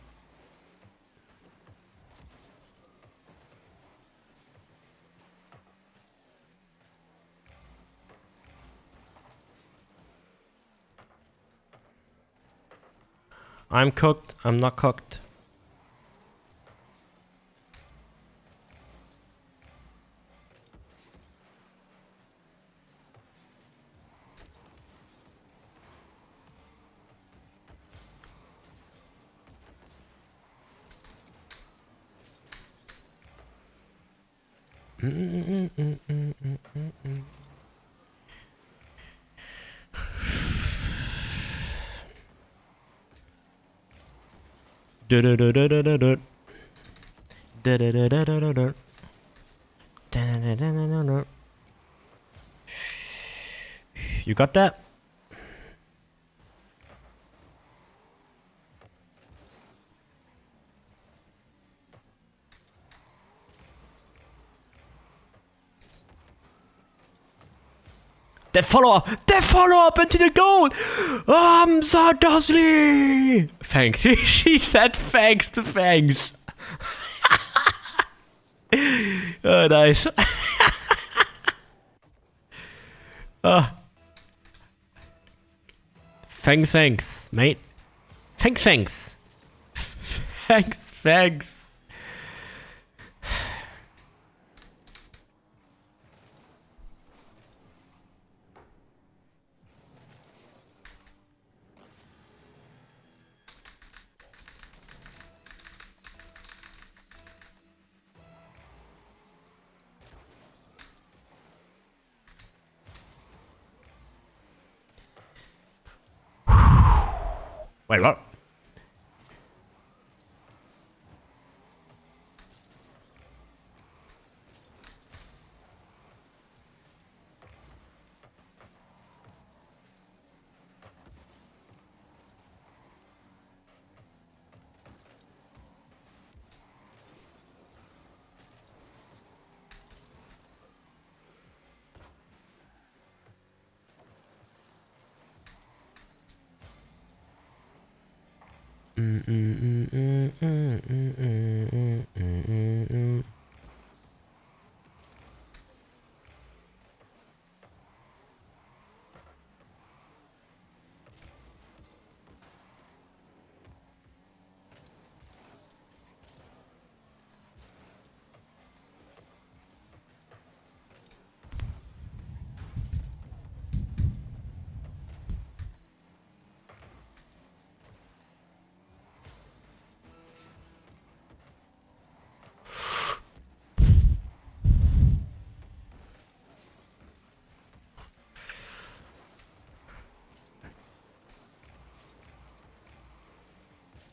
I'm cooked. I'm not cooked. You got that? That follow-up into the goal! So Dossley! Thanks. She said thanks to thanks. Oh, nice. Thanks, mate. Thanks. Thanks. Wait, what?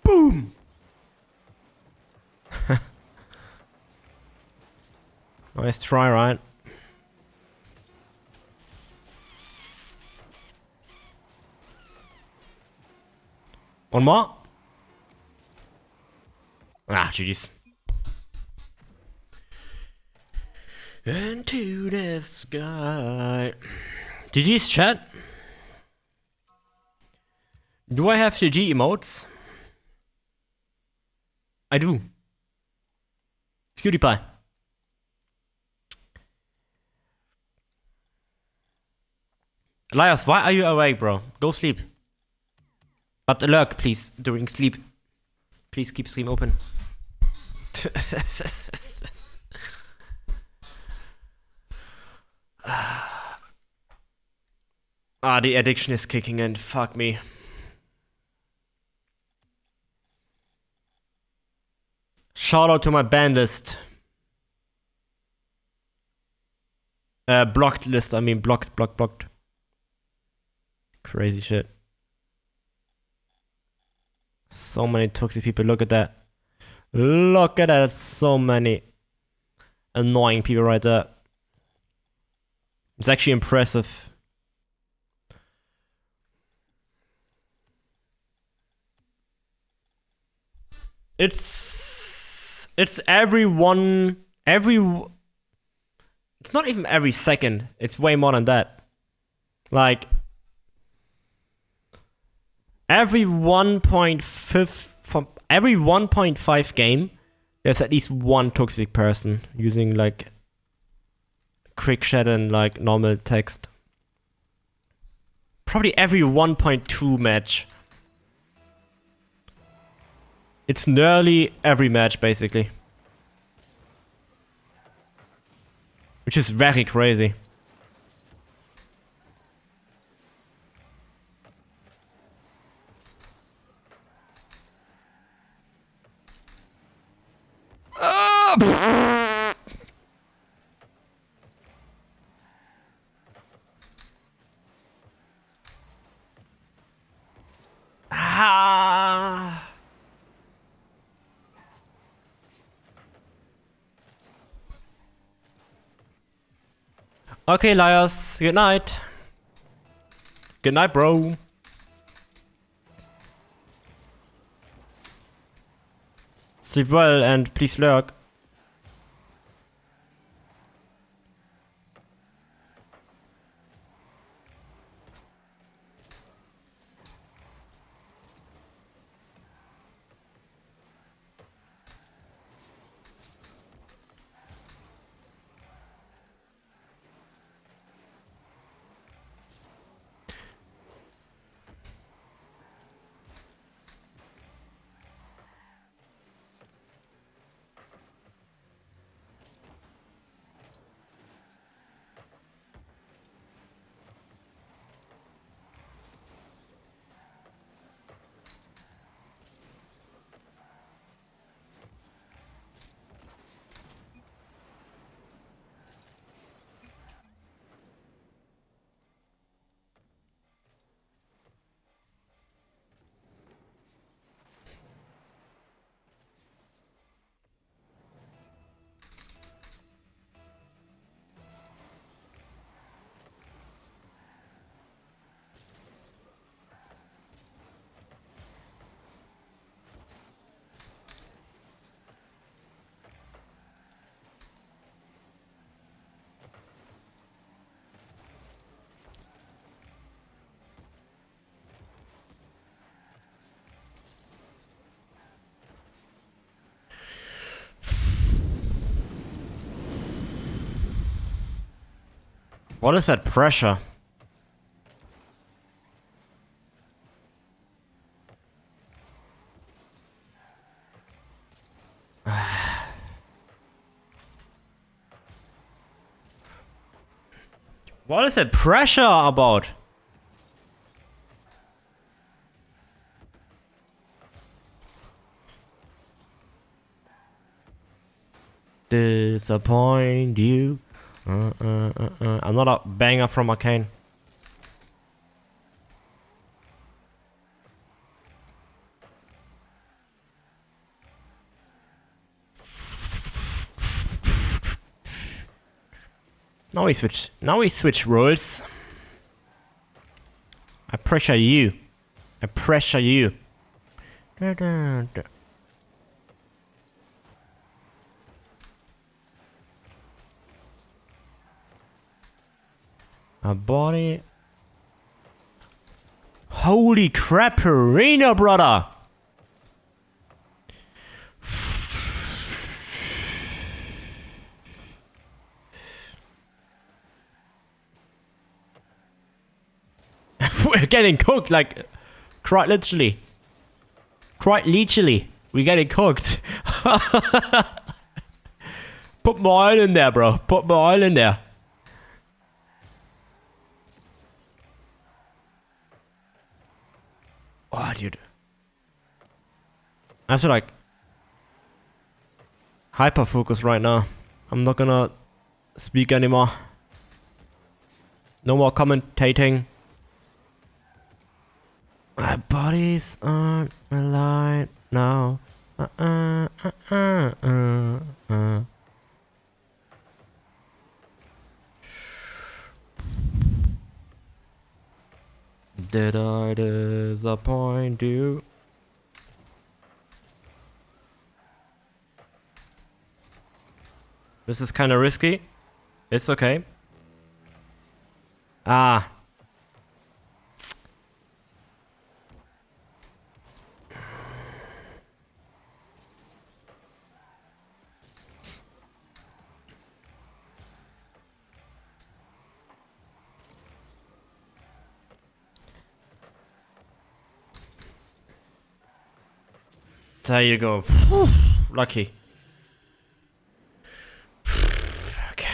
Boom! Nice try, right? One more? Ah, GG's. Into the sky. GG's, chat. Do I have GG emotes? I do. PewDiePie. Elias, why are you awake, bro? Go sleep. But lurk, please, during sleep. Please keep stream open. The addiction is kicking in. Fuck me. Shout out to my ban list. Blocked list, I mean blocked. Crazy shit. So many toxic people, look at that. Look at that, so many annoying people right there. It's actually impressive. It's it's not even every second. It's way more than that. Like every 1.5 game, there's at least one toxic person using like quick chat and like normal text. Probably every 1.2 match. It's nearly every match, basically. Which is very crazy. Okay, liars. Good night. Good night, bro. Sleep well and please lurk. What is that pressure? What is that pressure about? Disappoint you. I'm not a banger from Arcane. Now we switch roles. I pressure you. I pressure you. A body. Holy crap, arena, brother! We're getting cooked, like, quite literally. Quite literally. We're getting cooked. Put more oil in there, bro. Put more oil in there. Oh, dude. I have to like hyper focus right now. I'm not gonna speak anymore. No more commentating. My bodies aren't aligned now. Did I disappoint you? This is kind of risky. It's okay. Ah. There you go. Lucky. Okay.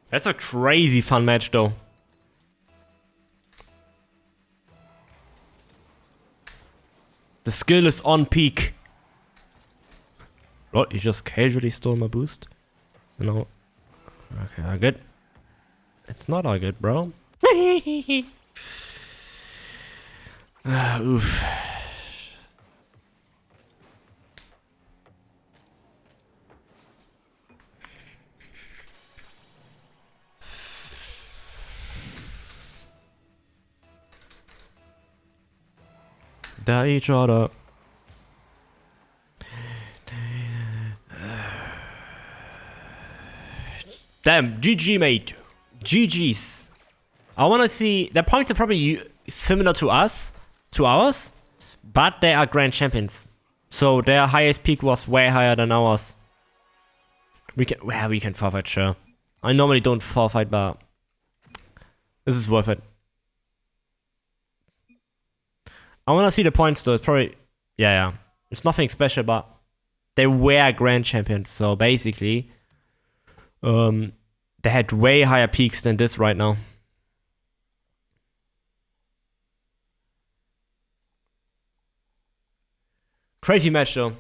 That's a crazy fun match though. The skill is on peak. Lord, you just casually stole my boost. No. Okay, all good. It's not all good, bro. Oof. They're each other. Damn, GG mate. GG's. I wanna see, their points are probably similar to us, to ours, but they are grand champions. So their highest peak was way higher than ours. We can forfeit, sure. I normally don't forfeit, but this is worth it. I wanna see the points though, it's probably, yeah. It's nothing special, but they were grand champions, so basically, they had way higher peaks than this right now. Crazy match though.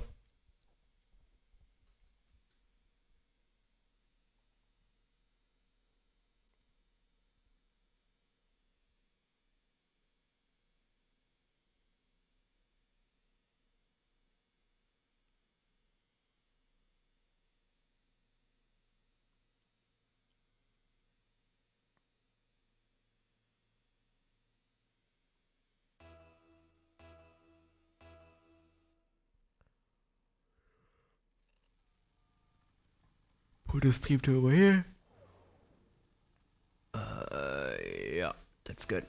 Put the stream to over here. Yeah, that's good.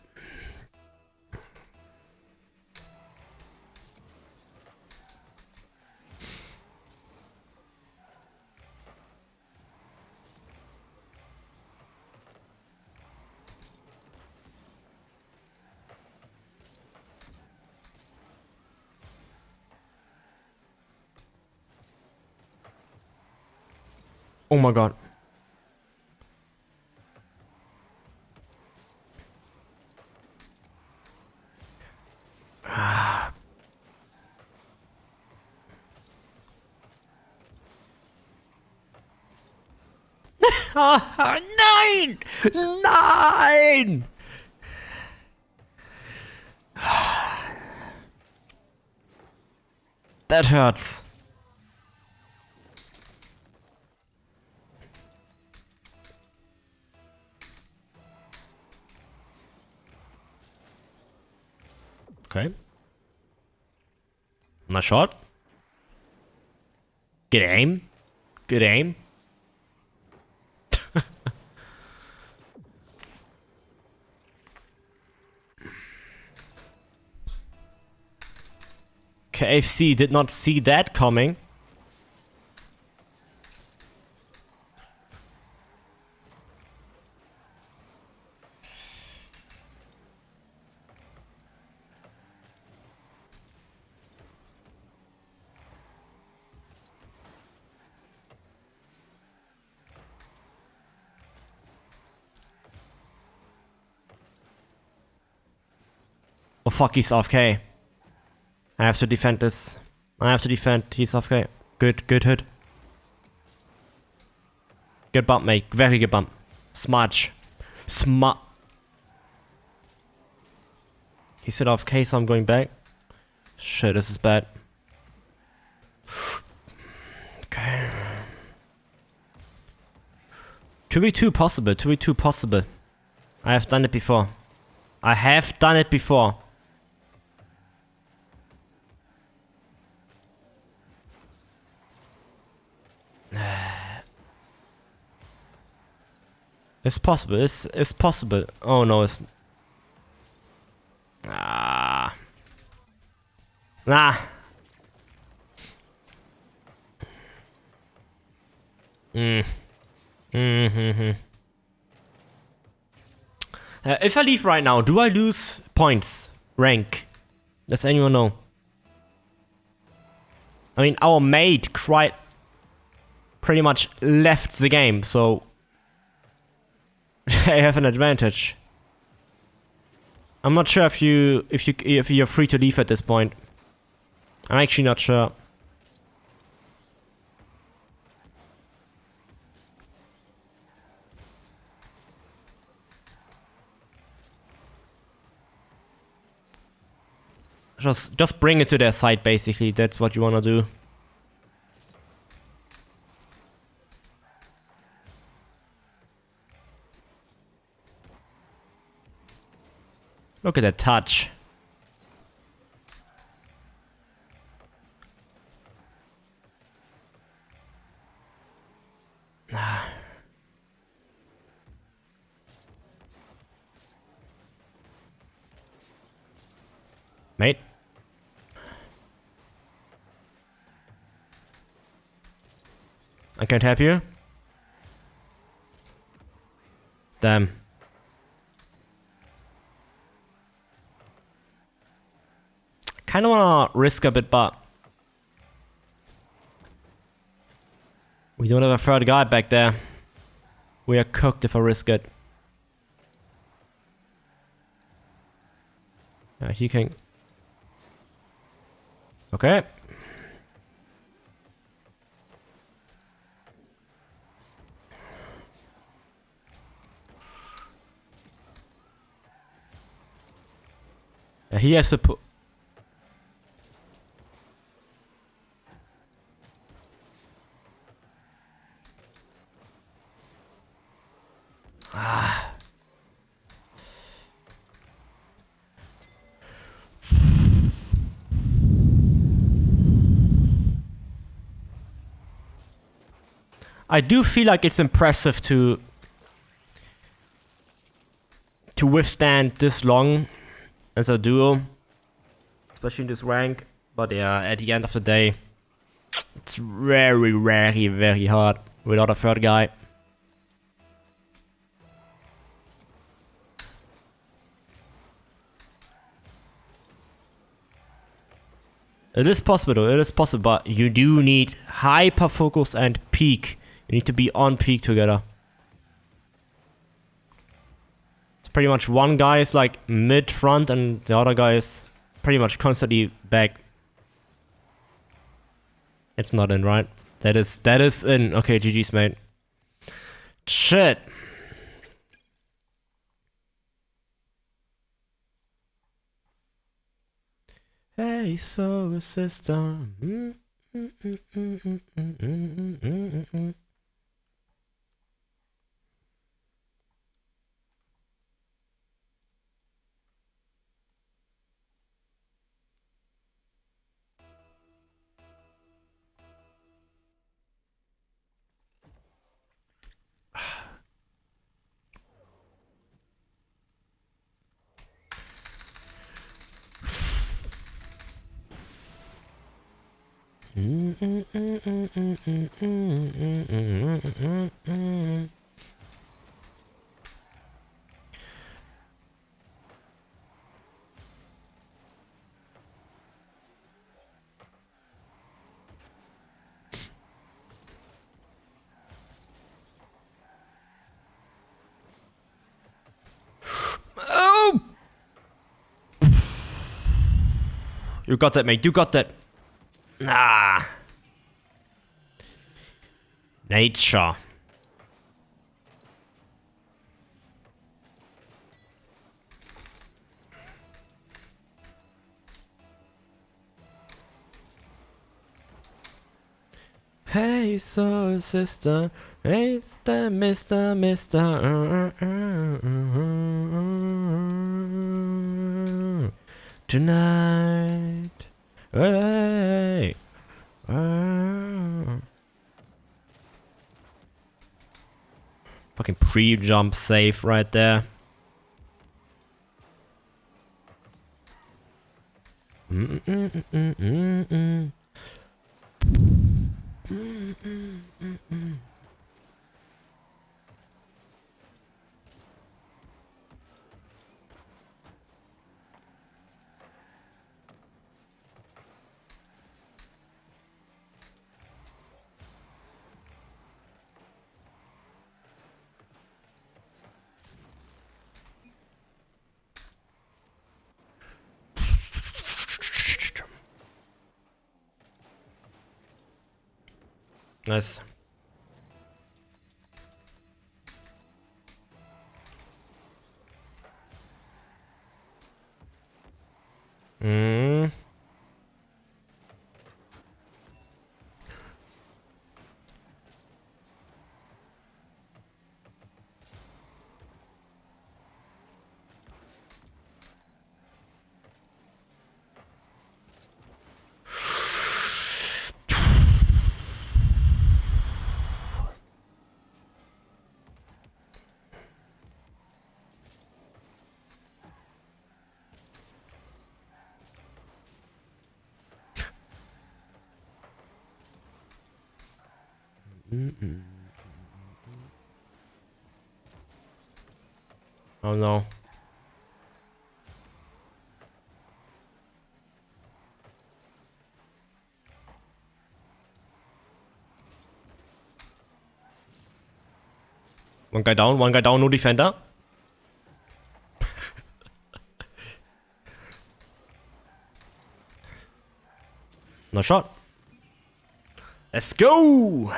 Oh my god. Nein! Nein! That hurts. Okay. Nice shot. Good aim. Good aim. KFC did not see that coming. fuck, he's off K. I have to defend this. I have to defend. He's off K. Good hit. Good bump, mate. Very good bump. Smudge. He said off K, so I'm going back. Shit, this is bad. Okay. 2v2 possible. 2v2 possible. I have done it before. I have done it before. It's possible. It's possible. Oh no, it's... Ah. Nah. If I leave right now, do I lose points? Rank? Does anyone know? I mean, our mate quite pretty much left the game, so I have an advantage. I'm not sure if you're free to leave at this point. I'm actually not sure. Just bring it to their side, basically. That's what you wanna do. Look at that touch. Mate. I can't help you. Damn. Kinda wanna risk a bit, but we don't have a third guy back there. We are cooked if I risk it. Yeah, he can... Okay. Yeah, he has to put... Ah. I do feel like it's impressive to withstand this long as a duo, especially in this rank. But yeah, at the end of the day, it's very, very, very hard without a third guy. It is possible though, it is possible, but you do need hyper focus and peak. You need to be on peak together. It's pretty much one guy is like mid front and the other guy is pretty much constantly back. It's not in, right? That is in. Okay, GG's, mate. Shit. Hey, so system. Oh! You got that, mate. You got that. Nah. Nature. Hey, soul sister. Hey, Mr. Tonight. Hey. Fucking pre-jump safe right there. Nice. Oh no. One guy down, no defender. No shot. Let's go!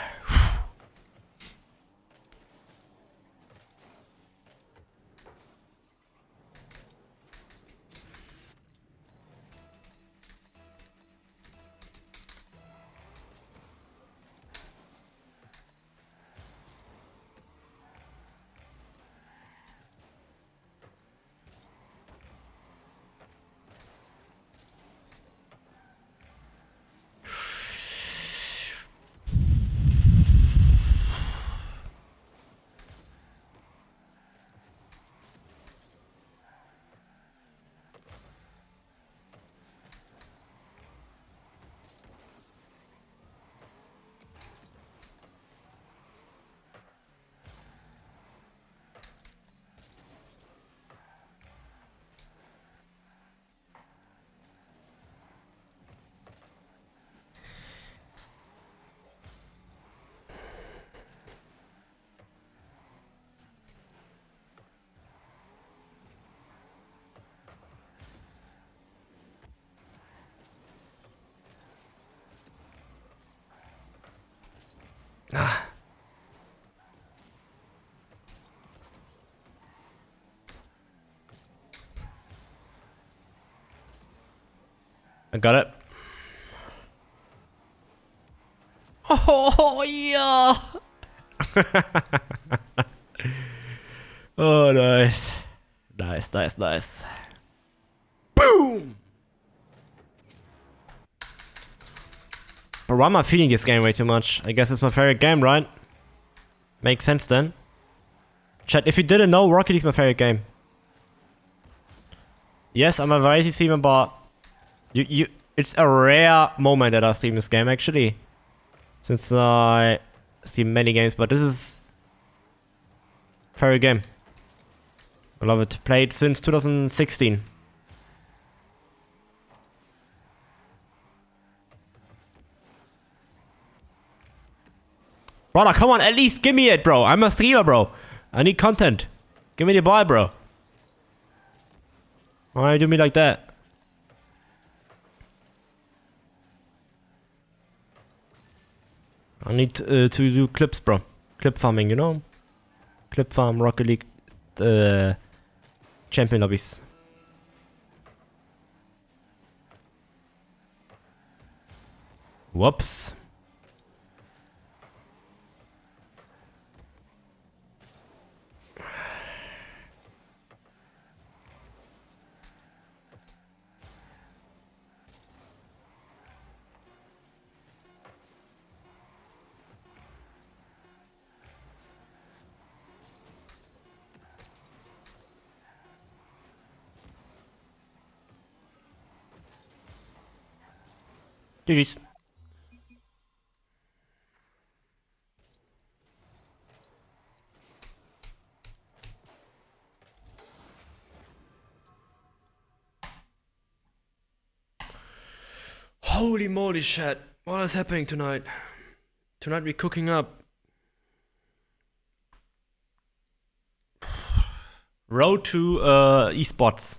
I got it. Oh, yeah. Oh, nice. Nice. Boom! But why am I feeling this game way too much? I guess it's my favorite game, right? Makes sense then. Chat, if you didn't know, Rocket League's my favorite game. Yes, I'm a variety streamer, but it's a rare moment that I stream this game actually. Since I stream many games, but this is favorite game. I love it. Played since 2016. Brother, come on, at least give me it, bro. I'm a streamer, bro. I need content. Give me the ball, bro. Why do me like that? I need to do clips, bro. Clip farming, you know? Clip farm, Rocket League, champion lobbies. Whoops. GG's. Holy moly, chat. What is happening tonight? Tonight we're cooking up. Road to esports.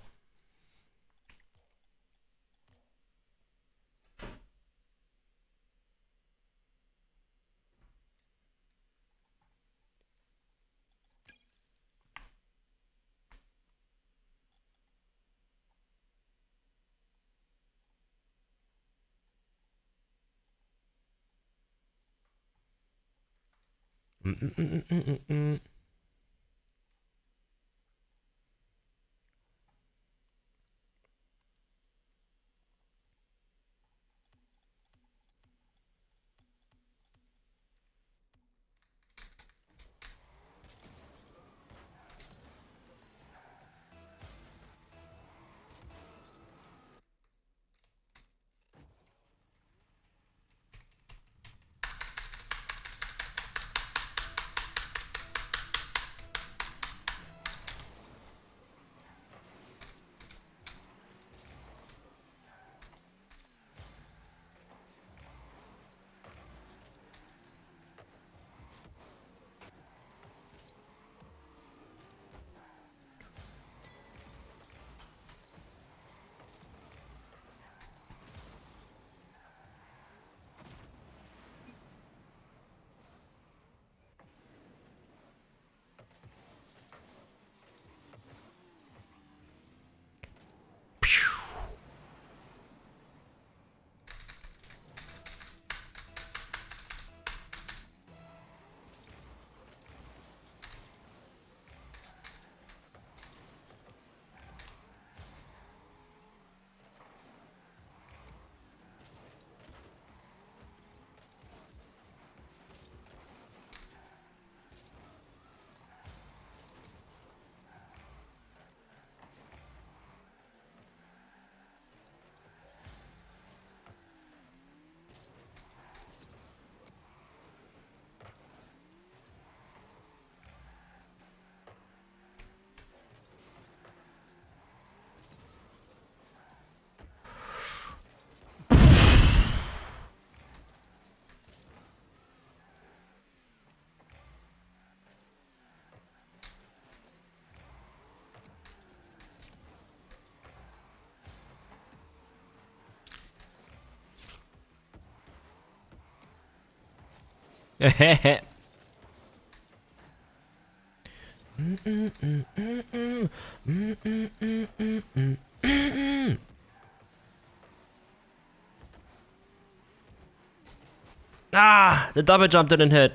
Ah, the double jump didn't hit.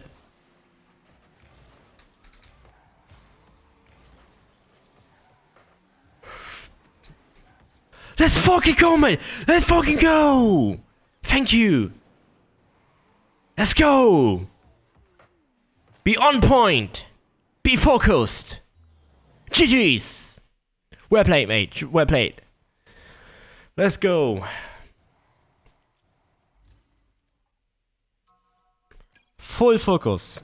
Let's fucking go, man! Let's fucking go! Thank you! Let's go! Be on point! Be focused! GG's! Well played, mate. Well played. Let's go. Full focus.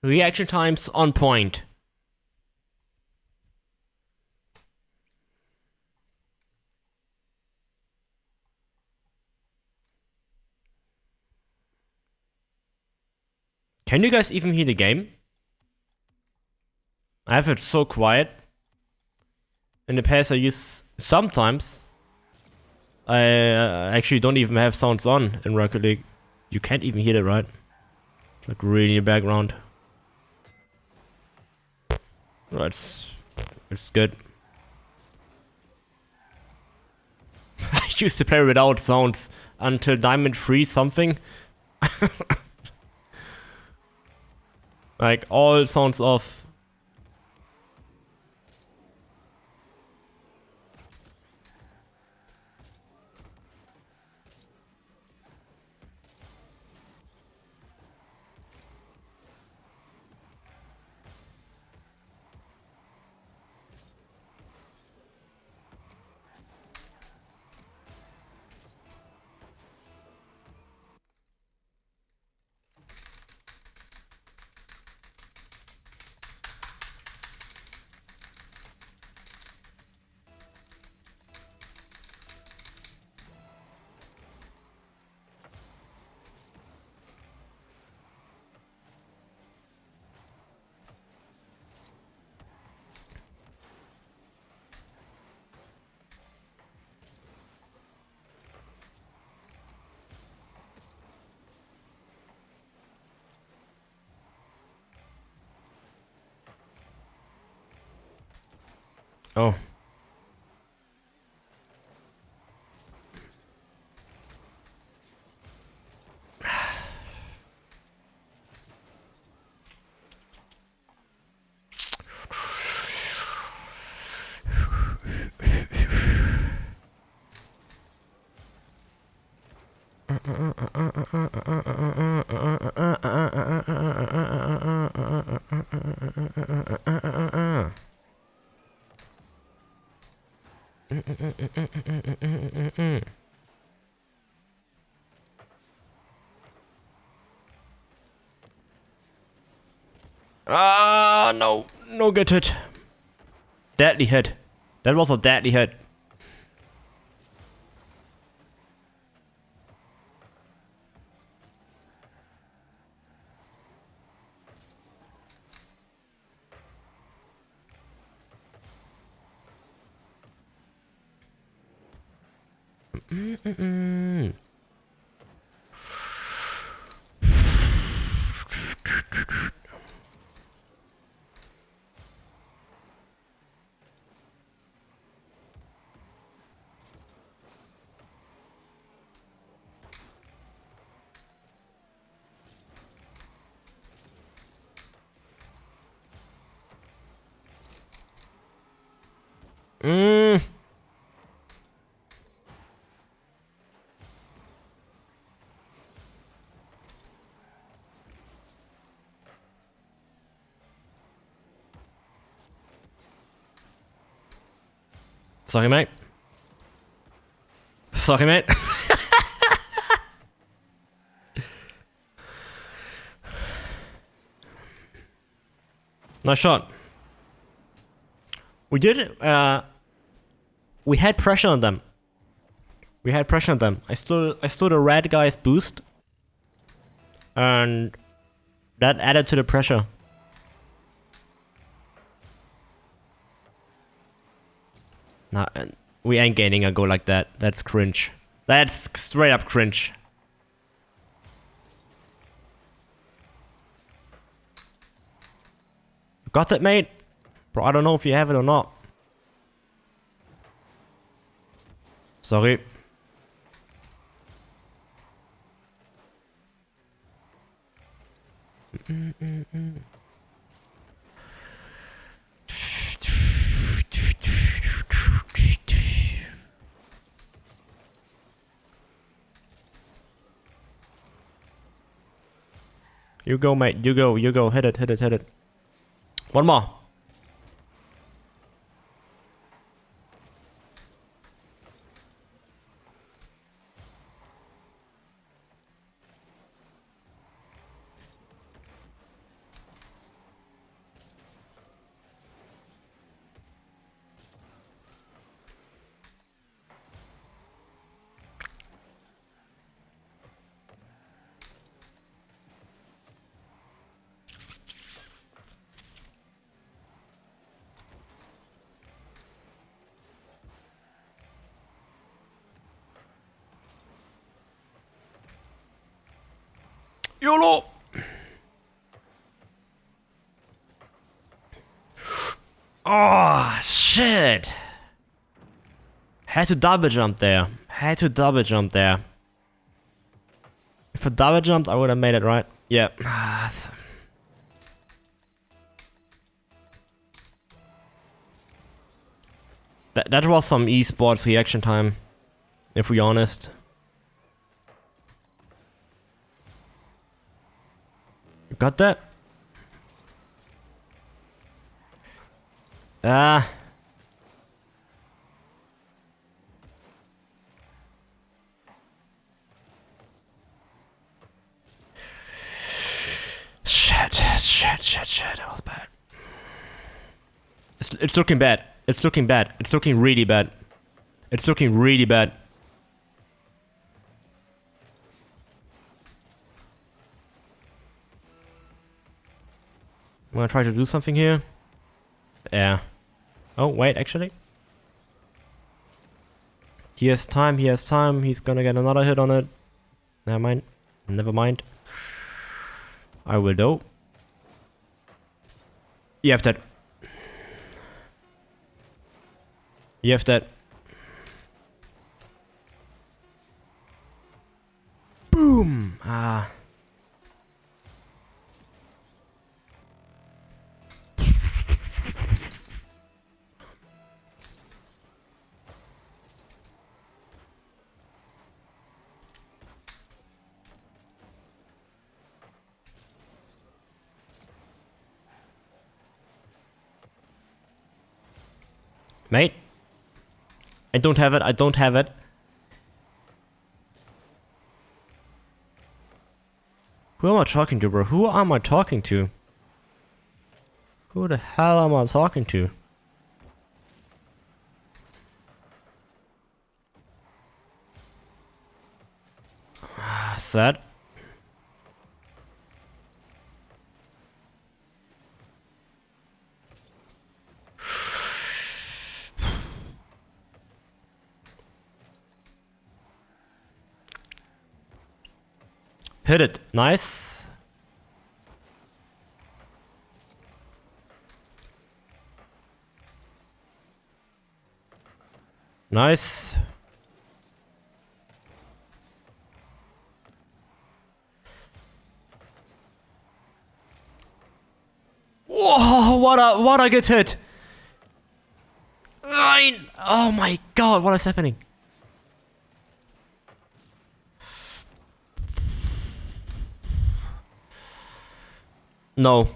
Reaction times on point. Can you guys even hear the game? I have it so quiet. In the past I use sometimes. I actually don't even have sounds on in Rocket League. You can't even hear that, right? It's like really in the background. It's good. I used to play without sounds until Diamond 3 something. Like all sounds off. Oh. Ah, no. No get hit. Deadly hit. That was a deadly hit. Sorry, mate. Sorry, mate. Nice shot. We did it. We had pressure on them. I stood a red guy's boost. And that added to the pressure. Nah, we ain't gaining a goal like that. That's cringe. That's straight up cringe. Got it, mate? Bro, I don't know if you have it or not. Sorry. You go, mate. You go. Hit it. One more. YOLO! Oh, shit! Had to double jump there. Had to double jump there. If I double jumped, I would have made it, right? Yeah. That was some esports reaction time, if we're honest. You got that? Ah. Shit, that was bad. It's looking bad. It's looking bad. It's looking really bad. It's looking really bad. I'm gonna try to do something here. Yeah. Oh, wait, actually. He has time, he has time. He's gonna get another hit on it. Never mind. Never mind. I will do. You have that. You have that. Boom! Ah. Mate? I don't have it, I don't have it. Who am I talking to, bro? Who am I talking to? Who the hell am I talking to? Sad. Hit it. Nice. Nice. Whoa, what a good hit. Nine. Oh my god, what is happening? No.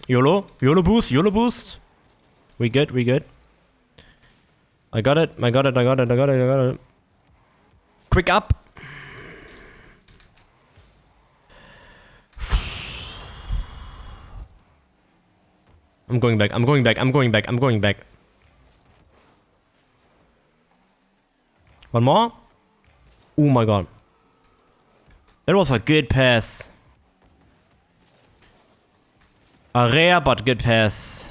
YOLO? YOLO boost? YOLO boost? We good, we good. I got it, I got it, I got it, I got it, I got it. Quick up. I'm going back, I'm going back, I'm going back, I'm going back. One more? Oh my god. That was a good pass. A rare but good pass.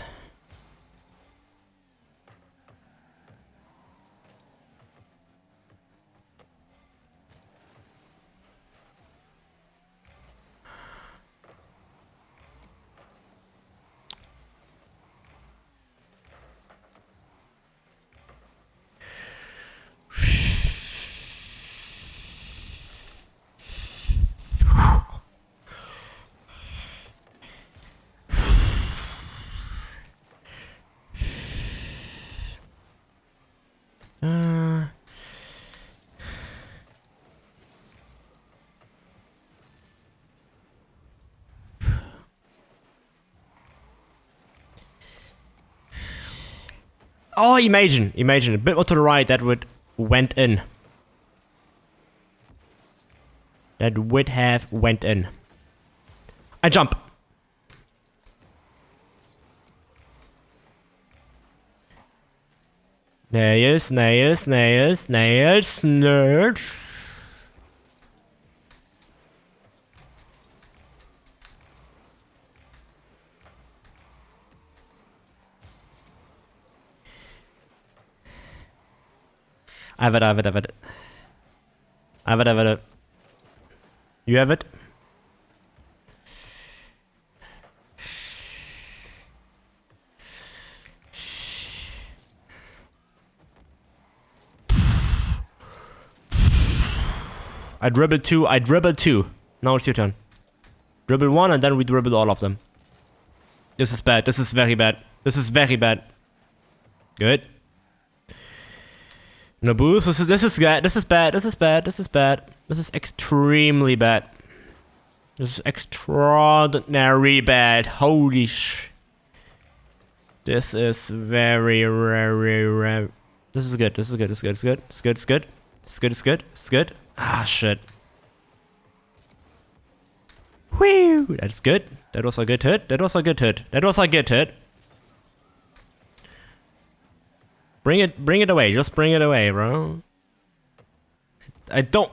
Oh, imagine a bit more to the right, that would went in. That would have went in. I jump. Nails, nails, nails, nails, nails. I have it. You have it? I dribbled two. Now it's your turn. Dribble one and then we dribble all of them. This is bad. This is very bad. Good. No boost. This is bad. This is extremely bad. This is extraordinary bad. Holy sh. This is very rare. This is good. It's good. Ah, shit. Whew. That's good. That was a good hit. Bring it away. Just bring it away, bro. I don't.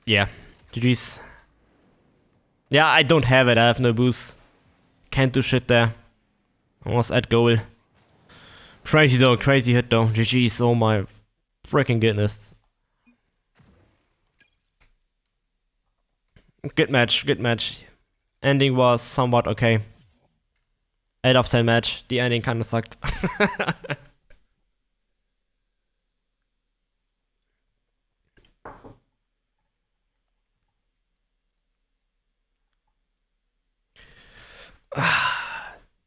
Yeah. GG's. Yeah, I don't have it. I have no boost. Can't do shit there. Almost at goal. Crazy hit though. GG's. Oh my freaking goodness. Good match. Ending was somewhat okay. 8 of 10 match. The ending kinda sucked.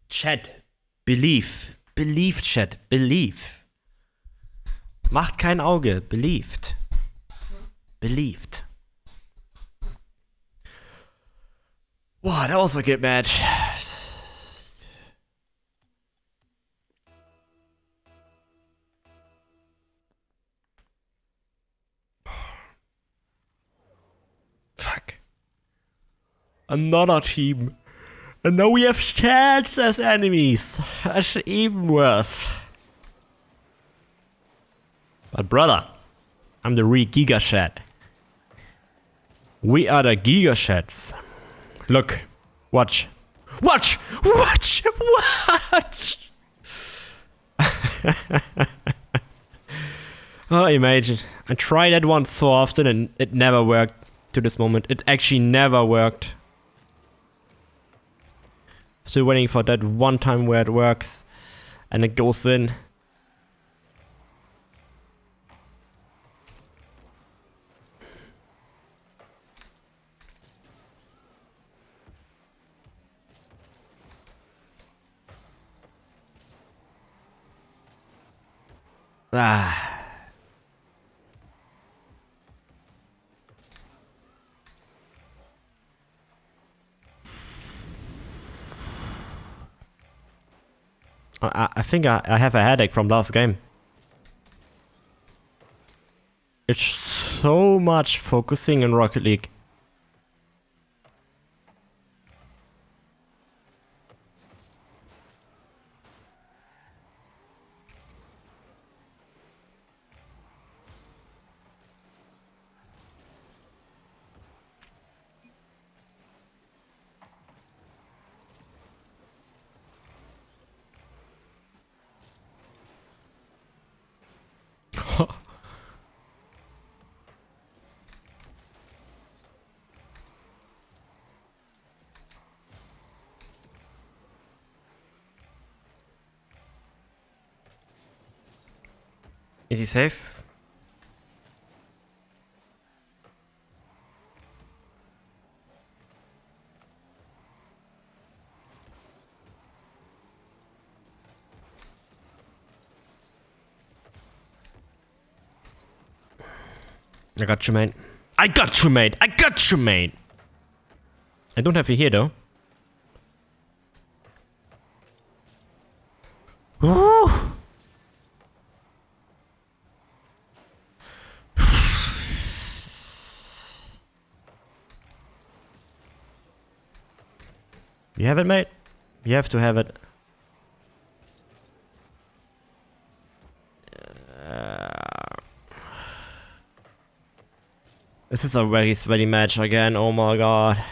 Chat. Believe, Chat. Believe. Macht kein Auge. Believed. Wow, that was a good match. Fuck. Another team. And now we have Chats as enemies. That's even worse. But brother, I'm the real Giga Chat. We are the Giga Chats. Look. Watch. Oh, imagine. I tried that one so often and it never worked to this moment. It actually never worked. Still waiting for that one time where it works and it goes in. Ah. I think I have a headache from last game. It's so much focusing in Rocket League. Is he safe? I got you, mate. I don't have you here, though. Woo! You have it, mate? You have to have it. This is a very sweaty match again, oh my god.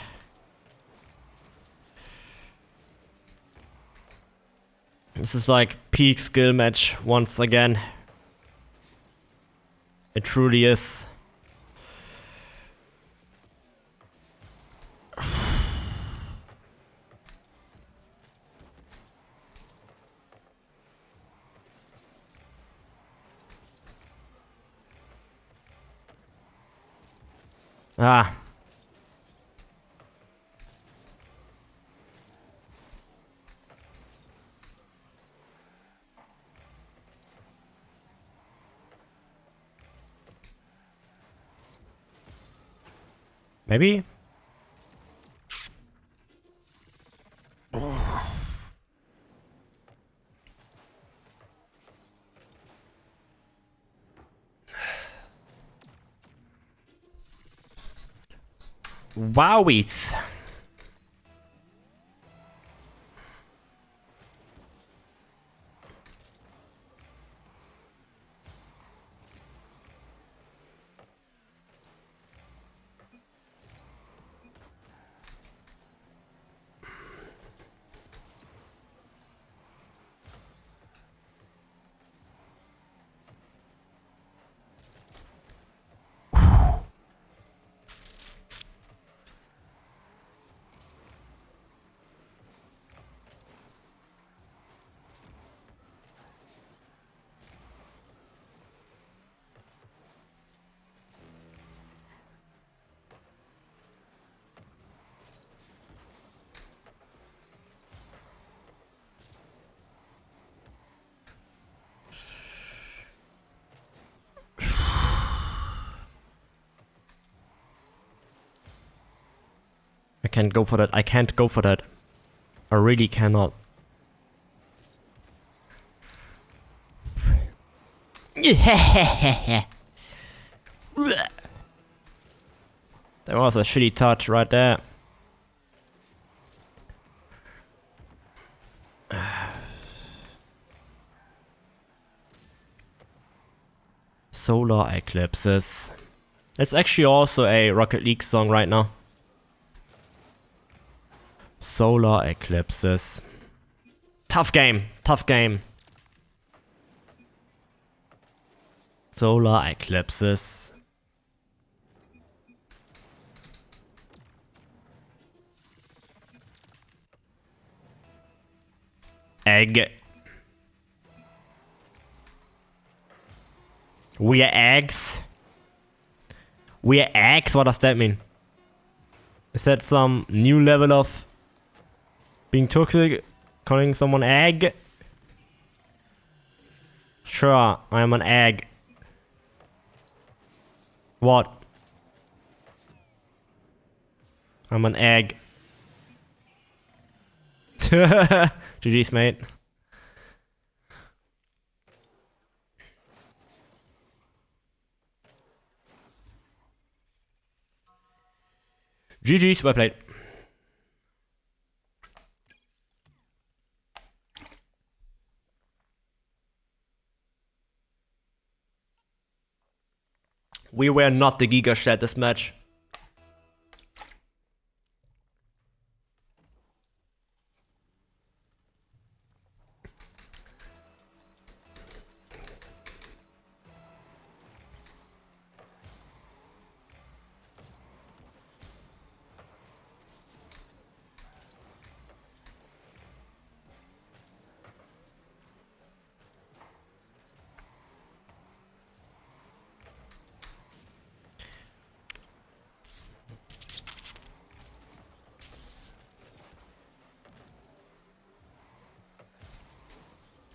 This is like peak skill match once again. It truly is. Ah. Maybe? Wowies. I can't go for that. I can't go for that. I really cannot. That was a shitty touch right there. Solar eclipses. It's actually also a Rocket League song right now. Solar eclipses. Tough game. Tough game. Solar eclipses. Egg. We are eggs. We are eggs? What does that mean? Is that some new level of being toxic? Calling someone egg? Sure, I am an egg. What? I'm an egg. GG's, mate. GG's, well played. We were not the Giga Shed this match.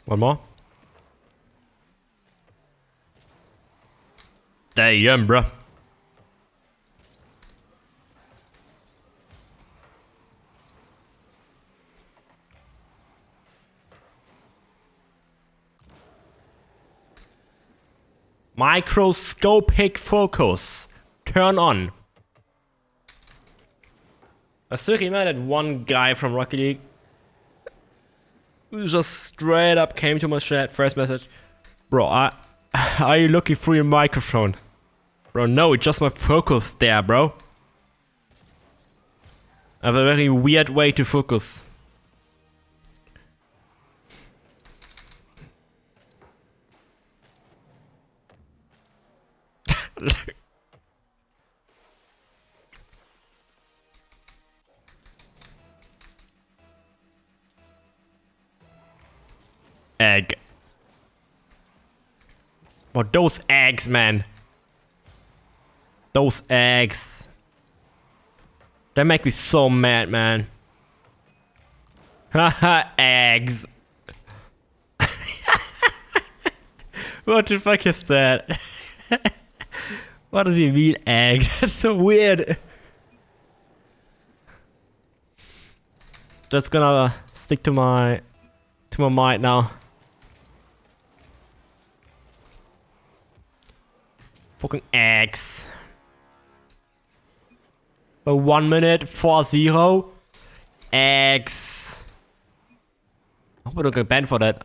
One more. Damn, bro. Microscopic focus. Turn on. I still remember that one guy from Rocket League who just straight up came to my chat, first message. Bro, are you looking through your microphone? Bro, no, it's just my focus there, bro. I have a very weird way to focus. egg. But those eggs, man. Those eggs. They make me so mad, man. Haha, eggs. What the fuck is that? What does he mean, egg? That's so weird. Just gonna stick to my mind now. Fucking eggs. But 1 minute 4-0. Eggs. I hope I don't get banned for that.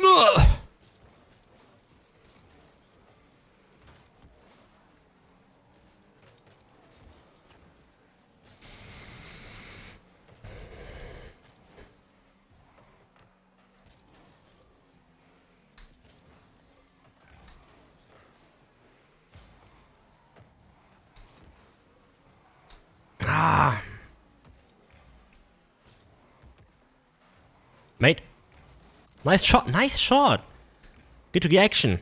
Ugh. Ah. Mate. Nice shot, nice shot. Get to the action.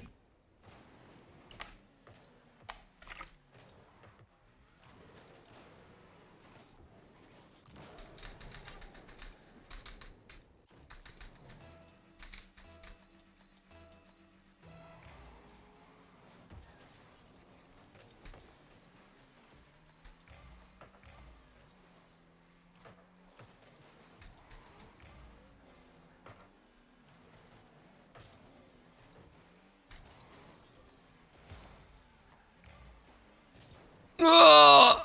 Ugh.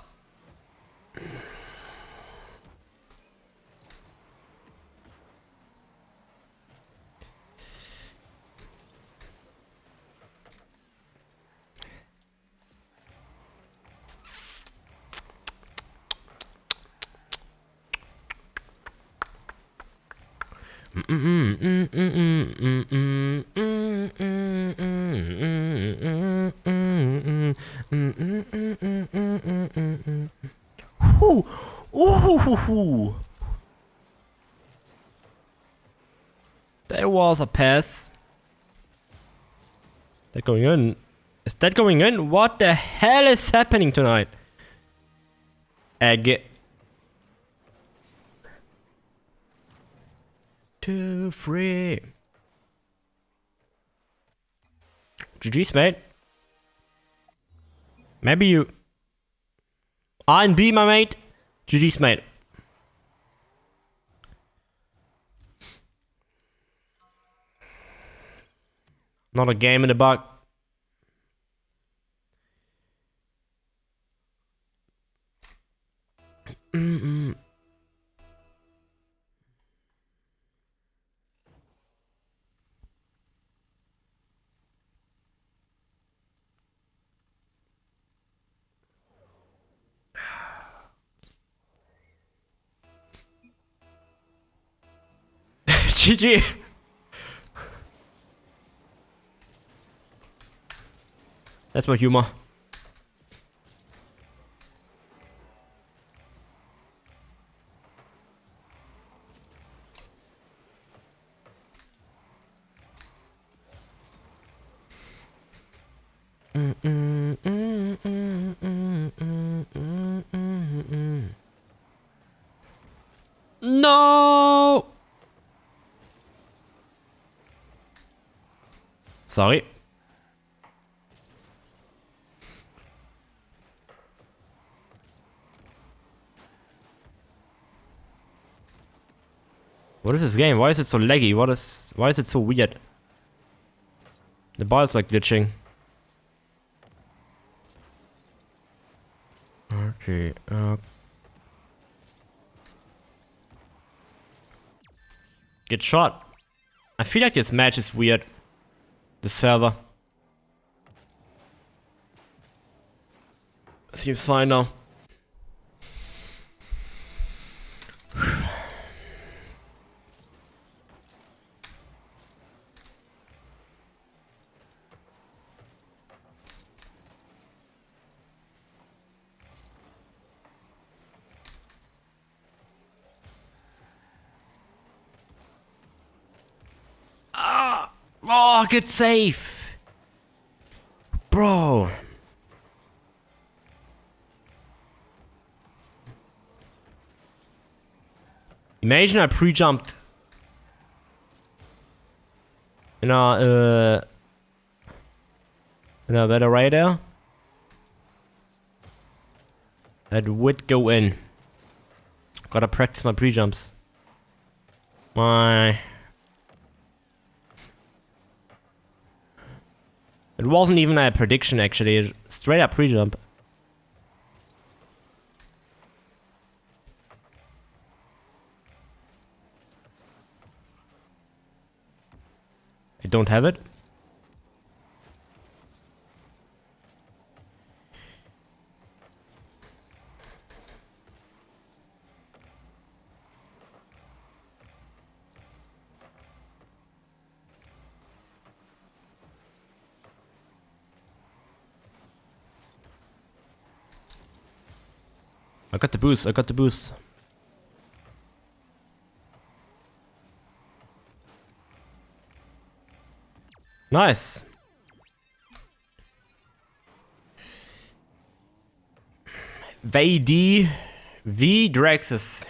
Ooh. Ooh. There was a pass. That going in? Is that going in? What the hell is happening tonight? Egg. 2, 3. GG's, mate. Maybe you... A and B, my mate. GG's, mate. Not a game in the bug. GG. That's my humor. No. Sorry. What is this game? Why is it so laggy? Why is it so weird? The bar is like glitching. Okay, get shot. I feel like this match is weird. The server. Seems fine now. Oh, get safe. Bro. Imagine I pre-jumped in a better radar. That would go in. Gotta practice my pre-jumps. It wasn't even a prediction actually, straight up pre-jump. I don't have it. I got the boost, I got the boost. Nice. VD V Draxus.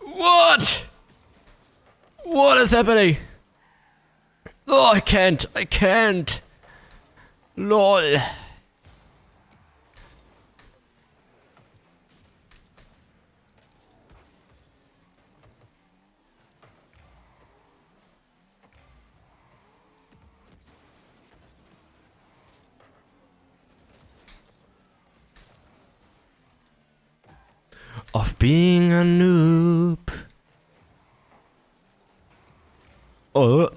What? What is happening? Oh, I can't. LOL. Of being a noob. Oh.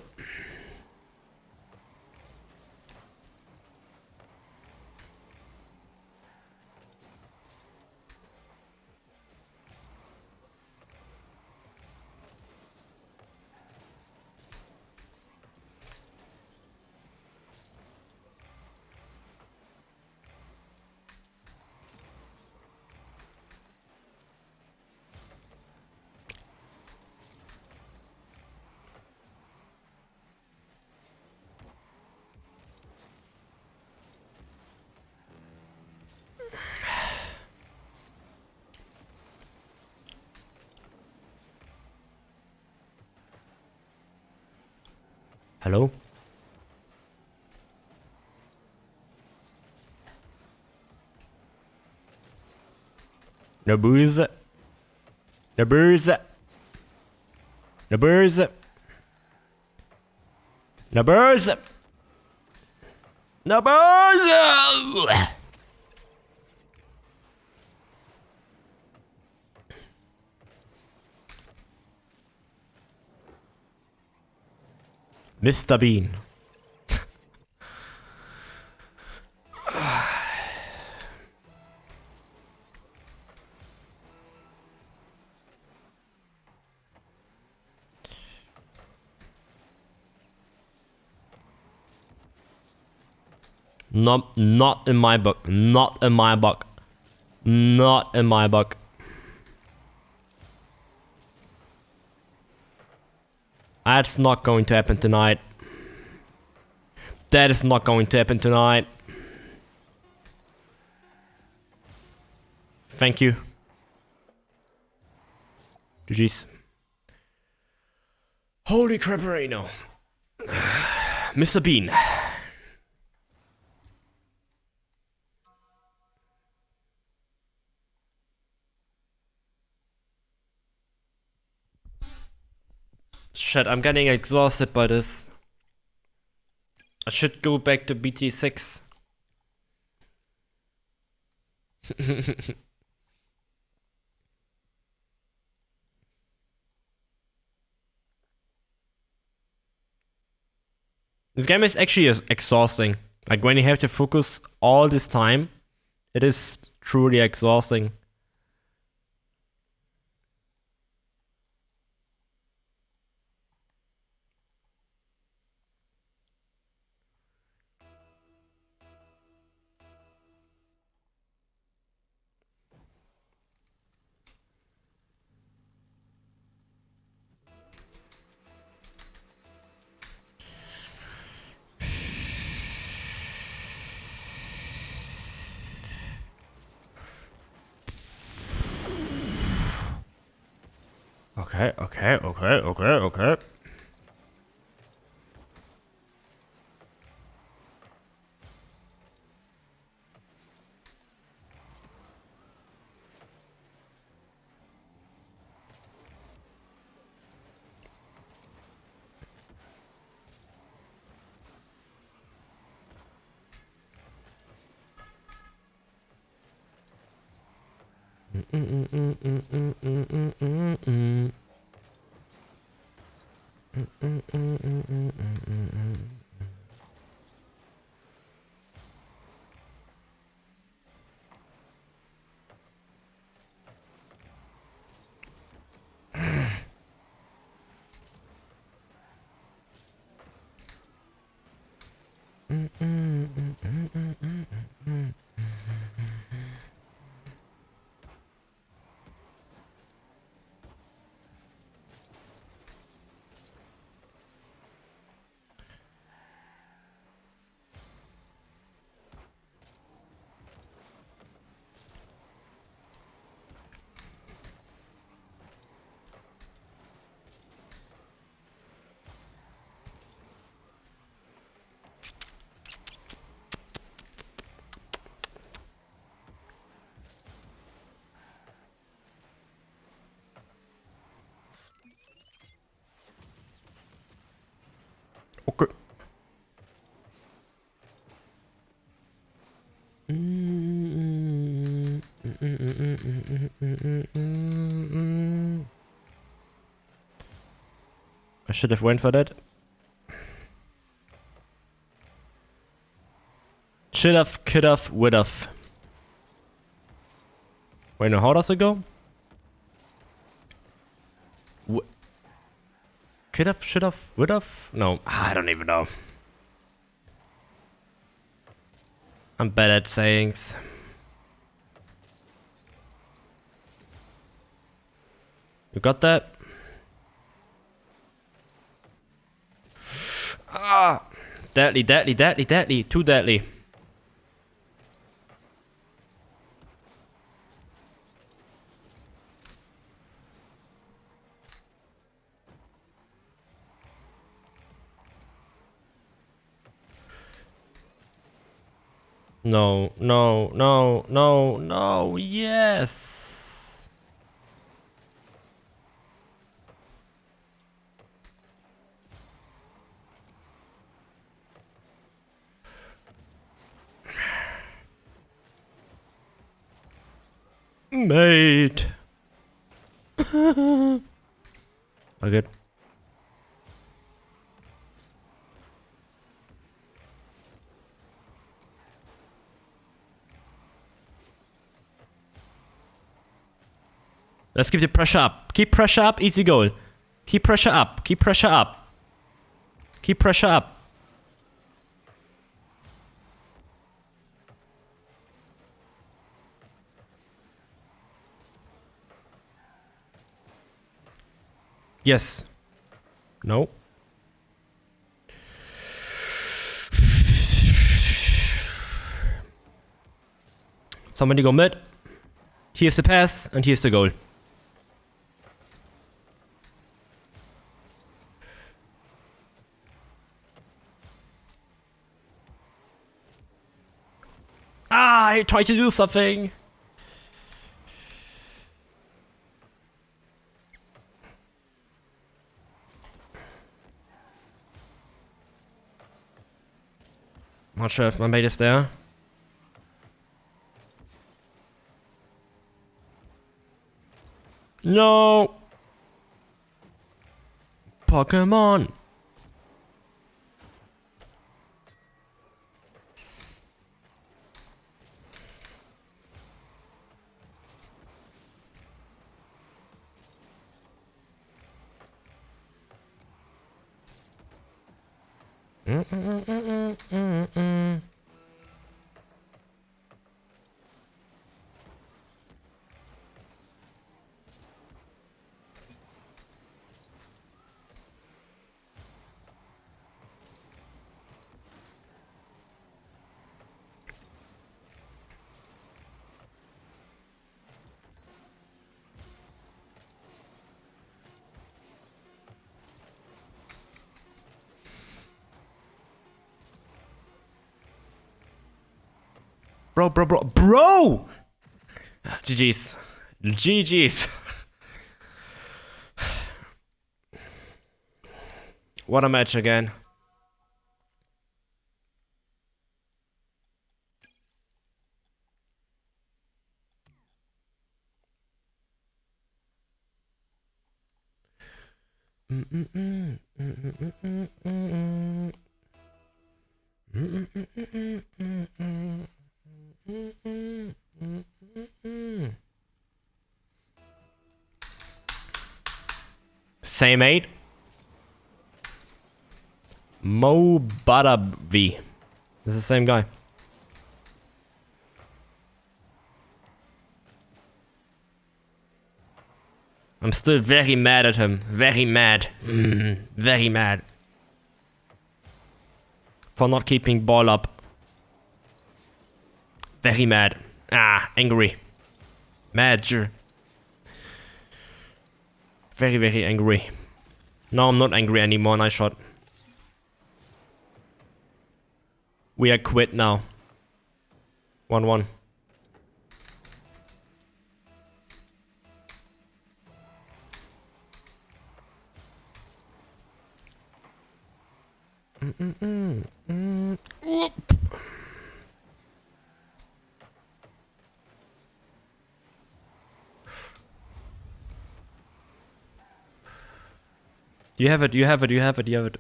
Hello? No booze. No booze. No booze. No booze. No booze. Mr. Bean. Not in my book. Not in my book. Not in my book. That's not going to happen tonight. That is not going to happen tonight. Thank you. GG's. Holy crapperino. Mr. Bean. Shit, I'm getting exhausted by this. I should go back to BT6. This game is actually exhausting. Like when you have to focus all this time, it is truly exhausting. Okay. Okay. I should have went for that. Should have, could have, would have. Wait, no, how does it go? Could have, should have, would have? No, I don't even know. I'm bad at sayings. You got that? Ah! Deadly, too deadly. No, yes! Mate! All good. Let's keep the pressure up. Keep pressure up, easy goal. Keep pressure up, keep pressure up. Keep pressure up. Yes. No. Somebody go mid. Here's the pass, and here's the goal. Ah, I tried to do something. Not sure if my mate is there. No! Pokemon! Bro! GG's. GG's. What a match again. Same 8. Mo Badavi. This is the same guy. I'm still very mad at him. Very mad. Very mad. For not keeping ball up. Very mad. Angry. Mad. Very, very angry. No, I'm not angry anymore. Nice shot. We are quit now. 1-1. You have it, you have it, you have it, you have it.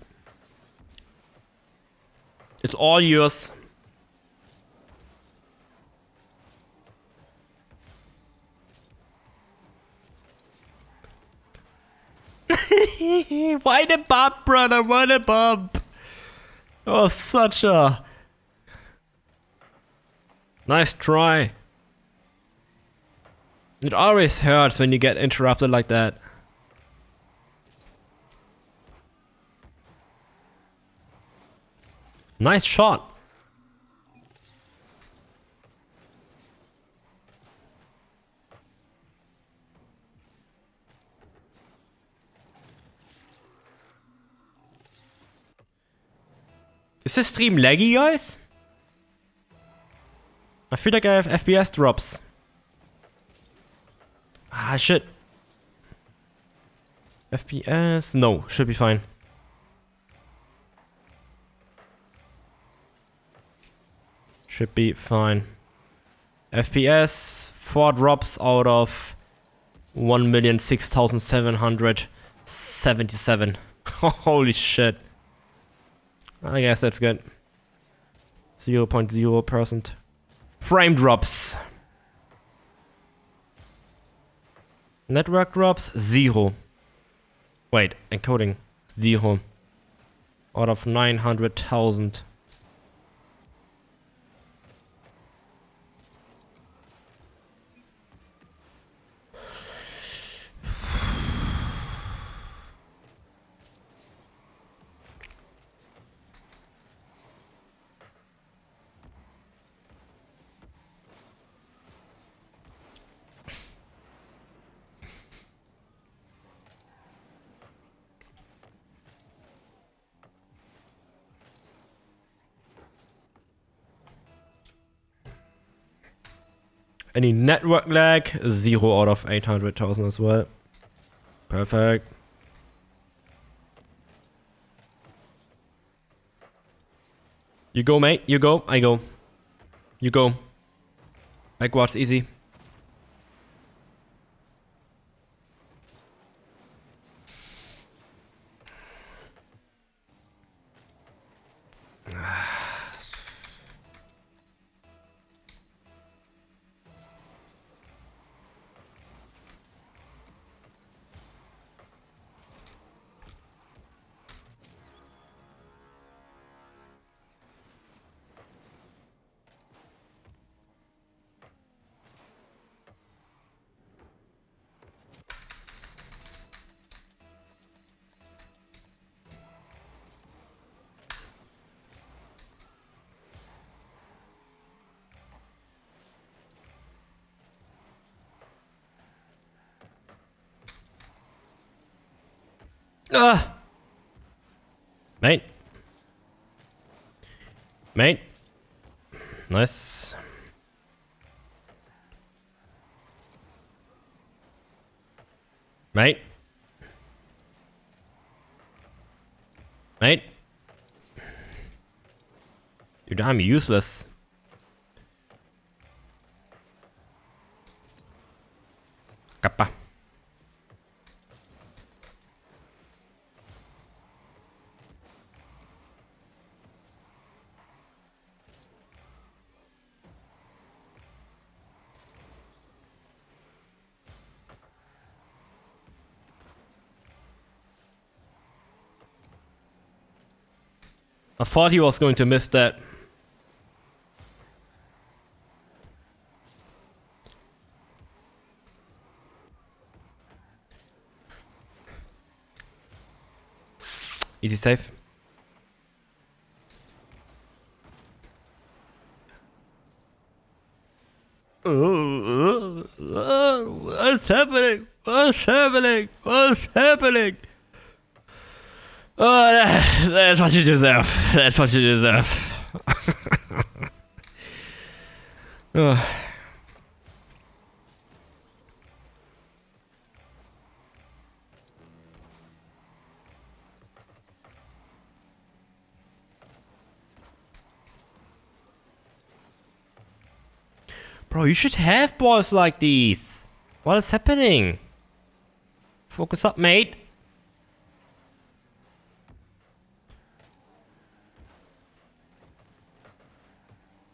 It's all yours. Why the bump, brother? Why the bump? Oh, such a nice try. It always hurts when you get interrupted like that. Nice shot. Is this stream laggy, guys? I feel like I have FPS drops. Ah, shit. FPS? No, should be fine. Should be fine. FPS, 4 drops out of 1,006,777. Holy shit. I guess that's good. 0.0%. Frame drops. Network drops, 0. Wait, encoding, 0. Out of 900,000. Any network lag? 0 out of 800,000 as well. Perfect. You go, mate. You go. I go. You go. Backwards, easy. Mate. Mate. Nice. Mate. Mate. Dude, I'm useless. Kappa. I thought he was going to miss that. Easy save. What's happening? What's happening? What's happening? Oh, that's what you deserve. That's what you deserve. Oh. Bro, you should have balls like these. What is happening? Focus up, mate.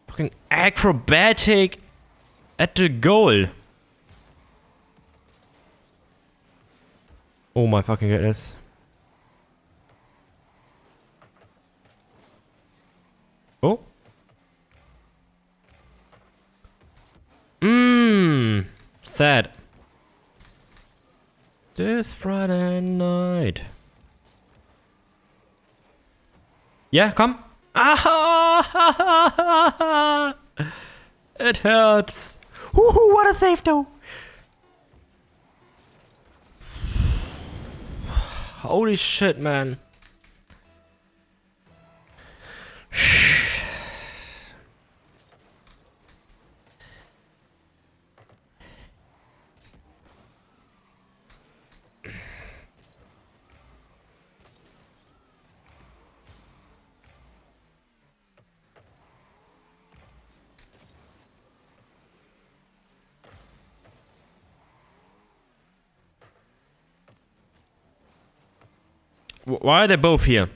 Fucking acrobatic at the goal. Oh my fucking goodness. Oh. Sad. This Friday night. Yeah, come. Ah! It hurts. Woohoo, what a save though. Holy shit, man. Why are they both here?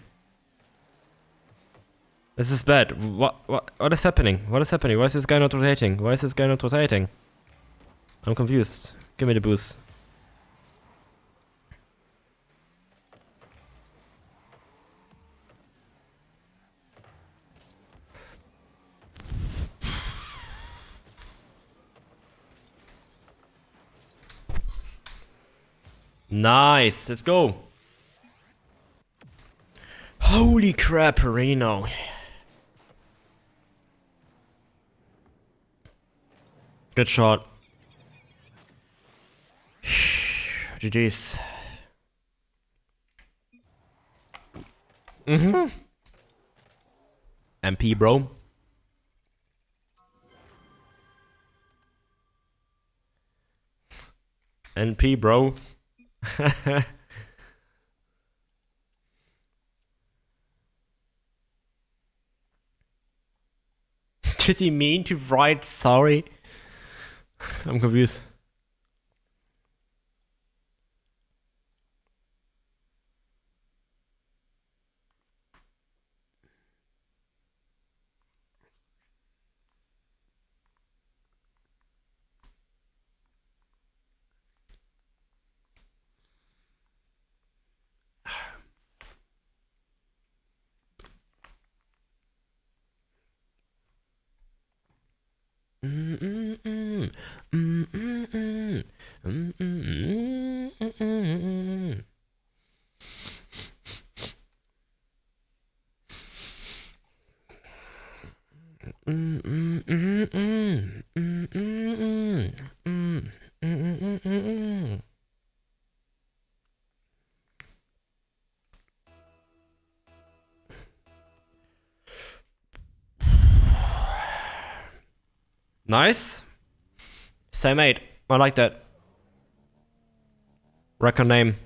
This is bad. What is happening? What is happening? Why is this guy not rotating? Why is this guy not rotating? I'm confused. Give me the boost. Nice. Let's go. Holy crap, Reno. Good shot. GG's. MP, bro. NP, bro. Did he mean to write sorry? I'm confused. Nice. Same 8. I like that. Record name.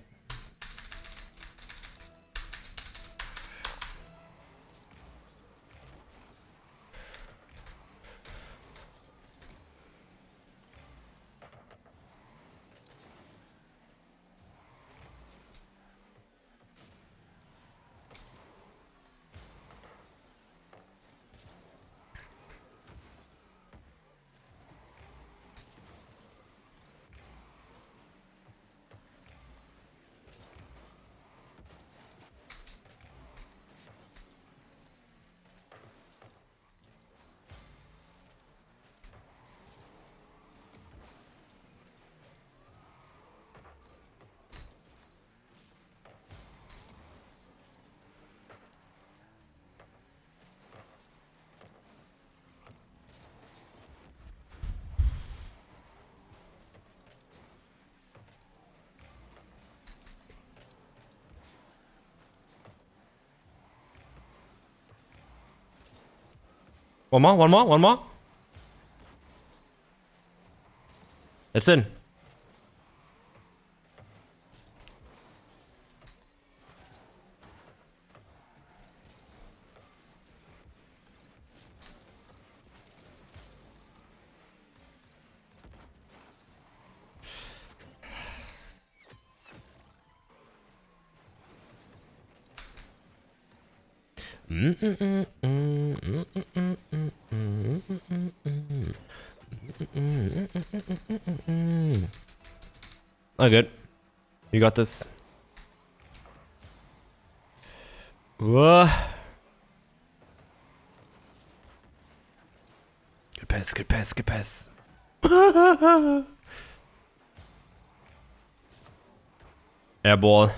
One more. It's in. Oh, good. You got this. Whoa. Good pass. Airball.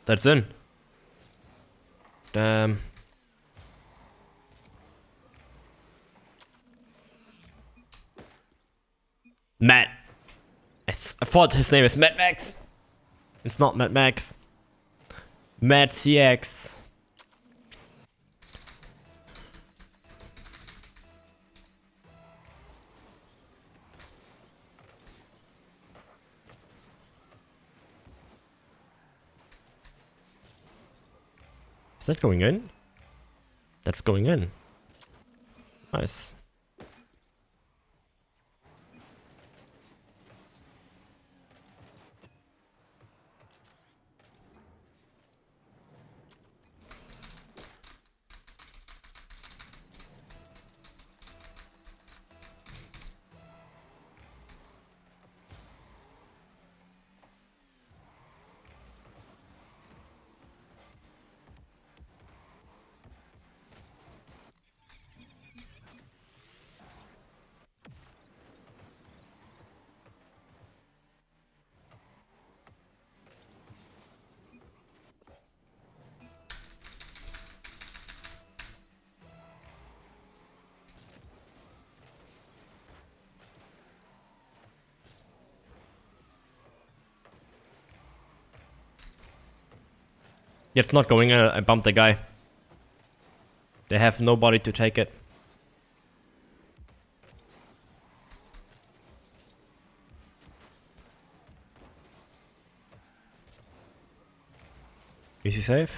That's in. Damn. Matt. I thought his name is Mad Max. It's not Mad Max. Mad CX. Is that going in? That's going in. Nice. It's not going. I bumped the guy. They have nobody to take it. Is he safe?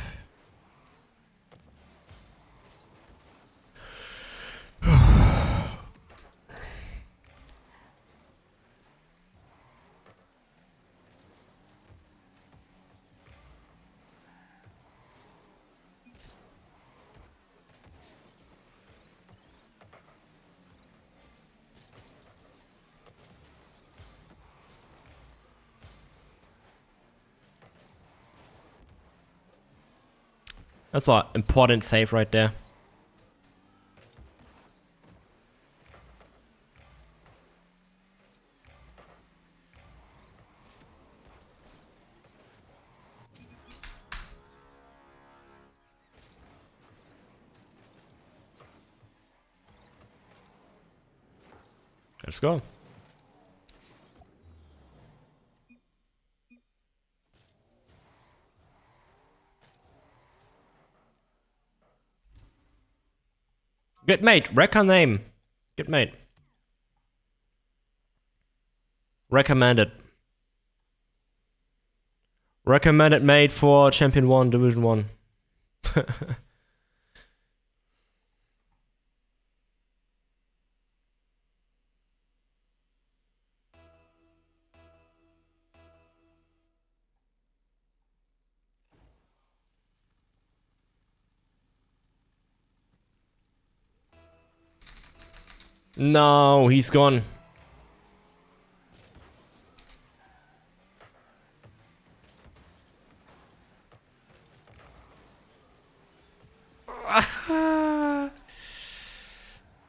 That's an important save right there. Let's go. Good mate, Wrecker name. Good mate. Recommended. Recommended mate for Champion 1, Division 1. No, he's gone.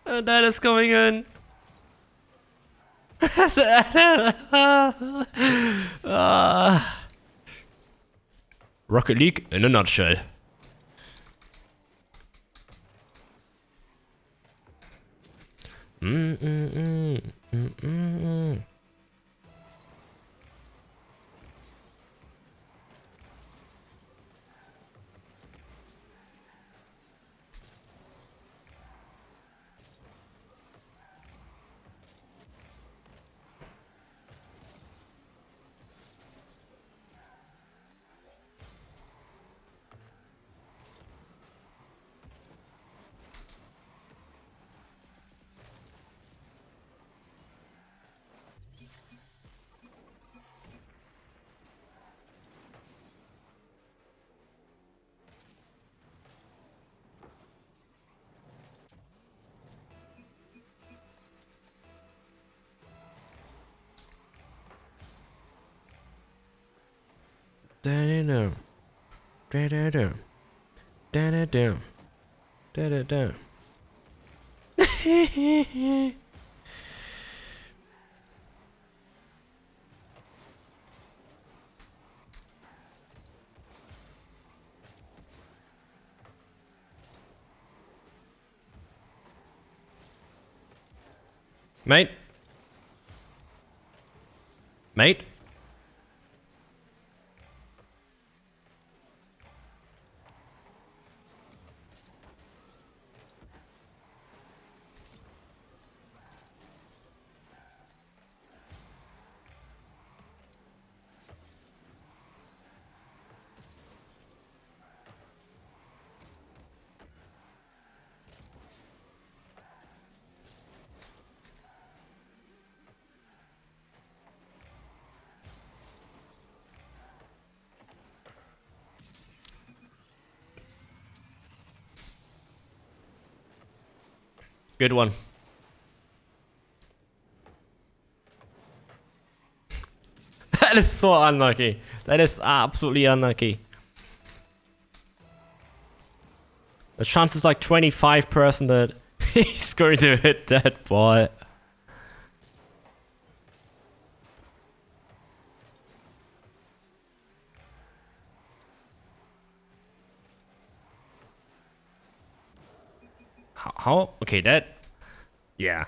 And that is going in. Rocket League in a nutshell. Da-da-da. Da-da-da. Da-da-da. Da-da-da. Mate. Mate. Good one. That is so unlucky. That is absolutely unlucky. The chance is like 25% that he's going to hit that ball. How? Okay, that... Yeah.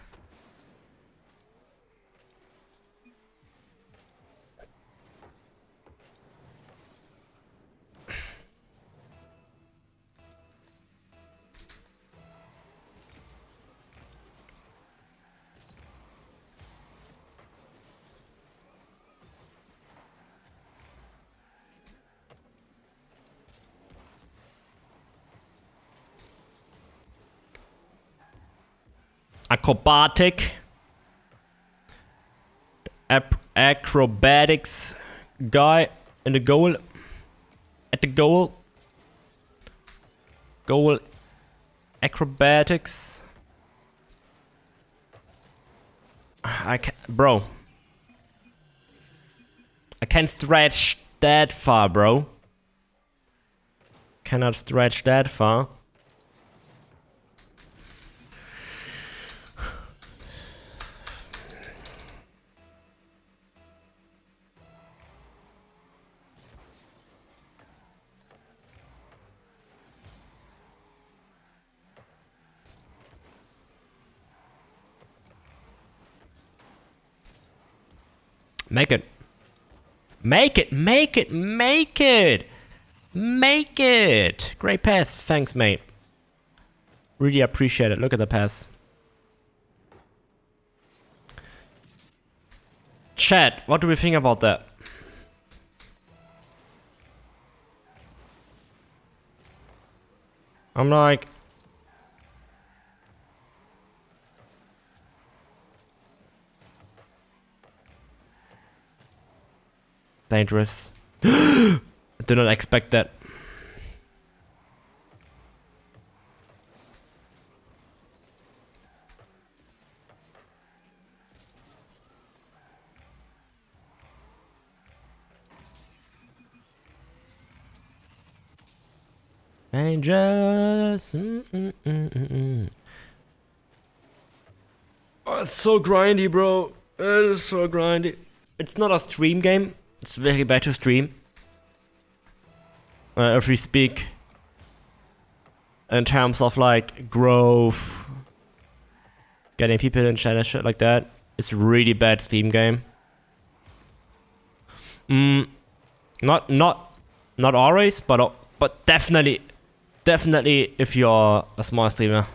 acrobatic. Acrobatics guy in the goal. At the goal. Goal. Acrobatics. I can't, bro. I can't stretch that far, bro. Cannot stretch that far. Make it. Make it, make it, make it! Make it! Great pass, thanks mate. Really appreciate it, look at the pass. Chat, what do we think about that? I'm like... dangerous. I did not expect that. Dangerous. Oh, it's so grindy, bro. It is so grindy. It's not a stream game. It's very bad to stream. If we speak in terms of like growth, getting people in chat and shit like that, it's really bad Steam game. Not always, but definitely if you're a small streamer,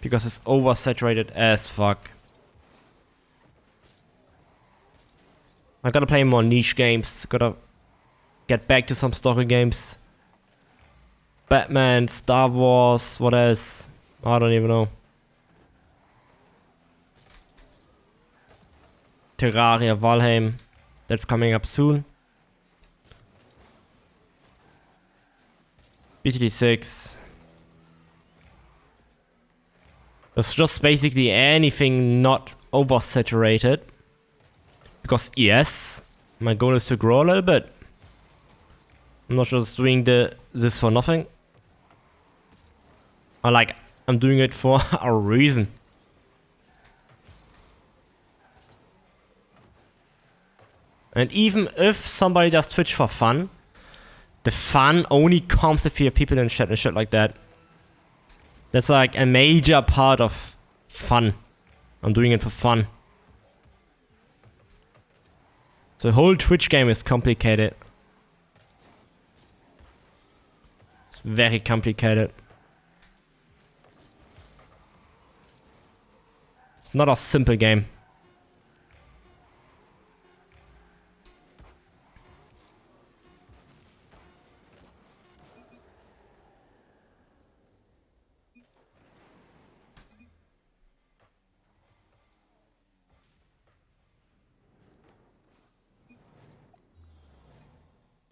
because it's oversaturated as fuck. I gotta play more niche games, gotta get back to some story games. Batman, Star Wars, what else? I don't even know. Terraria, Valheim, that's coming up soon. BTD6. It's just basically anything not oversaturated. Because yes, my goal is to grow a little bit. I'm not just doing this for nothing. I'm doing it for a reason. And even if somebody does Twitch for fun, the fun only comes if you have people in chat and shit like that. That's like a major part of fun. I'm doing it for fun. The whole Twitch game is complicated. It's very complicated. It's not a simple game.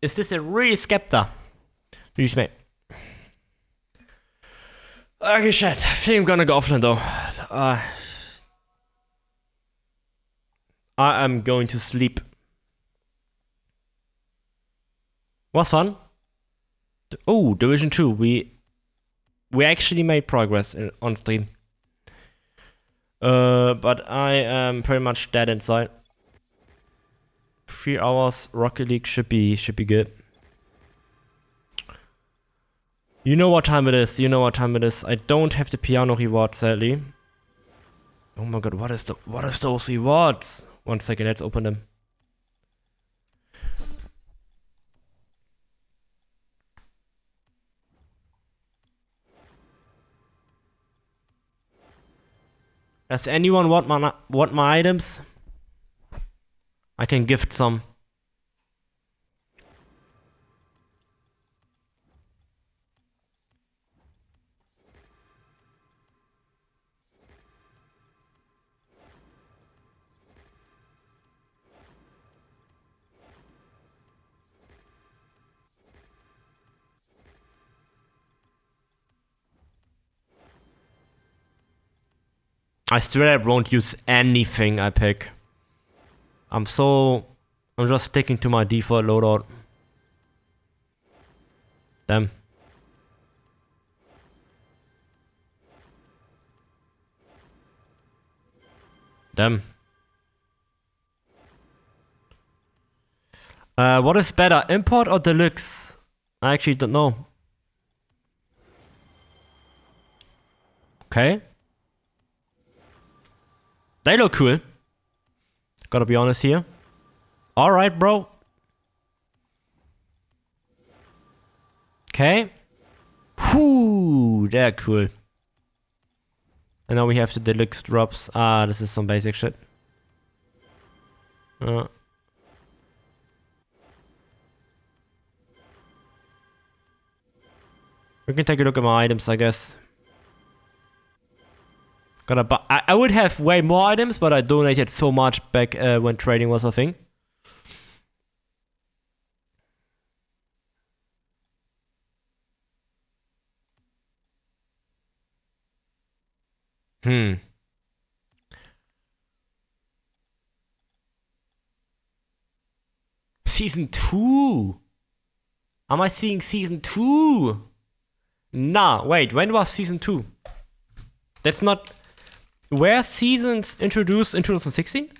Is this a real Skepta? Please, mate. Okay, shit. I think I'm gonna go offline though. I am going to sleep. Was fun. Oh, Division 2. We actually made progress on stream. But I am pretty much dead inside. 3 hours Rocket League should be good. You know what time it is. You know what time it is. I don't have the piano reward, sadly. Oh my god, what is those rewards? 1 second, let's open them. Does anyone want my items? I can gift some. I straight up won't use anything I pick. I'm just sticking to my default loadout. Damn. Damn. What is better, import or deluxe? I actually don't know. Okay. They look cool. Gotta be honest here. Alright, bro. Okay. Whoo, they're cool. And now we have the deluxe drops. Ah, this is some basic shit. We can take a look at my items, I guess. I would have way more items, but I donated so much back when trading was a thing. Season 2? Am I seeing Season 2? Nah, wait, when was Season 2? That's not... Were seasons introduced in 2016?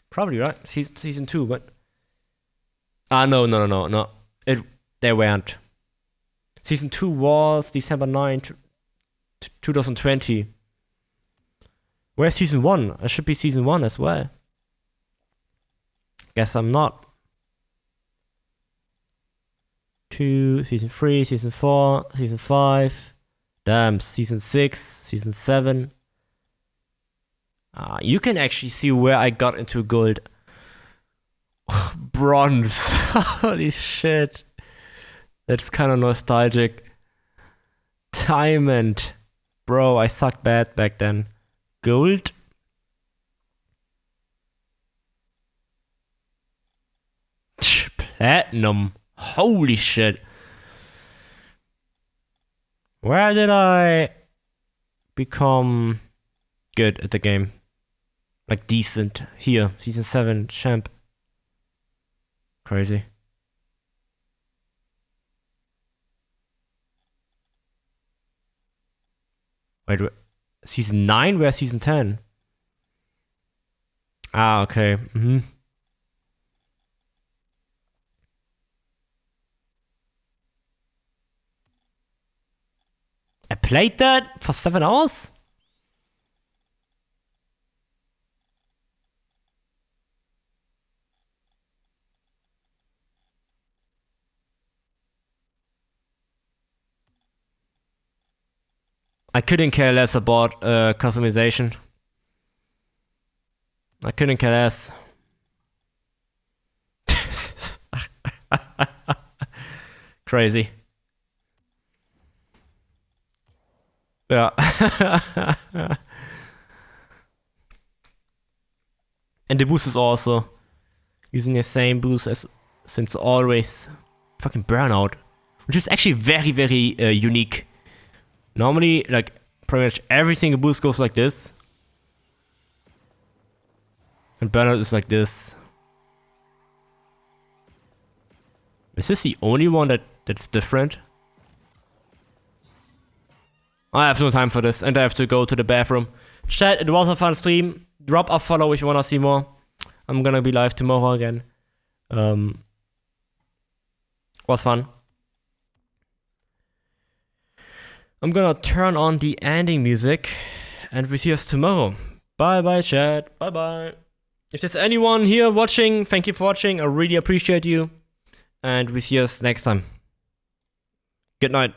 Probably, right? Season 2, but... No. They weren't. Season 2 was December 9th, 2020. Where's Season 1? I should be Season 1 as well. Guess I'm not. 2, Season 3, Season 4, Season 5. Damn, Season 6, Season 7. You can actually see where I got into gold. Bronze. Holy shit. That's kind of nostalgic. Diamond. Bro, I sucked bad back then. Gold. Platinum. Holy shit. Where did I become good at the game? Like decent. Here, Season 7, champ. Crazy. Wait, Season 9? Where's Season 10? Ah, okay. I played that for 7 hours? I couldn't care less about customization. I couldn't care less. Crazy. Yeah. And the boost is also using the same boost as since always. Fucking Burnout. Which is actually very, very unique. Normally, like, pretty much every single boost goes like this. And Burnout is like this. Is this the only one that's different? I have no time for this, and I have to go to the bathroom. Chat, it was a fun stream. Drop a follow if you wanna see more. I'm gonna be live tomorrow again. Was fun. I'm gonna turn on the ending music, and we see us tomorrow. Bye bye, chat. Bye bye. If there's anyone here watching, thank you for watching. I really appreciate you. And we see us next time. Good night.